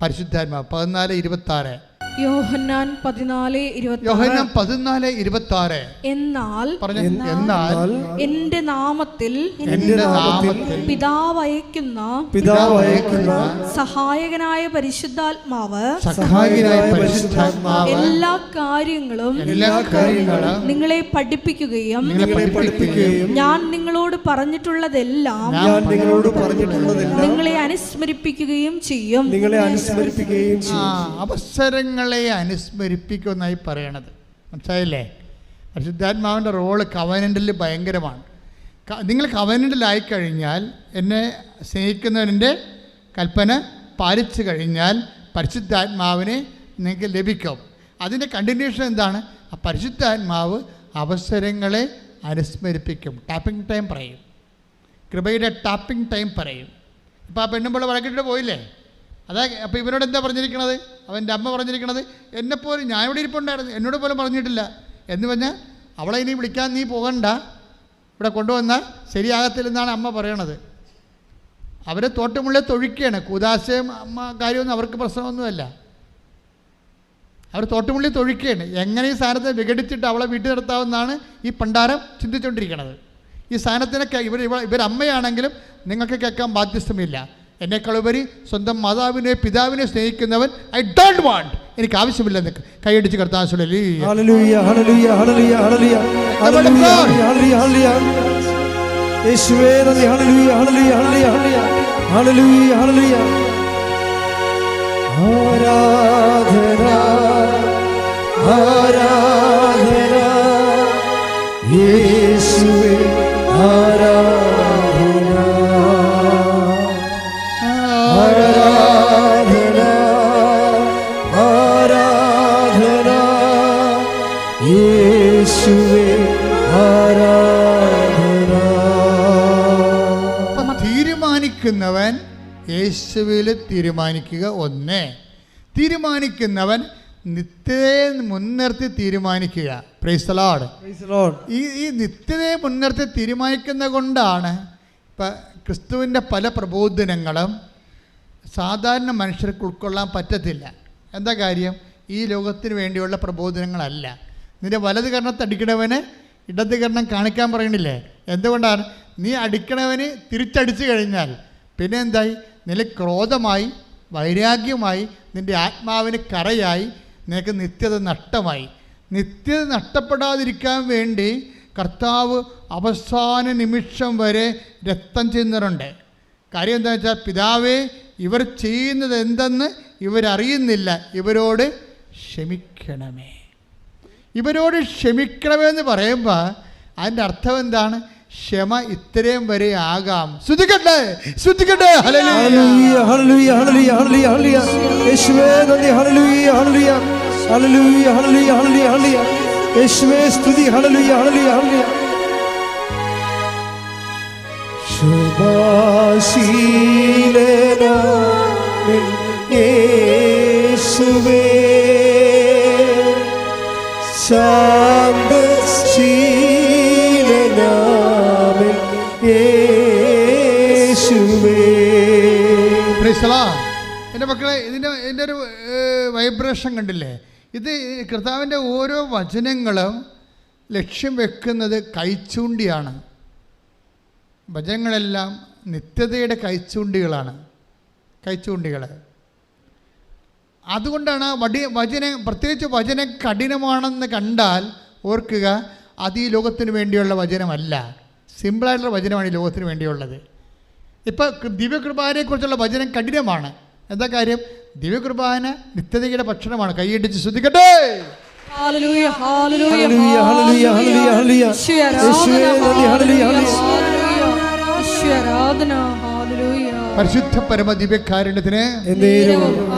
പരിശുദ്ധാത്മാവ്. 14:26. യോഹന്നാൻ 14:26. എന്നാൽ എന്റെ നാമത്തിൽ പിതാവ് അയക്കുന്ന സഹായകനായ പരിശുദ്ധാത്മാവ് എല്ലാ കാര്യങ്ങളും നിങ്ങളെ പഠിപ്പിക്കുകയും ഞാൻ നിങ്ങളോട് പറഞ്ഞിട്ടുള്ളതെല്ലാം നിങ്ങളെ അനുസ്മരിപ്പിക്കുകയും ചെയ്യും. അവസരങ്ങളെ അനുസ്മരിപ്പിക്കുമെന്നായി പറയണത് മനസ്സിലായില്ലേ? പരിശുദ്ധാത്മാവിൻ്റെ റോള് കവനൻ്റിൽ ഭയങ്കരമാണ്. നിങ്ങൾ കവനൻ്റിലായിക്കഴിഞ്ഞാൽ, എന്നെ സ്നേഹിക്കുന്നവൻ്റെ കൽപ്പന പാലിച്ചു കഴിഞ്ഞാൽ പരിശുദ്ധാത്മാവിനെ നിങ്ങൾക്ക് ലഭിക്കും. അതിൻ്റെ കണ്ടിന്യൂഷൻ എന്താണ്? ആ പരിശുദ്ധാത്മാവ് അവസരങ്ങളെ അനുസ്മരിപ്പിക്കും. ടാപ്പിംഗ് ടൈം പറയും, കൃപയുടെ ടാപ്പിംഗ് ടൈം പറയും. ഇപ്പോൾ ആ പെണ്ണുമ്പോൾ വഴക്കിട്ട് പോയില്ലേ? അതാ. അപ്പോൾ ഇവരോട് എന്താ പറഞ്ഞിരിക്കണത്? അവൻ്റെ അമ്മ പറഞ്ഞിരിക്കണത്, എന്നെപ്പോലും ഞാൻ ഇവിടെ ഇരിപ്പുണ്ടായിരുന്നു, എന്നോട് പോലും പറഞ്ഞിട്ടില്ല എന്ന് പറഞ്ഞാൽ അവളെ ഇനി വിളിക്കാൻ നീ പോകണ്ട, ഇവിടെ കൊണ്ടുവന്നാൽ ശരിയാകത്തില്ലെന്നാണ് അമ്മ പറയണത്. അവരെ തോട്ടുമുള്ളിൽ തൊഴിക്കുകയാണ്. കൂദാശയും അമ്മ കാര്യമൊന്നും അവർക്ക് പ്രശ്നമൊന്നുമല്ല. അവർ തോട്ടുമുള്ളിൽ തൊഴിക്കുകയാണ്. എങ്ങനെ ഈ സാധനത്തെ വിഘടിച്ചിട്ട് അവളെ വീട്ടിൽ നിർത്താമെന്നാണ് ഈ പണ്ടാരം ചിന്തിച്ചുകൊണ്ടിരിക്കുന്നത്. ഈ സാധനത്തിനൊക്കെ ഇവരമ്മയാണെങ്കിലും നിങ്ങൾക്ക് കേൾക്കാൻ ബാധ്യസ്ഥമില്ല. എന്നെക്കാളുപരി സ്വന്തം മാതാവിനെ പിതാവിനെ സ്നേഹിക്കുന്നവൻ ഐ ഡോണ്ട് വാണ്ട്, എനിക്ക് ആവശ്യമില്ല എന്നൊക്കെ കൈയടിച്ച് കർത്താവ് തീരുമാനിക്കുന്നവൻ യേശുവിൽ തീരുമാനിക്കുക. ഒന്ന്, തീരുമാനിക്കുന്നവൻ നിത്യതയെ മുൻനിർത്തി തീരുമാനിക്കുക. Price the Lord. ഈ നിത്യതയെ മുൻനിർത്തി തീരുമാനിക്കുന്ന കൊണ്ടാണ് ഇപ്പം ക്രിസ്തുവിൻ്റെ പല പ്രബോധനങ്ങളും സാധാരണ മനുഷ്യർക്ക് ഉൾക്കൊള്ളാൻ പറ്റത്തില്ല. എന്താ കാര്യം? ഈ ലോകത്തിന് വേണ്ടിയുള്ള പ്രബോധനങ്ങളല്ല. നിന്റെ വലത് കർണത്തെ അടിക്കണവന് ഇടത് കർണം കാണിക്കാൻ പറയണില്ലേ? എന്തുകൊണ്ടാണ്? നീ അടിക്കണവന് തിരിച്ചടിച്ചു കഴിഞ്ഞാൽ പിന്നെ എന്തായി? നിനക്ക് ക്രോധമായി, വൈരാഗ്യമായി, നിൻ്റെ ആത്മാവിന് കറയായി, നിനക്ക് നിത്യത നഷ്ടമായി. നിത്യത നഷ്ടപ്പെടാതിരിക്കാൻ വേണ്ടി കർത്താവ് അവസാന നിമിഷം വരെ രക്തം ചെയ്യുന്നവരുണ്ട്. കാര്യം എന്താണെന്ന് വെച്ചാൽ, പിതാവേ ഇവർ ചെയ്യുന്നത് എന്തെന്ന് ഇവരറിയുന്നില്ല, ഇവരോട് ക്ഷമിക്കണമേ. ഇവരോട് ക്ഷമിക്കണമെന്ന് പറയുമ്പോൾ അതിൻ്റെ അർത്ഥം എന്താണ്? ക്ഷമ ഇത്രയും വരെ ആകാം. ശ്രുതിക്കട്ടെ, ശ്രുതിക്കട്ടെ. ഹല്ലേലൂയ, ഹല്ലേലൂയ, ഹല്ലേലൂയ, ഹല്ലേലൂയ. യേശുവേ നന്ദി. ഹല്ലേലൂയ, ഹല്ലേലൂയ, ഹല്ലേലൂയ, ഹല്ലേലൂയ, ഹല്ലേലൂയ, ഹല്ലേലൂയ. യേശുവേ സ്തുതി. ഹല്ലേലൂയ, ഹല്ലേലൂയ, ഹല്ലേലൂയ. ശുഭാശീലനാമൻ യേശുവേ, ശാന്തശീലനാമൻ യേശുവേ. Praise the lord. എൻ്റെ മക്കളെ, ഇതിൻ്റെ ഒരു വൈബ്രേഷൻ കണ്ടില്ലേ? ഇത് കർത്താവിൻ്റെ ഓരോ വചനങ്ങളും ലക്ഷ്യം വെക്കുന്നത് കൈച്ചൂണ്ടിയാണ്. വചനങ്ങളെല്ലാം നിത്യതയുടെ കൈച്ചൂണ്ടികളാണ്, കൈച്ചൂണ്ടികൾ. അതുകൊണ്ടാണ് വചനം, പ്രത്യേകിച്ച് വചനം കഠിനമാണെന്ന് കണ്ടാൽ ഓർക്കുക, അത് ഈ ലോകത്തിന് വേണ്ടിയുള്ള വചനമല്ല. സിമ്പിളായിട്ടുള്ള വചനമാണ് ഈ ലോകത്തിന് വേണ്ടിയുള്ളത്. ഇപ്പോൾ ദിവ്യകൃപാനെക്കുറിച്ചുള്ള വചനം കഠിനമാണ്. എന്താ കാര്യം? ദിവ്യകൃപാന നിത്യതയുടെ ഭക്ഷണമാണ്. കൈയടിച്ച് ശ്രദ്ധിക്കട്ടെ. ഹല്ലേലൂയ, ഹല്ലേലൂയ, ഹല്ലേലൂയ, ഹല്ലേലൂയ, ഹല്ലേലൂയ. യേശുവേ ആരാധന. ഹല്ലേലൂയ. പരിശുദ്ധ പരമ ദിവ്യകാരുണ്യത്തിന്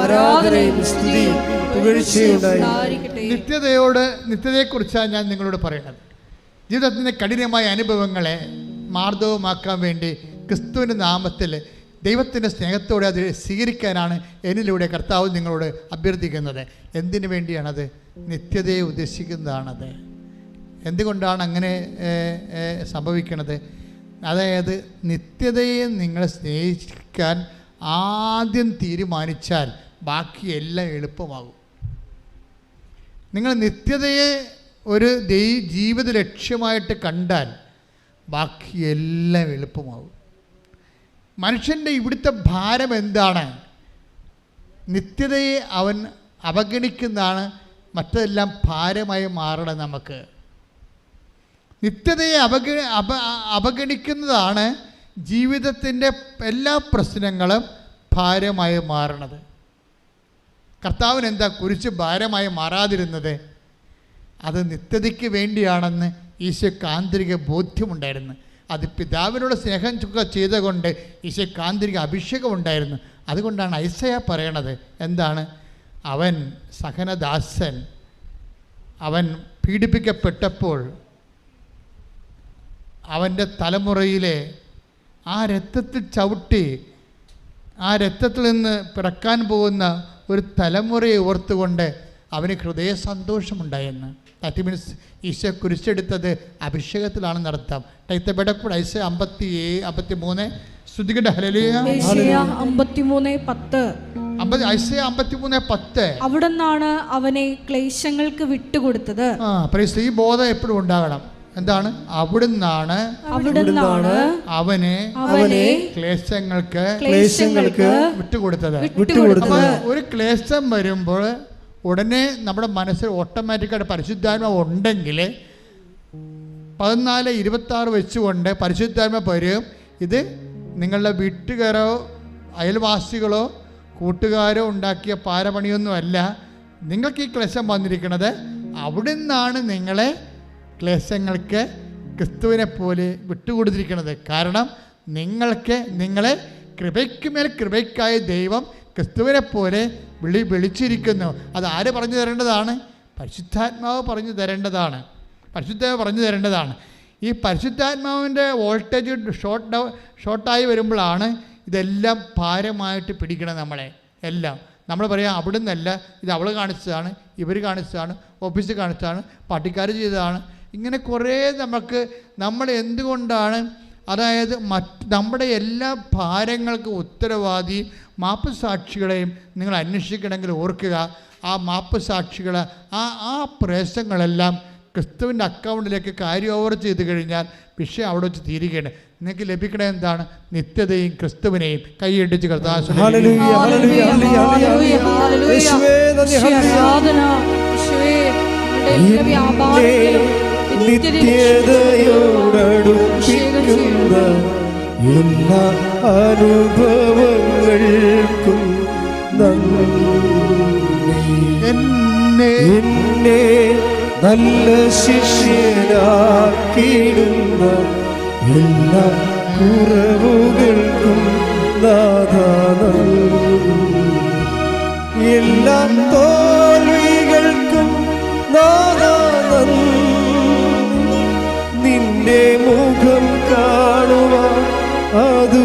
ആരാധനയും സ്തുതിയും പുകഴ്ചയും ഉണ്ടായിരിക്കട്ടെ. നിത്യതയെക്കുറിച്ചാണ് ഞാൻ നിങ്ങളോട് പറയുന്നത്. ജീവിതത്തിൻ്റെ കഠിനമായ അനുഭവങ്ങളെ മാർദ്ദവമാക്കാൻ വേണ്ടി ക്രിസ്തുവിൻ്റെ നാമത്തിൽ ദൈവത്തിൻ്റെ സ്നേഹത്തോടെ അത് സ്വീകരിക്കാനാണ് എന്നിലൂടെ കർത്താവ് നിങ്ങളോട് അഭ്യർത്ഥിക്കുന്നത്. എന്തിനു വേണ്ടിയാണത്? നിത്യതയെ ഉദ്ദേശിക്കുന്നതാണത്. എന്തുകൊണ്ടാണ് അങ്ങനെ സംഭവിക്കുന്നത്? അതായത് നിത്യതയെ നിങ്ങളെ സ്നേഹിക്കാൻ ആദ്യം തീരുമാനിച്ചാൽ ബാക്കിയെല്ലാം എളുപ്പമാകും. നിങ്ങൾ നിത്യതയെ ഒരു ജീവിത ലക്ഷ്യമായിട്ട് കണ്ടാൽ ബാക്കിയെല്ലാം എളുപ്പമാകും. മനുഷ്യൻ്റെ ഇവിടുത്തെ ഭാരം എന്താണ്? നിത്യതയെ അവൻ അവഗണിക്കുന്നതാണ് മറ്റെല്ലാം ഭാരമായി മാറണം. നമുക്ക് നിത്യതയെ അവഗണിക്കുന്നതാണ് ജീവിതത്തിൻ്റെ എല്ലാ പ്രശ്നങ്ങളും ഭാരമായി മാറണത്. കർത്താവിന് എന്താ കുരിശ് ഭാരമായി മാറാതിരുന്നത്? അത് നിത്യതയ്ക്ക് വേണ്ടിയാണെന്ന് ഈശോയ്ക്ക് ആന്തരിക ബോധ്യമുണ്ടായിരുന്നു. അത് പിതാവിനോട് സ്നേഹം ചെയ്തുകൊണ്ട് ഈശോയ്ക്ക് ആന്തരിക അഭിഷേകം ഉണ്ടായിരുന്നു. അതുകൊണ്ടാണ് ഐസയാ പറയണത് എന്താണ്? അവൻ സഹനദാസൻ, അവൻ പീഡിപ്പിക്കപ്പെട്ടപ്പോൾ അവൻ്റെ തലമുറയിലെ ആ രക്തത്തിൽ ചവിട്ടി ആ രക്തത്തിൽ നിന്ന് പിറക്കാൻ പോകുന്ന ഒരു തലമുറയെ ഓർത്തുകൊണ്ട് അവന് ഹൃദയ സന്തോഷമുണ്ടായെന്ന്. ദാറ്റ് മീൻസ് ഈശോ കുരിശെടുത്തത് അഭിഷേകത്തിലാണെന്ന് അർത്ഥം. ഐസയ 53 ശ്രുതികട്ടെ. ഹല്ലേലൂയ. ഐസയ 53:10. ഐസയ 53:10. അവിടുന്നാണ് അവനെ ക്ലേശങ്ങൾക്ക് വിട്ടുകൊടുത്തത്. ഈ ബോധം എപ്പോഴും ഉണ്ടാകണം. എന്താണ്? അവിടുന്നാണ് അവനെ ക്ലേശങ്ങൾക്ക് വിട്ടുകൊടുത്തത്. ഒരു ക്ലേശം വരുമ്പോൾ ഉടനെ നമ്മുടെ മനസ്സിൽ ഓട്ടോമാറ്റിക്കായിട്ട് പരിശുദ്ധാത്മാവ് ഉണ്ടെങ്കിൽ 14:26 വെച്ചുകൊണ്ട് പരിശുദ്ധാത്മ വരും. ഇത് നിങ്ങളുടെ വീട്ടുകാരോ അയൽവാസികളോ കൂട്ടുകാരോ ഉണ്ടാക്കിയ പാരപണിയൊന്നുമല്ല. നിങ്ങൾക്ക് ഈ ക്ലേശം വന്നിരിക്കുന്നത് അവിടെ നിന്നാണ് നിങ്ങളെ ക്ലേശങ്ങൾക്ക് ക്രിസ്തുവിനെ പോലെ വിട്ടുകൊടുത്തിരിക്കുന്നത്. കാരണം നിങ്ങളെ കൃപയ്ക്കുമേൽ കൃപയ്ക്കായ ദൈവം ക്രിസ്തുവിനെ പോലെ വിളിച്ചിരിക്കുന്നു. അത് ആര് പറഞ്ഞു തരേണ്ടതാണ്? പരിശുദ്ധാത്മാവ് പറഞ്ഞു തരേണ്ടതാണ്. ഈ പരിശുദ്ധാത്മാവിൻ്റെ വോൾട്ടേജ് ഷോർട്ടായി വരുമ്പോഴാണ് ഇതെല്ലാം ഭാരമായിട്ട് പിടിക്കണം നമ്മളെ എല്ലാം. നമ്മൾ പറയാം അവിടെ നിന്നല്ല, ഇത് അവൾ കാണിച്ചതാണ്, ഇവർ കാണിച്ചതാണ്, ഓഫീസിൽ കാണിച്ചതാണ്, പാർട്ടിക്കാർ ചെയ്തതാണ്. ഇങ്ങനെ കുറേ നമ്മൾ എന്തുകൊണ്ടാണ്, അതായത് നമ്മുടെ എല്ലാ ഭാരങ്ങൾക്കും ഉത്തരവാദി മാപ്പ് സാക്ഷികളെയും നിങ്ങൾ അന്വേഷിക്കണമെങ്കിൽ ഓർക്കുക, ആ മാപ്പ് സാക്ഷികൾ ആ പ്രേസങ്ങളെല്ലാം ക്രിസ്തുവിൻ്റെ അക്കൗണ്ടിലേക്ക് കാര്യം ഓവർ ചെയ്ത് കഴിഞ്ഞാൽ വിഷയം അവിടെ വെച്ച് തീരുകയാണ്. നിങ്ങൾക്ക് ലഭിക്കണ എന്താണ്? നിത്യതയും ക്രിസ്തുവിനെയും കൈയടിച്ച് എല്ലാ അനുഭവങ്ങൾക്കും എന്നെ നല്ല ശിഷ്യനാക്കിയിടുന്ന എല്ലാ കുറവുകൾക്കും നാഥാനം, എല്ലാ തോൽവികൾക്കും നാഥാനം, നിന്റെ മുഖം കാണുവാൻ അത്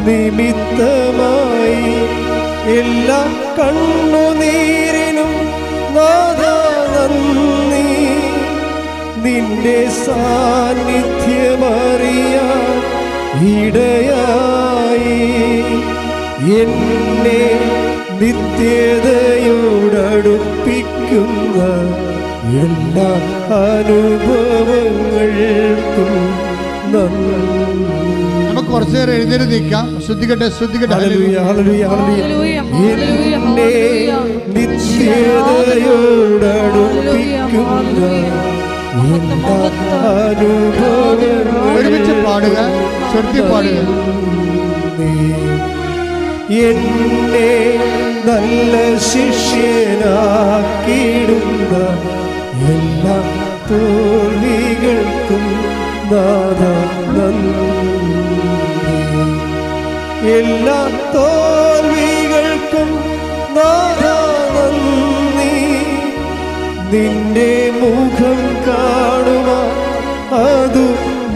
നിമിത്തമായി എല്ലാ കണ്ണുനീരിനും നാഥാനം, നിന്റെ സാന്നിധ്യമറിയാൻ ഇടയായി എന്നെ നിത്യതയോടടുപ്പിക്കുന്ന എല്ലാ അനുഭവങ്ങൾക്കും നമുക്ക് കുറച്ചു നേരം എഴുന്നേറ്റ് നിൽക്കാം. ശ്രദ്ധിക്കട്ടെ. എന്നെ നിത്യതയോടടുപ്പിക്കുന്ന ഒരുമിച്ച് പാടുക, ശ്രദ്ധ പാടുക. എന്നെ നല്ല ശിഷ്യനാക്കിയിടുന്ന എല്ലാ തോൽവികൾക്കും നാഥാനം, എല്ലാ തോൽവികൾക്കും നാഥാനം, നിന്റെ മുഖം കാണുവാൻ അതു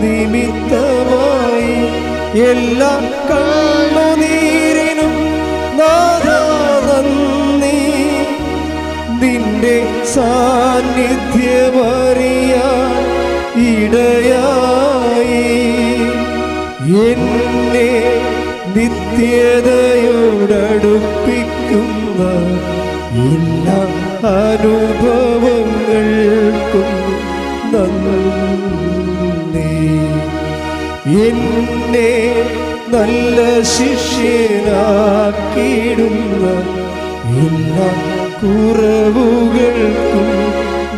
നിമിത്തമായി എല്ലാ കണ്ണുനീരിനും നാഥാനം, നിന്റെ സാന്നിധ്യമറിയാൻ ഇടയായി എന്നെ നിത്യതയോടടുപ്പിക്കുന്ന എല്ലാ അനുഭവങ്ങൾക്കും നന്ദി. എന്നെ നല്ല ശിഷ്യനാക്കിയിടുന്ന എല്ലാ കുറവുകൾക്കും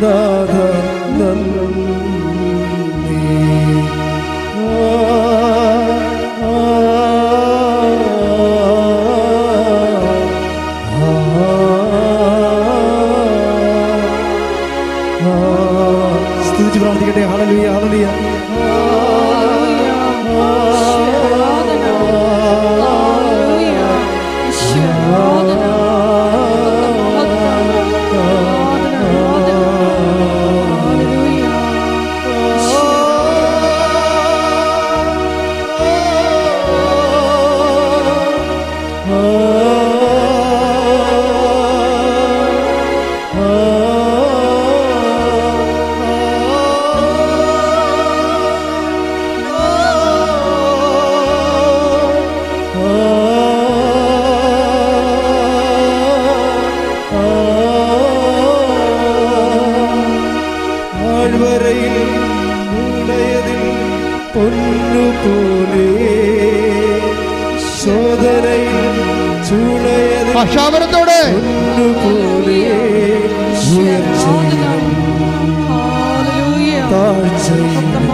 നാഥാനം, സ്തുതിച്ച് പ്രാർത്ഥിക്കട്ടെ. Hallelujah, hallelujah. പൊന്നുപോലെ ശോധനയിൽ ചൂളയത് ഭാഷാപരത്തോടെ പൊന്നുപോലെ ഉയർച്ചയിലും താഴ്ചയിലും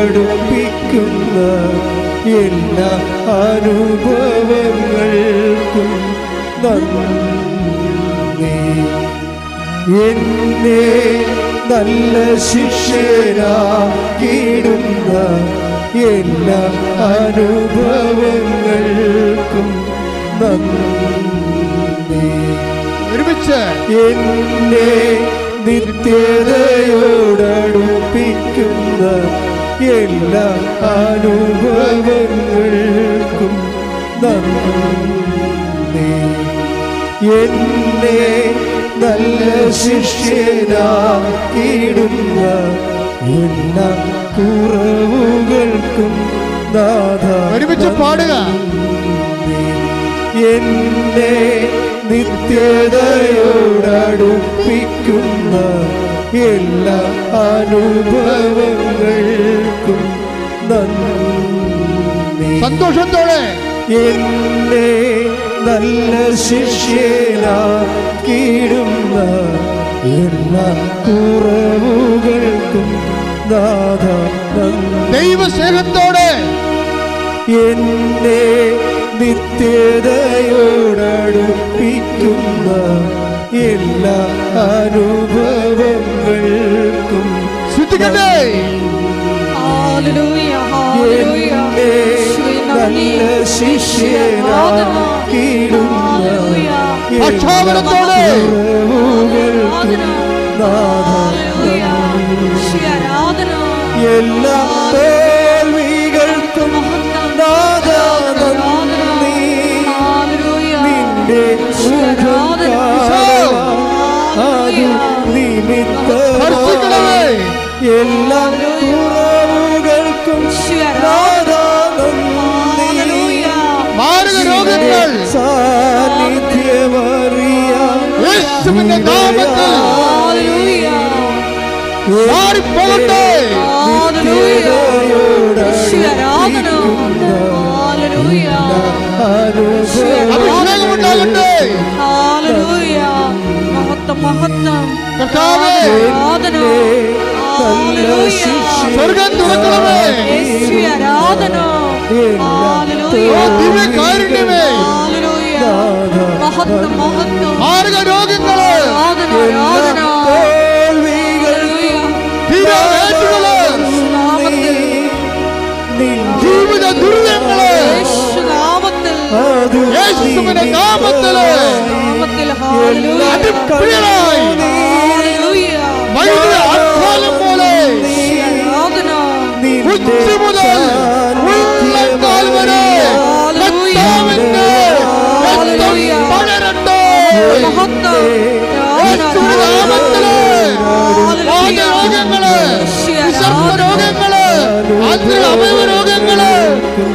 നിത്യതയോടടുപ്പിക്കുന്ന എല്ലാ അനുഭവങ്ങൾക്കും നന്ദി. എന്നെ നല്ല ശിഷ്യനാക്കിയിടുന്ന എല്ലാ അനുഭവങ്ങൾക്കും നന്ദി. ഒരുമിച്ച് എന്നെ നിത്യതയോടടുപ്പിക്കുന്ന എല്ലാ അനുഭവങ്ങൾക്കും നന്ദി. എന്നെ നല്ല ശിഷ്യനാക്കിയിടുന്ന എല്ലാ കുറവുകൾക്കും നാഥ ഒരുമിച്ച് പാടുക. എന്നെ നിത്യതയോടടുപ്പിക്കുന്ന എല്ലാ അനുഭവങ്ങൾക്കും നന്ദി. സന്തോഷത്തോടെ എന്നെ നല്ല ശിഷ്യനാക്കിയിടുന്ന എല്ലാ കുറവുകൾക്കും നാഥ നന്ദി. ദൈവസ്നേഹത്തോടെ എന്നെ നിത്യതയോടടുപ്പിക്കുന്ന എല്ലാ അനുഭവങ്ങൾക്കും ശ്രദ്ധിക്കട്ടെ. എന്നെ നല്ല ശിഷ്യനാക്കിയിടുന്ന എല്ലാ കുറവുകൾക്കും നാഥ എല്ലാ തോൽവികൾക്കും നാഥ നന്ദി. നിന്റെ മുഖം കാണുവാൻ അതു നിമിത്തമായി എല്ലാ കുറവുകൾക്കും നാഥ നന്ദി. മാരക രോഗങ്ങൾ സാന്നിധ്യമറിയാം യേശുവിന്റെ നാമത്തിൽ മാറിപ്പോകട്ടെ. അഭിഷേകമുണ്ടാകട്ടെ. കർത്താവേ, സ്വർഗ്ഗം തുറക്കണമേ. ദിവ്യകാരുണ്യമേ, മാരക രോഗങ്ങള്, തീരാവേറ്റുകള്, ജീവിത ദുരിതങ്ങള് യേശുവിന്റെ നാമത്തില് അടിപ്പിഴലായി വൈദ്യുത ആഘാതം പോലെ ഉച്ച മുതൽ ഉള്ളങ്കാൽ വരെ കർത്താവിന്റെ രക്തം പടരട്ടെ. യേശുവിന്റെ നാമത്തില് വാതരോഗങ്ങള്, വിസർപ്പരോഗങ്ങള്, ആന്തരിക അവയവ രോഗങ്ങള്,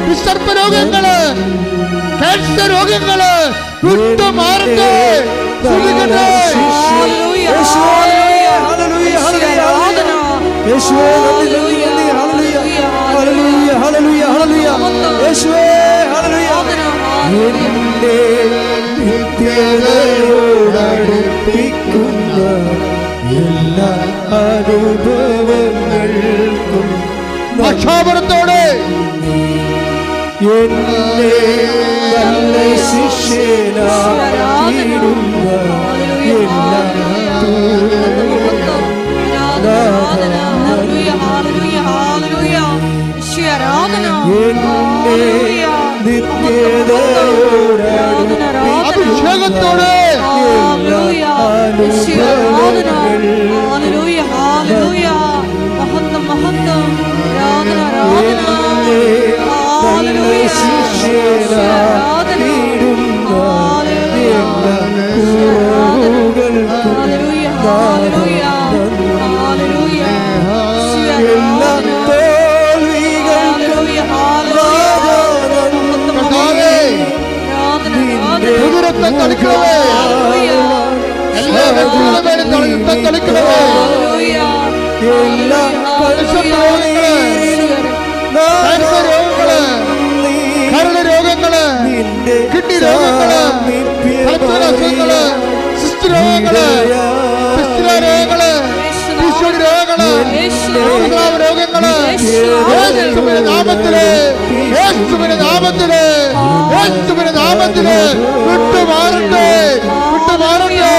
വിസർപ്പരോഗങ്ങള്, ക്യാൻസർ രോഗങ്ങള് വിട്ടുമാറട്ടെ. ശ്രദ്ധിക്കട്ടെ. എന്നെ നിത്യതയോടടുപ്പിക്കുന്ന എല്ലാ അനുഭവങ്ങൾക്കും പക്ഷാപരത്തോടെ എന്നെ നല്ല ശിഷ്യനാക്കിയിടുന്ന എല്ലാ അഭിഷേകത്തോടെ ശിഷ്യനാക്കിയിടുന്ന എല്ലാ തളിക്കണമേ. എല്ലാ വ്യക്തികളുടെ മേലും രക്തം തളിക്കണമേ. എല്ലാ രോഗങ്ങള്, ക്യാൻസർ രോഗങ്ങള്, കരൾ രോഗങ്ങള്, കിഡ്നി രോഗങ്ങള്, തലച്ചോറ് അസുഖങ്ങള്, സിസ്റ്റ് രോഗങ്ങള്, പിസ്തുല രോഗങ്ങള്, പിശുടി രോഗങ്ങള്, രക്തസ്രാവ രോഗങ്ങള്, യേശുവിന്റെ നാമത്തില്, യേശുവിന്റെ നാമത്തില്, യേശുവിന്റെ നാമത്തില് വിട്ടുമാറട്ടെ, വിട്ടുമാറട്ടെ.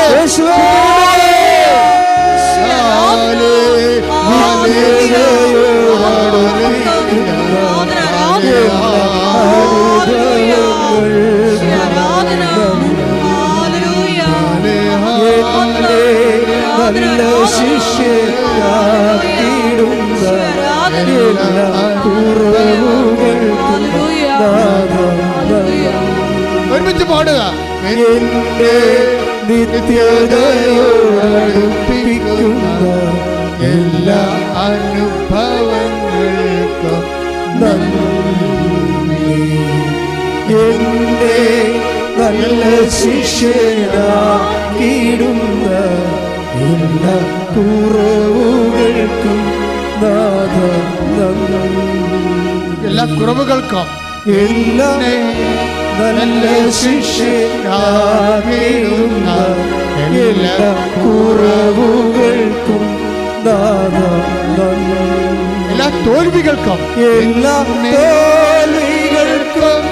നല്ല ശിഷ്യയാക്കിയിടുന്ന എല്ലാ കുറവുകൾക്കും ഒരുമിച്ച് പാടുക. എന്റെ നിത്യതയോടടുപ്പിക്കുന്ന എല്ലാ അനുഭവങ്ങൾക്കും നന്ദി. എന്റെ നല്ല ശിഷ്യനാക്കിയിടുന്ന എല്ലാ കുറവുകൾക്കും നാഥ നന്ദി. എല്ലാ കുറവുകൾക്കും എല്ലാ നല്ല ശിഷ്യനാക്കിയിടുന്ന എല്ലാ കുറവുകൾക്കും നാഥ നന്ദി. എല്ലാ തോൽവികൾക്കും എല്ലാ തോൽവികൾക്കും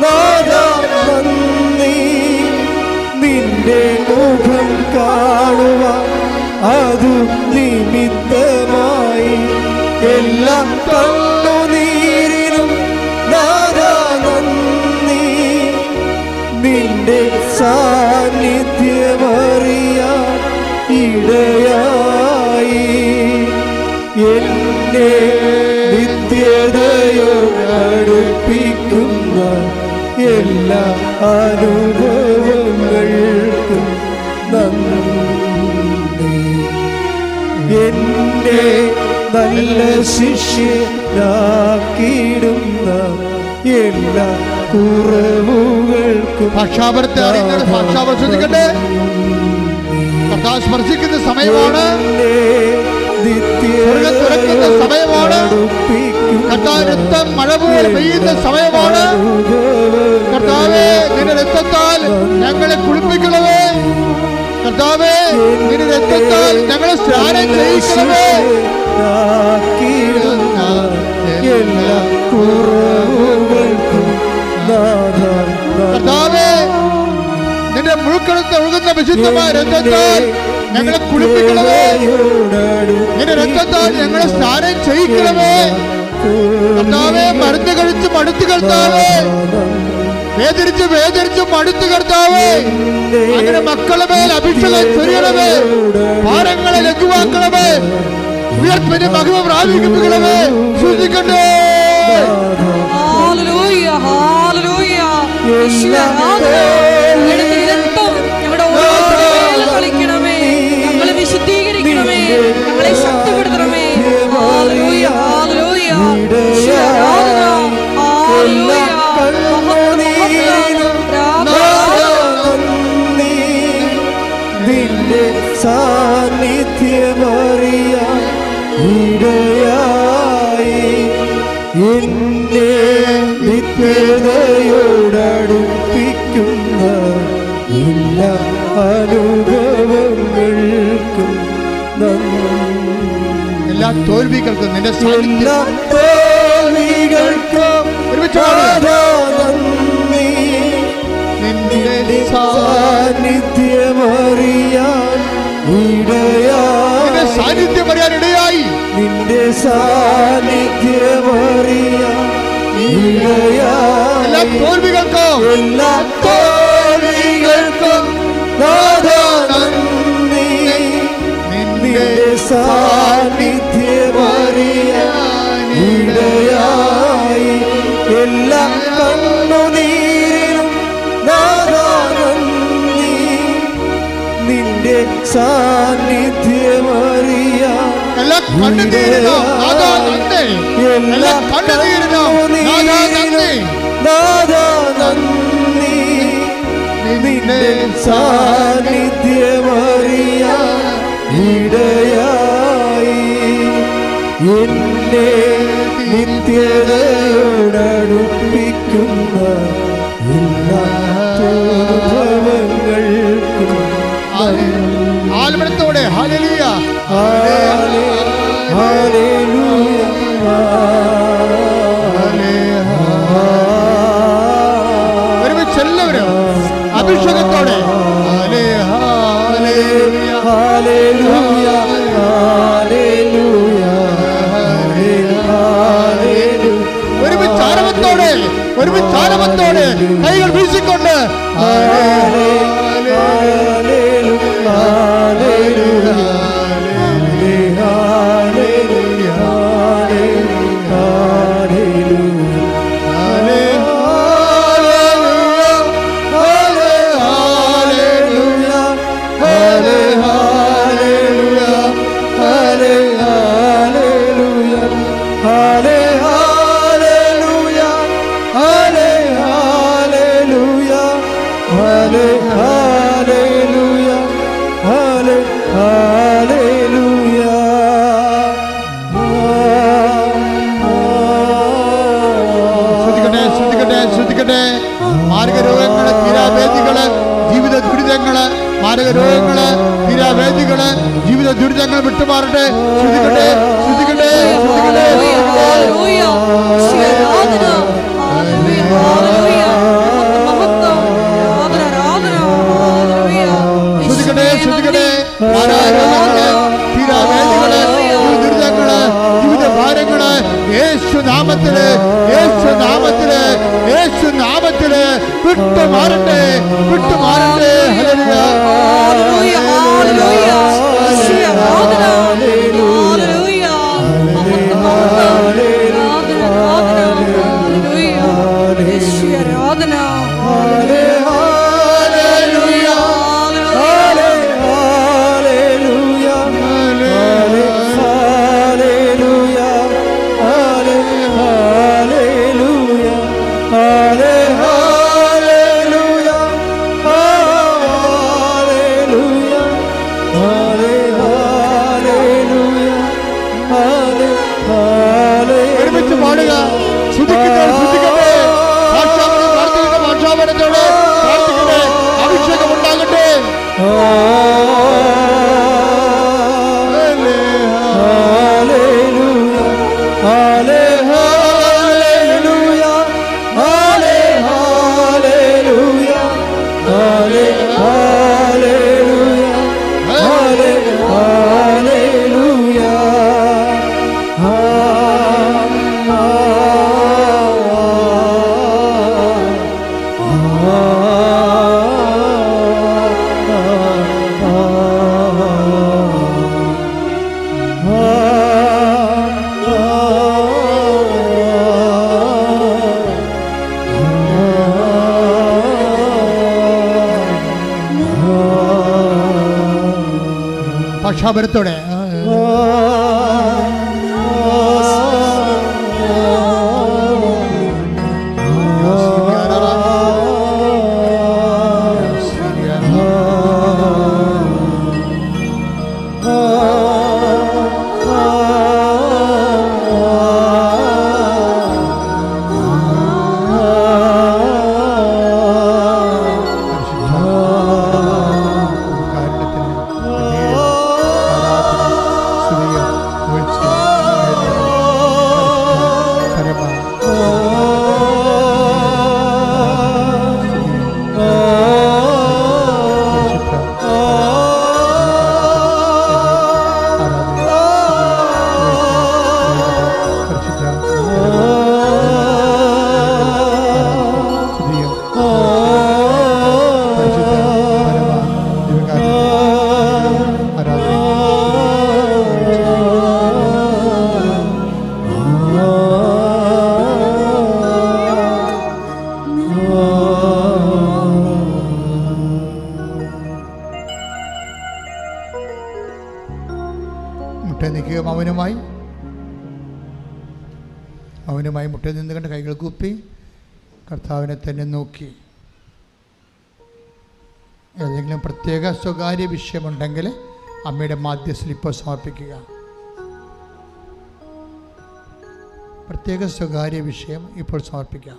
നാഥ നന്ദി. നിന്റെ മുഖം കാണുവാൻ അതു നിമിത്തമായി എല്ലാ കണ്ണുനീരിനും നാഥ നന്ദി. നിന്റെ സാന്നിധ്യമറിയാൻ ഇടയായി എന്നെ നിത്യതയോടടുപ്പിക്കുന്ന എല്ലാ അനുഭവങ്ങൾക്കും നന്ദി. എന്നെ നല്ല ശിഷ്യനാക്കിയിടുന്ന എല്ലാ കുറവുകൾക്കും ഭാഷാപരത്തെ അറിയുന്നത് ഭാഷാപരം ശ്രദ്ധിക്കട്ടെ. കർത്താവ് സ്പർശിക്കുന്ന സമയമാണ്, തുറക്കുന്ന സമയമാണ്, കർത്താവ് രക്തം മഴ പോലെ പെയ്യുന്ന സമയമാണ്. കർത്താവേ, നിന്റെ രക്തത്താൽ ഞങ്ങളെ കുളിപ്പിക്കണമേ. കർത്താവേ, നിന്റെ രക്തത്താൽ ഞങ്ങളെ സ്നാനം ചെയ്യിക്കണമേ. എല്ലാ കുറവുകൾക്കും കർത്താവേ, നിന്റെ മുഴുക്കടത്ത് ഒഴുകുന്ന വിശുദ്ധമായ രക്തത്താൽ ഞങ്ങളെ കുളിപ്പിക്കണമേ. നിന്റെ രക്തത്താൽ ഞങ്ങളെ സ്നാനം ചെയ്യിക്കണമേ. കർത്താവേ, മരുന്ന് കഴിച്ച് മടുത്ത് കർത്താവേ, വേദനിച്ച് വേദനിച്ച് മടുത്ത് കർത്താവേ, അങ്ങനെ മക്കളുടെ മേൽ അഭിഷേകം ചൊരിയണമേ. ഭാരങ്ങളെ ലഘുവാക്കണമേ. ഉയർപ്പിന്റെ മഹിമ പ്രാപിക്കണമേ. സൂചിക്കട്ടെ. ഞങ്ങളെ വിശുദ്ധീകരിക്കണമേ, ഞങ്ങളെ ശക്തിപ്പെടുത്തണമേ. നിന്റെ സാന്നിധ്യമറിയാൻ ഇടയായി എന്നെ നിത്യതയോടടുപ്പിക്കുന്ന എല്ലാ അനുഭവങ്ങൾക്കും നന്ദി. എല്ലാ തോൽവികൾക്കും നിന്റെ എല്ലാ തോൽവികൾക്കും നന്ദി. നിന്റെ സാന്നിധ്യമറിയാൻ ഇടയായി, സാന്നിധ്യമറിയാൻ ഇടയായി, നിന്റെ സാന്നിധ്യമറിയാൻ ഇടയായി. എല്ലാ തോൽവികൾക്കും എല്ലാ തോൽവികൾക്കും നന്ദി. നിന്റെ സാന്നിധ്യമറിയാൻ ഇടയായി എല്ലാ കണ്ണുനീരിനും നന്ദി. നിന്റെ സാന്നിധ്യമറിയാൻ എല്ലാ കണ്ണുനീരിനും നന്ദി. എല്ലാ കണ്ണുനീരിനും നന്ദി. നന്ദി. നിന്റെ സാന്നിധ്യമറിയാൻ ഇടയായി എന്നെ നിത്യതയോടടുപ്പിക്കുന്ന എല്ലാ അനുഭവങ്ങൾക്കും ആൽമനത്തോടെ ഹല്ലേലൂയ ഹല്ലേലൂയ ഒരുമിച്ച് എല്ലാവരും അഭിഷേകത്തോടെ ഹല്ലേലൂയ ഹല്ലേലൂയ ഒരുമിച്ച് ആരവത്തോടെ കൈകൾ വീശിക്കൊണ്ട് ശ്രദ്ധിക്കട്ടെ. മാരകരോഗങ്ങള്, തീരാവേദികള്, ജീവിത ദുരിതങ്ങള്, മാരകരോഗങ്ങള്, തീരാവേദികള്, ജീവിത ദുരിതങ്ങൾ വിട്ടുമാറട്ടെ. ശ്രദ്ധിക്കട്ടെ. ശ്രദ്ധിക്കട്ടെ. മാരകരോഗങ്ങള്, തീരാവേദികള്, ദുരിതങ്ങള്, ജീവിത ഭാരങ്ങള് യേശുനാമത്തില് വിട്ടുമാറട്ടെ. ഒരുമിച്ച് പാടുക. ശ്രദ്ധിക്കട്ടെ. ഭാഷാപനത്തോടെ പ്രാർത്ഥിക്കട്ടെ. അഭിഷേകം ഉണ്ടാകട്ടെ. പക്ഷാപരത്തോടെ മൗനമായി മുട്ട നിന്നുകൊണ്ട് കൈകൾ കൂപ്പി കർത്താവിനെ തന്നെ നോക്കി ഏതെങ്കിലും പ്രത്യേക സ്വകാര്യ വിഷയമുണ്ടെങ്കിൽ അമ്മയുടെ മാധ്യസ്ഥയിൽ ഇപ്പോൾ സമർപ്പിക്കുക. പ്രത്യേക സ്വകാര്യ വിഷയം ഇപ്പോൾ സമർപ്പിക്കാം.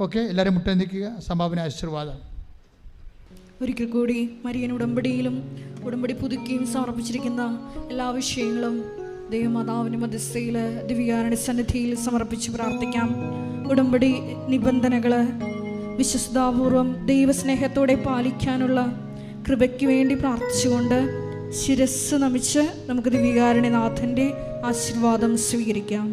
ഓക്കെ, എല്ലാവരും മുട്ടെന്തിക്കുക. സംഭാവന ആശീർവാദം. ഒരിക്കൽ കൂടി മരിയൻ ഉടമ്പടിയിലും ഉടമ്പടി പുതുക്കിയും സമർപ്പിച്ചിരിക്കുന്ന എല്ലാ വിഷയങ്ങളും ദൈവമാതാവിൻ്റെ മധ്യസ്ഥയിൽ ദിവ്യകാരുണ്യ സന്നിധിയിൽ സമർപ്പിച്ച് പ്രാർത്ഥിക്കാം. ഉടമ്പടി നിബന്ധനകൾ വിശ്വസ്താപൂർവം ദൈവസ്നേഹത്തോടെ പാലിക്കാനുള്ള കൃപയ്ക്ക് വേണ്ടി പ്രാർത്ഥിച്ചുകൊണ്ട് ശിരസ് നമിച്ച് നമുക്ക് ദിവ്യകാരുണ്യനാഥൻ്റെ ആശീർവാദം സ്വീകരിക്കാം.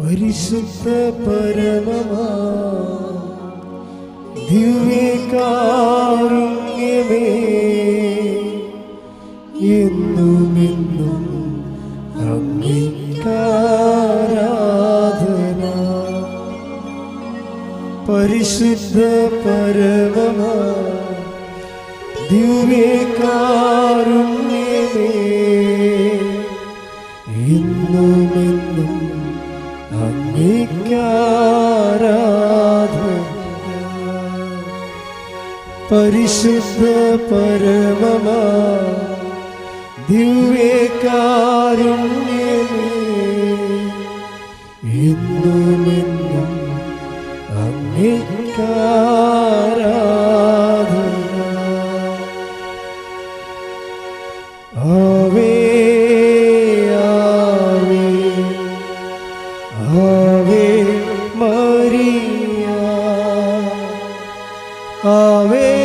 പരിശുദ്ധ പരമമാ ദിവ്യകാരുണ്യമേ, എന്നുമെന്നും അങ്ങേക്കാരാധന. പരിശുദ്ധ പരമമാ ദിവ്യകാരുണ്യമേ, എന്നുമെന്നും അങ്ങേക്കാരാധന. പരിശുദ്ധ പരമമാ ദിവ്യകാരുണ്യമേ, എന്നുമെന്നും അങ്ങേക്കാരാധന. ആവേ Ave